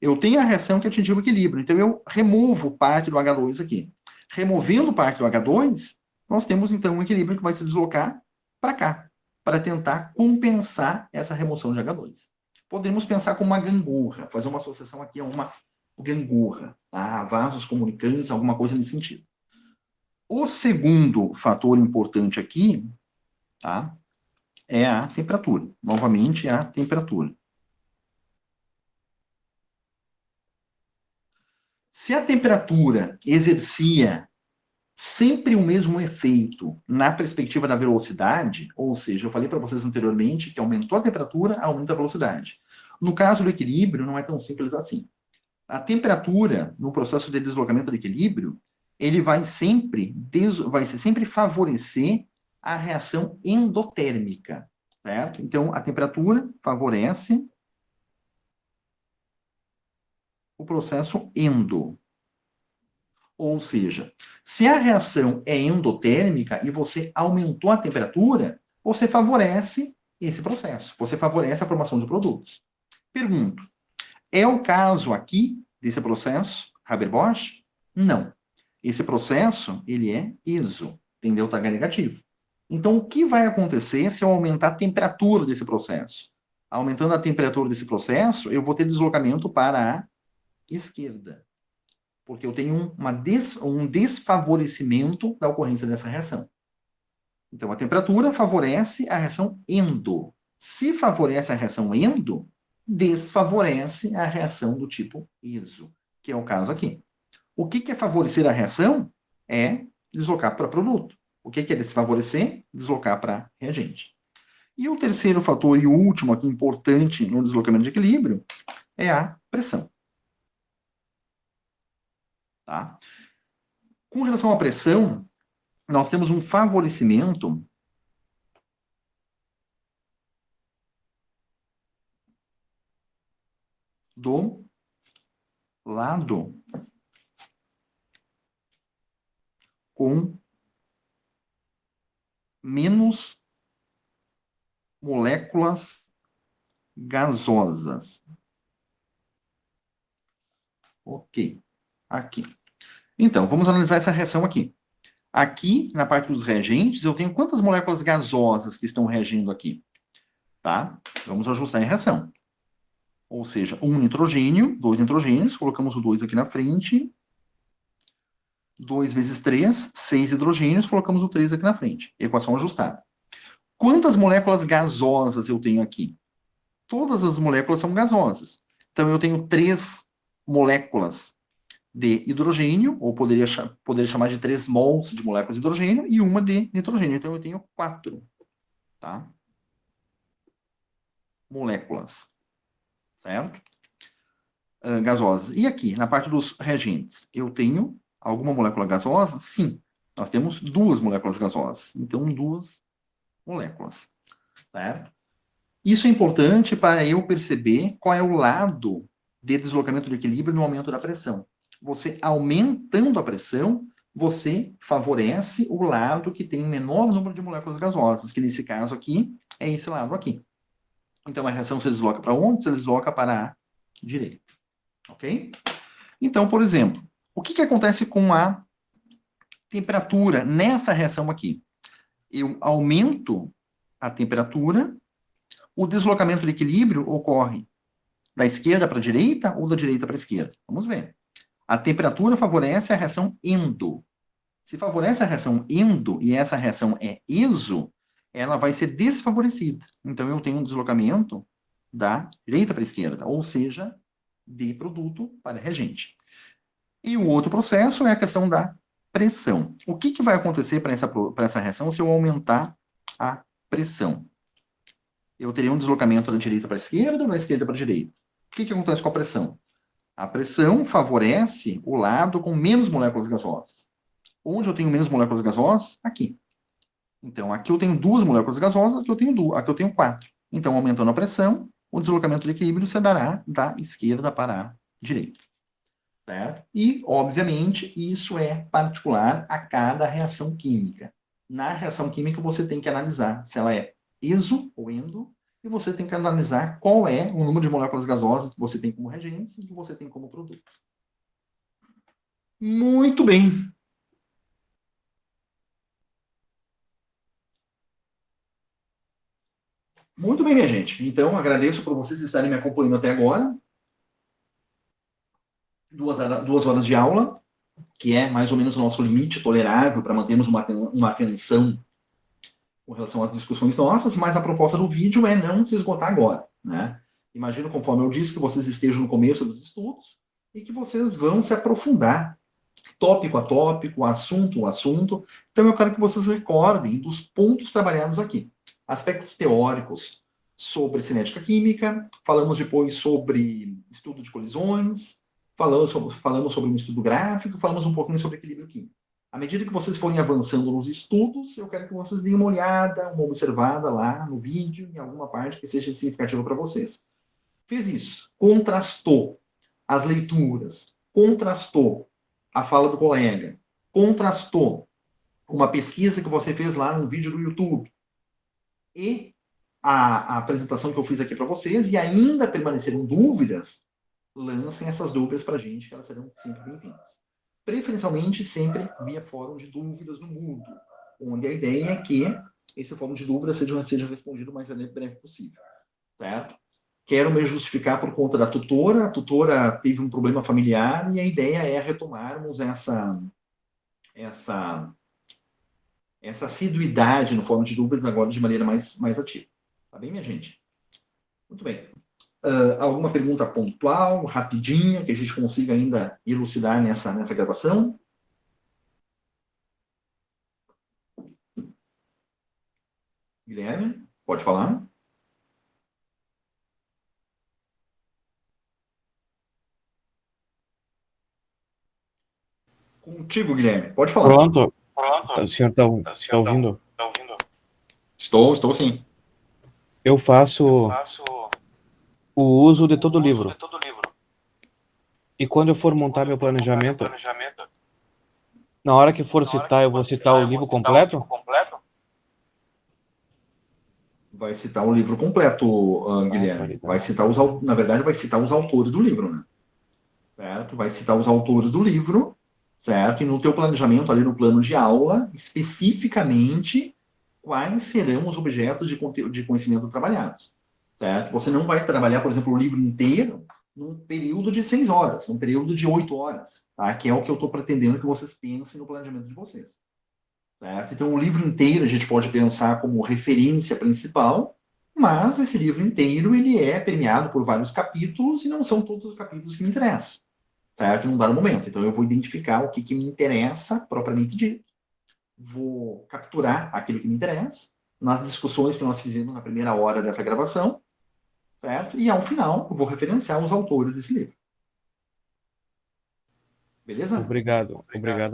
Eu tenho a reação que atingiu o equilíbrio, então eu removo parte do H2 aqui. Removendo parte do H2, nós temos então um equilíbrio que vai se deslocar para cá, para tentar compensar essa remoção de H2. Podemos pensar como uma gangorra, fazer uma associação aqui a uma gangorra, tá? Vasos comunicantes, alguma coisa nesse sentido. O segundo fator importante aqui, tá, é a temperatura. Novamente, a temperatura. Se a temperatura exercia sempre o mesmo efeito na perspectiva da velocidade, ou seja, eu falei para vocês anteriormente que aumentou a temperatura, aumenta a velocidade. No caso do equilíbrio, não é tão simples assim. A temperatura, no processo de deslocamento do equilíbrio, ele vai sempre favorecer a reação endotérmica, certo? Então, a temperatura favorece o processo endo. Ou seja, se a reação é endotérmica e você aumentou a temperatura, você favorece esse processo, você favorece a formação de produtos. Pergunto, é o caso aqui desse processo Haber-Bosch? Não. Esse processo, ele é iso, tem ΔH negativo. Então, o que vai acontecer se eu aumentar a temperatura desse processo? Aumentando a temperatura desse processo, eu vou ter deslocamento para a esquerda. Porque eu tenho um desfavorecimento da ocorrência dessa reação. Então, a temperatura favorece a reação endo. Se favorece a reação endo, desfavorece a reação do tipo iso, que é o caso aqui. O que é favorecer a reação? É deslocar para produto. O que é desfavorecer? Deslocar para reagente. E o terceiro fator e o último aqui importante no deslocamento de equilíbrio é a pressão. Tá? Com relação à pressão, nós temos um favorecimento do lado com menos moléculas gasosas. Ok. Aqui. Então, vamos analisar essa reação aqui. Aqui, na parte dos reagentes, eu tenho quantas moléculas gasosas que estão reagindo aqui? Tá? Vamos ajustar a reação. Ou seja, 1 nitrogênio, 2 nitrogênios, colocamos o 2 aqui na frente. 2 vezes 3, 6 hidrogênios, colocamos o 3 aqui na frente. Equação ajustada. Quantas moléculas gasosas eu tenho aqui? Todas as moléculas são gasosas. Então, eu tenho 3 moléculas de hidrogênio, ou poderia chamar de 3 mols de moléculas de hidrogênio, e uma de nitrogênio. Então, eu tenho 4, tá? Moléculas, certo? Gasosas. E aqui, na parte dos reagentes, eu tenho alguma molécula gasosa? Sim, nós temos 2 moléculas gasosas. Então, 2 moléculas, certo? Isso é importante para eu perceber qual é o lado de deslocamento do equilíbrio no aumento da pressão. Você aumentando a pressão, você favorece o lado que tem menor número de moléculas gasosas, que nesse caso aqui é esse lado aqui. Então a reação se desloca para onde? Se desloca para a direita. Ok? Então, por exemplo, o que acontece com a temperatura nessa reação aqui? Eu aumento a temperatura, o deslocamento de equilíbrio ocorre da esquerda para a direita ou da direita para a esquerda? Vamos ver. A temperatura favorece a reação endo. Se favorece a reação endo e essa reação é iso, ela vai ser desfavorecida. Então, eu tenho um deslocamento da direita para a esquerda, ou seja, de produto para reagente. E o outro processo é a questão da pressão. O que vai acontecer para essa reação se eu aumentar a pressão? Eu teria um deslocamento da direita para a esquerda ou da esquerda para a direita? O que acontece com a pressão? A pressão favorece o lado com menos moléculas gasosas. Onde eu tenho menos moléculas gasosas? Aqui. Então, aqui eu tenho 2 moléculas gasosas, aqui eu tenho 4. Então, aumentando a pressão, o deslocamento de equilíbrio se dará da esquerda para a direita. Certo? E, obviamente, isso é particular a cada reação química. Na reação química, você tem que analisar se ela é iso ou endo, e você tem que analisar qual é o número de moléculas gasosas que você tem como reagentes e que você tem como produto. Muito bem. Muito bem, minha gente. Então, agradeço por vocês estarem me acompanhando até agora. 2 horas de aula, que é mais ou menos o nosso limite tolerável para mantermos uma atenção com relação às discussões nossas, mas a proposta do vídeo é não se esgotar agora, né? Imagino, conforme eu disse, que vocês estejam no começo dos estudos e que vocês vão se aprofundar tópico a tópico, assunto a assunto. Então, eu quero que vocês recordem dos pontos trabalhados aqui. Aspectos teóricos sobre cinética química, falamos depois sobre estudo de colisões, falamos sobre um estudo gráfico, falamos um pouquinho sobre equilíbrio químico. À medida que vocês forem avançando nos estudos, eu quero que vocês deem uma olhada, uma observada lá no vídeo, em alguma parte que seja significativa para vocês. Fez isso, contrastou as leituras, contrastou a fala do colega, contrastou uma pesquisa que você fez lá no vídeo do YouTube e a apresentação que eu fiz aqui para vocês, e ainda permaneceram dúvidas, lancem essas dúvidas para a gente, que elas serão sempre bem-vindas. Preferencialmente sempre via fórum de dúvidas no Moodle, onde a ideia é que esse fórum de dúvidas seja respondido o mais breve possível, certo? Quero me justificar por conta da tutora, a tutora teve um problema familiar e a ideia é retomarmos essa assiduidade no fórum de dúvidas agora de maneira mais ativa. Tá bem, minha gente? Muito bem. Alguma pergunta pontual, rapidinha, que a gente consiga ainda elucidar nessa gravação? Guilherme, pode falar? Contigo, Guilherme, pode falar. Pronto. O senhor está ouvindo? Estou sim. Eu faço o uso de todo o livro. E quando eu for montar meu planejamento, na hora que for citar, eu vou citar o livro completo? Vai citar o livro completo, Guilherme. Vai citar na verdade, vai citar os autores do livro, né? Certo? Vai citar os autores do livro, certo? E no teu planejamento, ali no plano de aula, especificamente, quais serão os objetos de conhecimento trabalhados, certo? Você não vai trabalhar, por exemplo, o livro inteiro num período de 6 horas, num período de 8 horas, tá? Que é o que eu estou pretendendo que vocês pensem no planejamento de vocês. Certo? Então, o livro inteiro a gente pode pensar como referência principal, mas esse livro inteiro ele é permeado por vários capítulos e não são todos os capítulos que me interessam, certo? Num dado momento. Então, eu vou identificar o que me interessa propriamente dito, vou capturar aquilo que me interessa nas discussões que nós fizemos na primeira hora dessa gravação, certo? E, ao final, eu vou referenciar os autores desse livro. Beleza? Obrigado,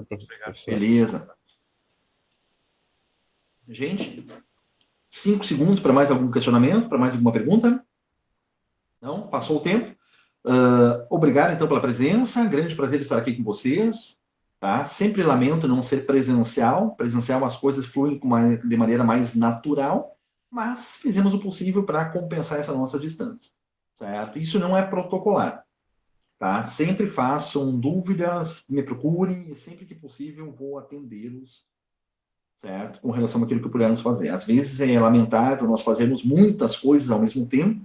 professor. Beleza. Gente, 5 segundos para mais algum questionamento, para mais alguma pergunta? Não? Passou o tempo? Obrigado, então, pela presença. Grande prazer estar aqui com vocês. Tá? Sempre lamento não ser presencial. Presencial, as coisas fluem de maneira mais natural, mas fizemos o possível para compensar essa nossa distância. Certo? Isso não é protocolar. Tá? Sempre façam dúvidas, me procurem, e sempre que possível vou atendê-los, certo? Com relação àquilo que pudermos fazer. Às vezes é lamentável nós fazermos muitas coisas ao mesmo tempo,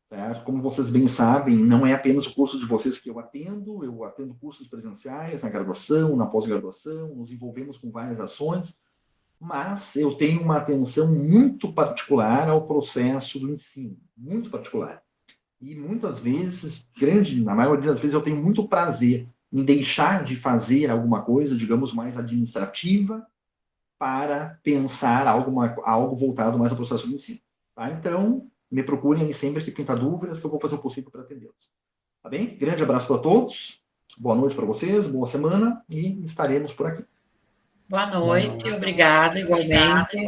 certo? Como vocês bem sabem, não é apenas o curso de vocês que eu atendo cursos presenciais na graduação, na pós-graduação, nos envolvemos com várias ações, mas eu tenho uma atenção muito particular ao processo do ensino, muito particular. E muitas vezes, na maioria das vezes, eu tenho muito prazer em deixar de fazer alguma coisa, digamos, mais administrativa, para pensar algo voltado mais ao processo do ensino. Tá? Então, me procurem aí sempre que pintar dúvidas, que eu vou fazer o possível para atendê-los. Tá bem? Grande abraço para todos, boa noite para vocês, boa semana, e estaremos por aqui. Boa noite, obrigada, igualmente.